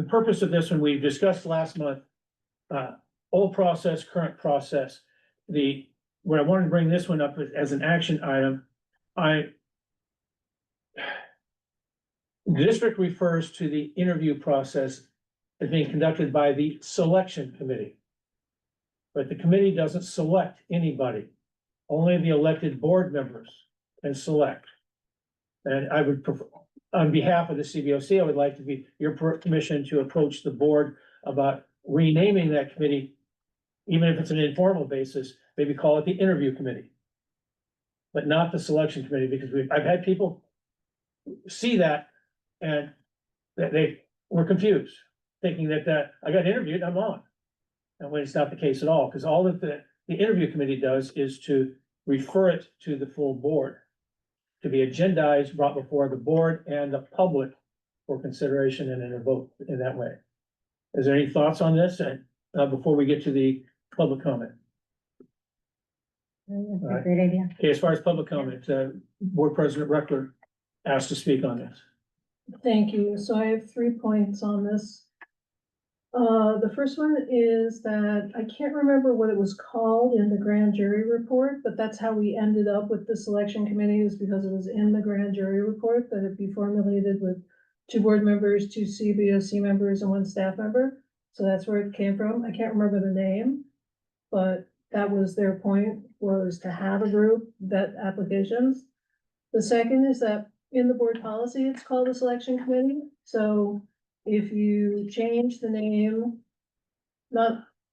purpose of this one, we discussed last month, old process, current process. Where I wanted to bring this one up as an action item, the district refers to the interview process as being conducted by the selection committee. But the committee doesn't select anybody, only the elected board members can select. And I would prefer, on behalf of the CBOC, I would like to be your permission to approach the board about renaming that committee, even if it's an informal basis, maybe call it the interview committee. But not the selection committee, because I've had people see that and that they were confused, thinking that I got interviewed, I'm on. And when it's not the case at all, because all that the interview committee does is to refer it to the full board, to be agendized, brought before the board and the public for consideration and in a vote in that way. Is there any thoughts on this? And before we get to the public comment? That's Right. a great idea. Okay, as far as public comment, Board President Reckler asked to speak on this. Thank you. So I have 3 points on this. The first one is that I can't remember what it was called in the grand jury report, but that's how we ended up with the selection committee, is because it was in the grand jury report that it be formulated with 2 board members, 2 CBOC members, and 1 staff member. So that's where it came from. I can't remember the name, but that was their point, was to have a group vet applications. The second is that in the board policy, it's called a selection committee. So if you change the name,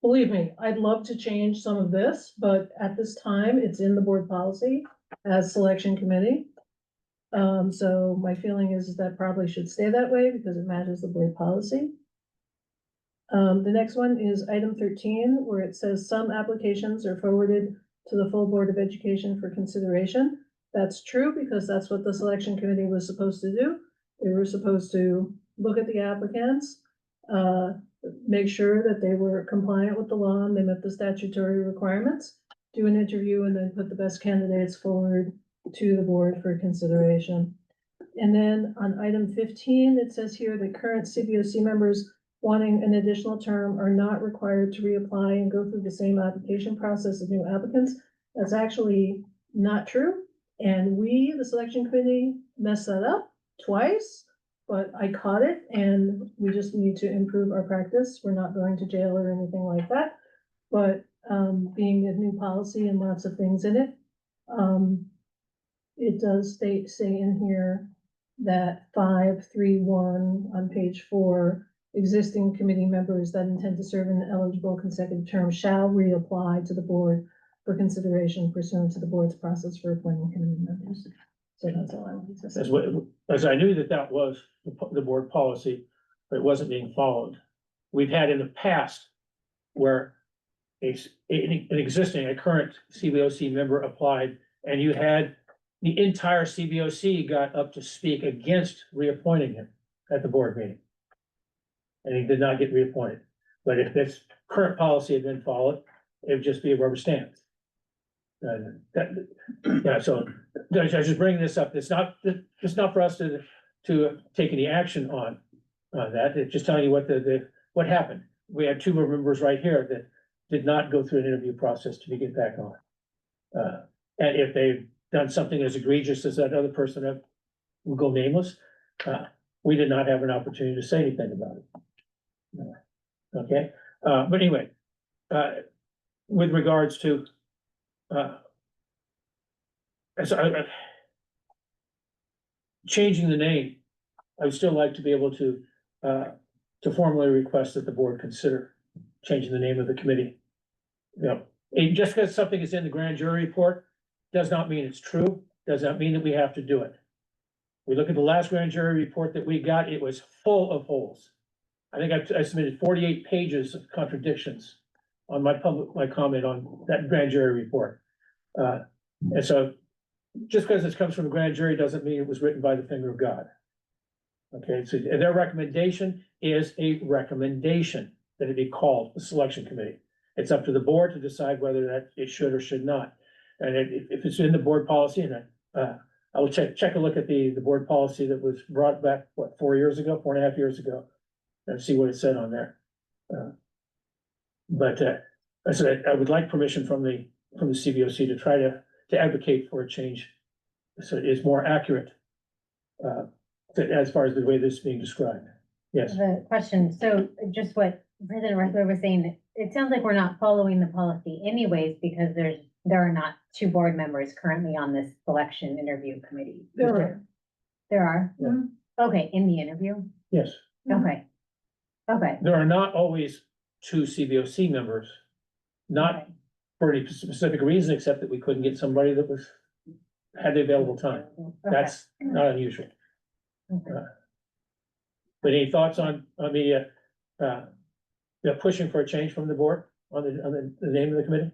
believe me, I'd love to change some of this, but at this time, it's in the board policy as selection committee. So my feeling is that probably should stay that way because it matches the board policy. The next one is item 13, where it says some applications are forwarded to the full Board of Education for consideration. That's true because that's what the selection committee was supposed to do. They were supposed to look at the applicants, make sure that they were compliant with the law and they met the statutory requirements, do an interview, and then put the best candidates forward to the board for consideration. And then on item 15, it says here that current CBOC members wanting an additional term are not required to reapply and go through the same application process as new applicants. That's actually not true. And we, the selection committee, messed that up twice, but I caught it and we just need to improve our practice. We're not going to jail or anything like that. But being a new policy and lots of things in it, it does say in here that 531 on page 4, existing committee members that intend to serve an eligible consecutive term shall reapply to the board for consideration pursuant to the board's process for appointing committee members. So that's all I wanted to say. As what, as I knew that was the board policy, but it wasn't being followed. We've had in the past where an existing, a current CBOC member applied, and you had the entire CBOC got up to speak against reappointing him at the board meeting. And he did not get reappointed. But if this current policy had been followed, it would just be a rubber stamp. And that, yeah, so I was just bringing this up. It's not for us to take any action on that. It's just telling you what happened. We had two members right here that did not go through an interview process to get back on. And if they've done something as egregious as that other person that will go nameless, we did not have an opportunity to say anything about it. Okay, but anyway, with regards to changing the name, I would still like to be able to formally request that the board consider changing the name of the committee. You know, just because something is in the grand jury report does not mean it's true, does not mean that we have to do it. We look at the last grand jury report that we got, it was full of holes. I think I submitted 48 pages of contradictions on my comment on that grand jury report. And so just because it comes from a grand jury doesn't mean it was written by the finger of God. Okay, so their recommendation is a recommendation that it be called the selection committee. It's up to the board to decide whether that it should or should not. And if it's in the board policy, and I will check a look at the board policy that was brought back, what, 4 years ago, 4.5 years ago, and see what it said on there. But I said, I would like permission from the CBOC to try to advocate for a change. So it is more accurate as far as the way this is being described. Yes. The question, so just what President Ressler was saying, it sounds like we're not following the policy anyways, because there are not two board members currently on this selection interview committee. There are? Yeah. Okay, in the interview? Yes. Okay. Okay. There are not always two CBOC members, not for any specific reason, except that we couldn't get somebody that had the available time. Okay. That's not unusual. Okay. But any thoughts on the pushing for a change from the board on the name of the committee?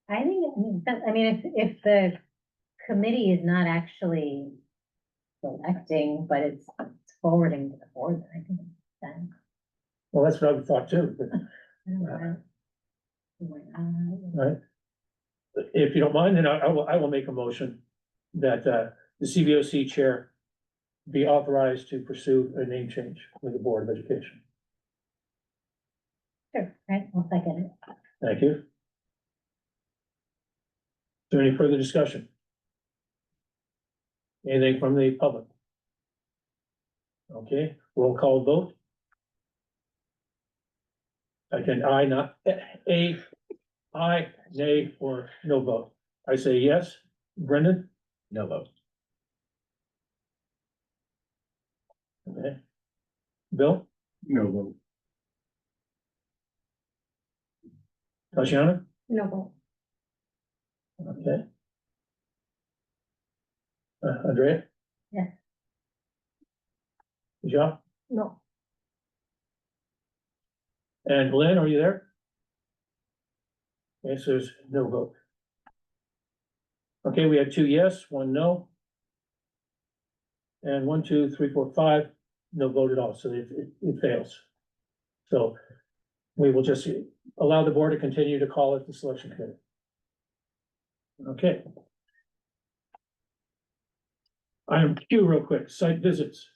I think, if the committee is not actually selecting, but it's forwarding to the board, then I think it's done. Well, that's what I thought too, but, right? If you don't mind, then I will make a motion that the CBOC chair be authorized to pursue a name change with the Board of Education. Sure, right, I'll second it. Thank you. Is there any further discussion? Anything from the public? Okay, roll call vote. Again, aye, nay, or no vote. I say yes. Brendan? No vote. Okay. Bill? No vote. Tatiana? No vote. Okay. Andrea? Yes. Jean? No. And Lynn, are you there? Okay, so there's no vote. Okay, we have 2 yes, 1 no. And 1, 2, 3, 4, 5, no vote at all, so it fails. So we will just allow the board to continue to call it the selection committee. Okay. Item Q real quick, site visits.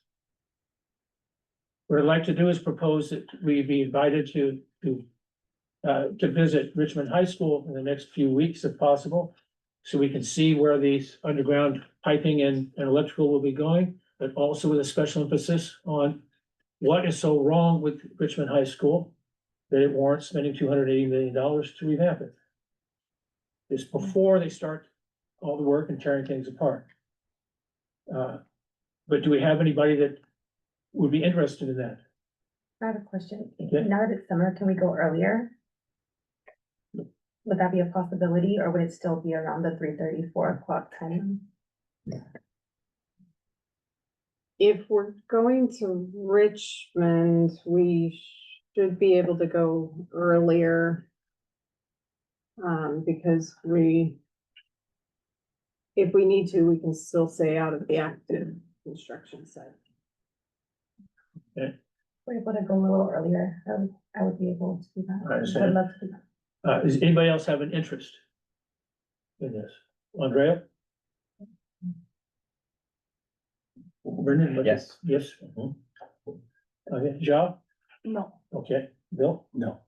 What I'd like to do is propose that we be invited to visit Richmond High School in the next few weeks if possible. So we can see where these underground piping and electrical will be going, but also with a special emphasis on what is so wrong with Richmond High School that it warrants spending $280 million to revamp it. This before they start all the work and tearing things apart. But do we have anybody that would be interested in that? I have a question. Okay. Now that it's summer, can we go earlier? Would that be a possibility, or would it still be around the 3:30, 4 o'clock time? If we're going to Richmond, we should be able to go earlier. Because if we need to, we can still stay out of the active construction site. We're able to go a little earlier. I would be able to do that. I understand. Would love to do that. Does anybody else have an interest in this? Andrea? Brendan? Yes. Yes. Okay, Joe? No. Okay, Bill? No.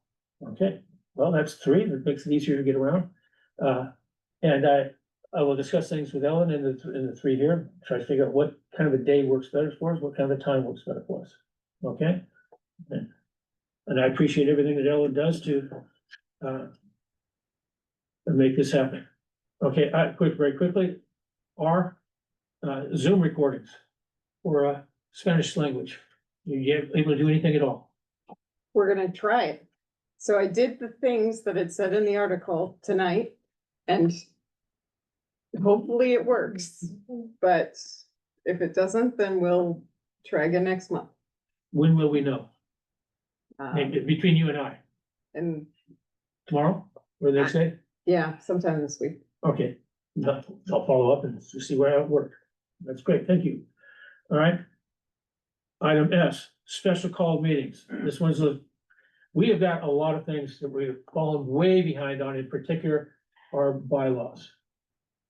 Okay, well, that's three, that makes it easier to get around. And I will discuss things with Ellen and the three here, try to figure out what kind of a day works better for us, what kind of a time works better for us, okay? And I appreciate everything that Ellen does to make this happen. Okay, very quickly, our Zoom recordings for Spanish language, you able to do anything at all? We're gonna try it. So I did the things that it said in the article tonight, and hopefully it works. But if it doesn't, then we'll try again next month. When will we know? Maybe between you and I, And tomorrow, or the next day? yeah, sometime this week. Okay, I'll follow up and see where it worked. That's great, thank you. All right. Item S, special call meetings. This one's we have got a lot of things that we've fallen way behind on, in particular, our bylaws.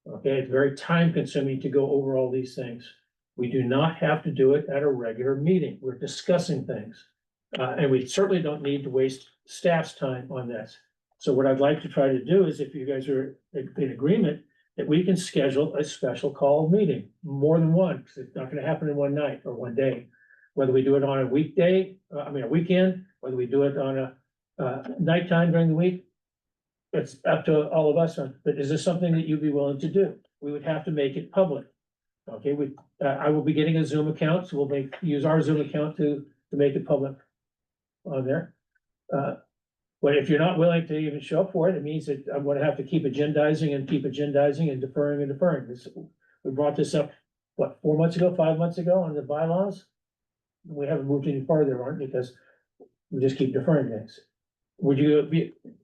Okay, it's very time consuming to go over all these things. We do not have to do it at a regular meeting. We're discussing things. And we certainly don't need to waste staff's time on this. So what I'd like to try to do is, if you guys are in agreement, that we can schedule a special call meeting, more than one, because it's not gonna happen in one night or one day. Whether we do it on a weekday, a weekend, whether we do it on a nighttime during the week. It's up to all of us, but is this something that you'd be willing to do? We would have to make it public. Okay, I will be getting a Zoom account, so we'll use our Zoom account to make it public on there. But if you're not willing to even show up for it, it means that I'm gonna have to keep agendizing and deferring and deferring. We brought this up, what, 4 months ago, 5 months ago on the bylaws? We haven't moved any farther on it because we just keep deferring things. Would you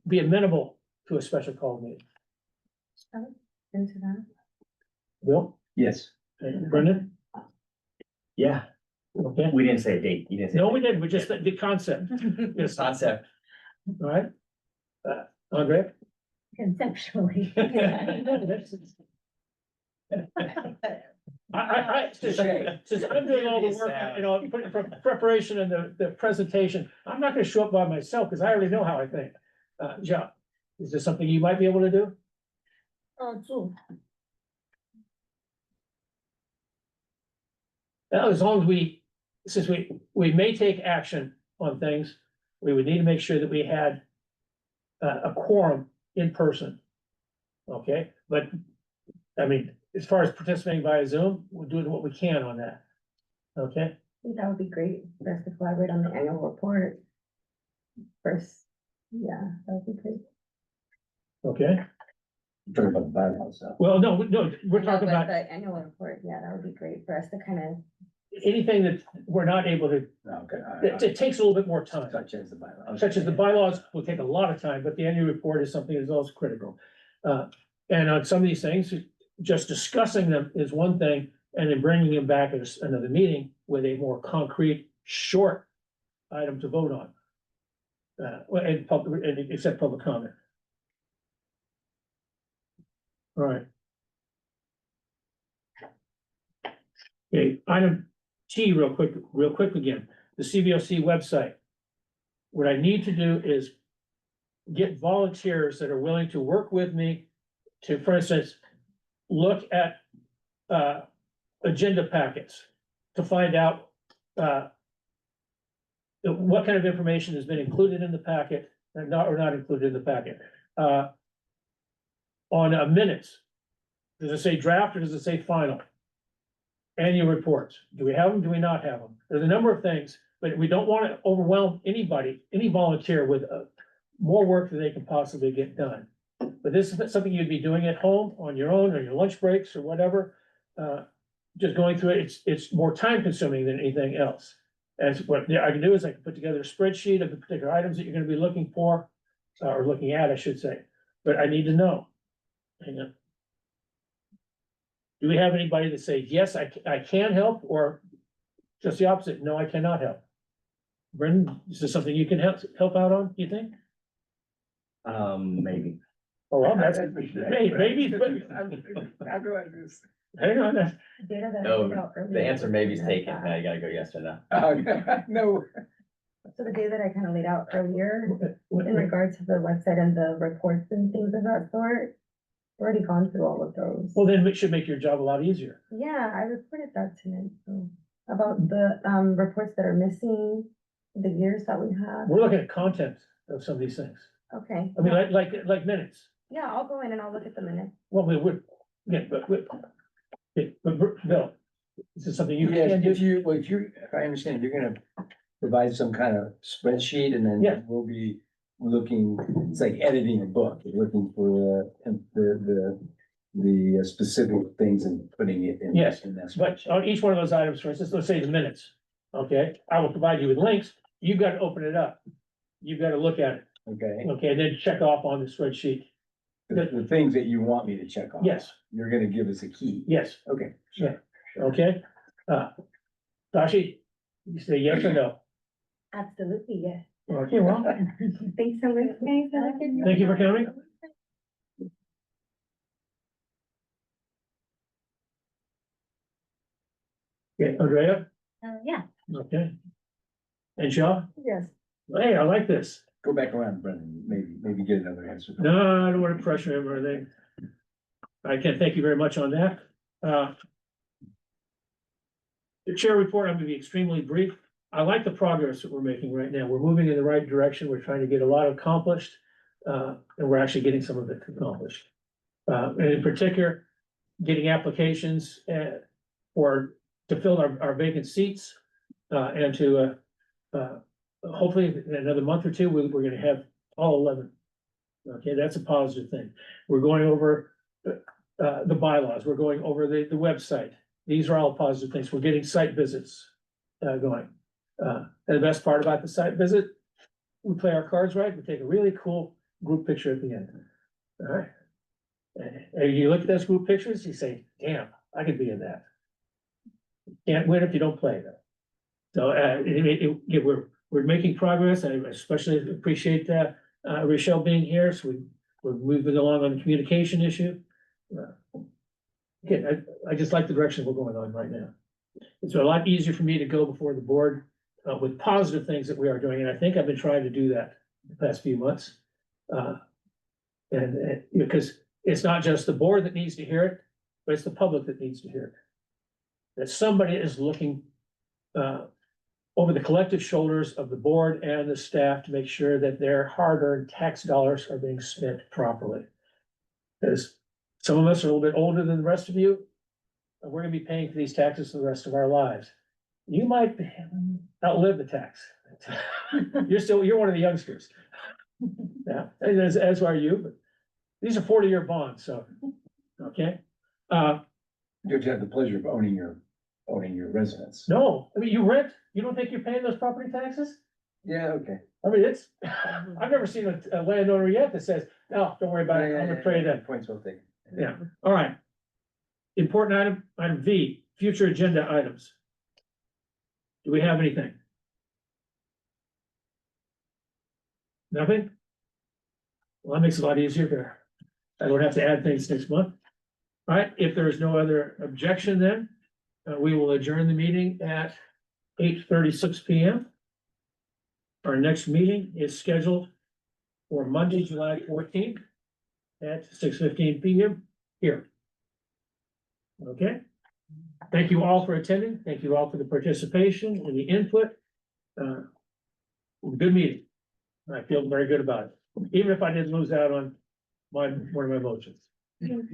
be amenable to a special call meeting? Into that. Bill? Yes. And Brendan? Yeah, Okay. we didn't say a date. You didn't say. No, we didn't. We just, the concept. Yes, all Concept. right. Andre? Conceptually. Since I'm doing all the work, putting preparation and the presentation, I'm not gonna show up by myself, because I already know how I think. John, is this something you might be able to do? Zoom. Now, as long as since we may take action on things, we would need to make sure that we had a quorum in person. Okay, but, I mean, as far as participating via Zoom, we're doing what we can on that. Okay, I think that would be great for us to collaborate on the annual report. First, yeah, that would be great. okay, Talking about the bylaws, so. well, no, we're No, talking but about the annual report, yeah, that would be great for us to kind of. anything that we're not able to, Okay. it takes a little bit more time. Such as the bylaws. Such as the bylaws will take a lot of time, but the annual report is something that's also critical. And on some of these things, just discussing them is one thing, and then bringing them back at another meeting with a more concrete, short item to vote on. And accept public comment. All right. Okay, item T, real quick again, the CBOC website. What I need to do is get volunteers that are willing to work with me to, for instance, look at agenda packets to find out what kind of information has been included in the packet and not included in the packet. On minutes, does it say draft or does it say final? Annual reports, do we have them? Do we not have them? There's a number of things, but we don't want to overwhelm any volunteer with more work than they can possibly get done. But this is something you'd be doing at home on your own or your lunch breaks or whatever. Just going through it, it's more time consuming than anything else. And what I can do is I can put together a spreadsheet of the particular items that you're gonna be looking for, or looking at, I should say, but I need to know. Hang on. Do we have anybody that say, yes, I can help, or just the opposite, no, I cannot help? Brendan, is this something you can help out on, you think? Maybe. Oh, well, that's, maybe, but, hang on, Data that I No, put out the earlier answer was maybe is that, taken. Now you gotta go yes or no. No. So the data that I kind of laid out earlier in regards to the website and the reports and things of that sort, we've already gone through all of those. well, then it should make your job a lot easier. Yeah, I reported that tonight, so, about the, reports that are missing, the years that we have. We're looking at content of some of these things. Okay. I mean, like minutes. Yeah, I'll go in and I'll look at the minutes. Well, we would, yeah, but, Bill, is this something you Yes, can do? if I understand, you're gonna provide some kind of spreadsheet and Yeah. then we'll be looking, it's like editing a book, you're looking for the specific things and putting it in. Yes, in that But spreadsheet. on each one of those items, for instance, let's say the minutes, okay, I will provide you with links, you've got to open it up. You've got to look at it, Okay, okay, and then check off on the spreadsheet. the things that you want me to check off. Yes, You're gonna give us a key. yes, Okay. Yeah. okay. Tashi, you say yes or no? Absolutely, yes. Okay, well, Thanks so much, guys. Have a good night. thank you for coming. Okay, Andrea, Yeah, okay. And Shaw, Yes. hey, I like this. Go back around, Brendan, maybe get another answer. No, I don't want to pressure him or anything. I can thank you very much on that. The chair report, I'm gonna be extremely brief. I like the progress that we're making right now. We're moving in the right direction. We're trying to get a lot accomplished. And we're actually getting some of it accomplished. And in particular, getting applications to fill our vacant seats. And to hopefully in another month or two, we're gonna have all 11. Okay, that's a positive thing. We're going over the bylaws. We're going over the website. These are all positive things. We're getting site visits going. And the best part about the site visit, we play our cards right. We take a really cool group picture at the end. All right. And you look at those group pictures, you say, damn, I could be in that. Can't win if you don't play though. So we're making progress. I especially appreciate Rochelle being here. So we're moving along on the communication issue. Again, I just like the direction we're going on right now. It's a lot easier for me to go before the board with positive things that we are doing, and I think I've been trying to do that the past few months. And because it's not just the board that needs to hear it, but it's the public that needs to hear it. That somebody is looking over the collective shoulders of the board and the staff to make sure that their hard-earned tax dollars are being spent properly. Because some of us are a little bit older than the rest of you, and we're gonna be paying for these taxes for the rest of our lives. You might outlive the tax. You're one of the youngsters. Yeah, as are you, but these are 40-year bonds, so, okay? You have to have the pleasure of owning your residence. No, I mean, you rent, you don't think you're paying those property taxes? Yeah, okay. I mean, I've never seen a landowner yet that says, no, don't worry about it, I'm gonna pay that. Points well taken. Yeah, all right. Important item V, future agenda items. Do we have anything? Nothing? Well, that makes it a lot easier. I don't have to add things next month. All right, if there is no other objection, then we will adjourn the meeting at 8:36 p.m. Our next meeting is scheduled for Monday, July 14th at 6:15 p.m. here. Okay? Thank you all for attending. Thank you all for the participation and the input. Good meeting. I feel very good about it, even if I didn't lose out on one of my motions. Thanks.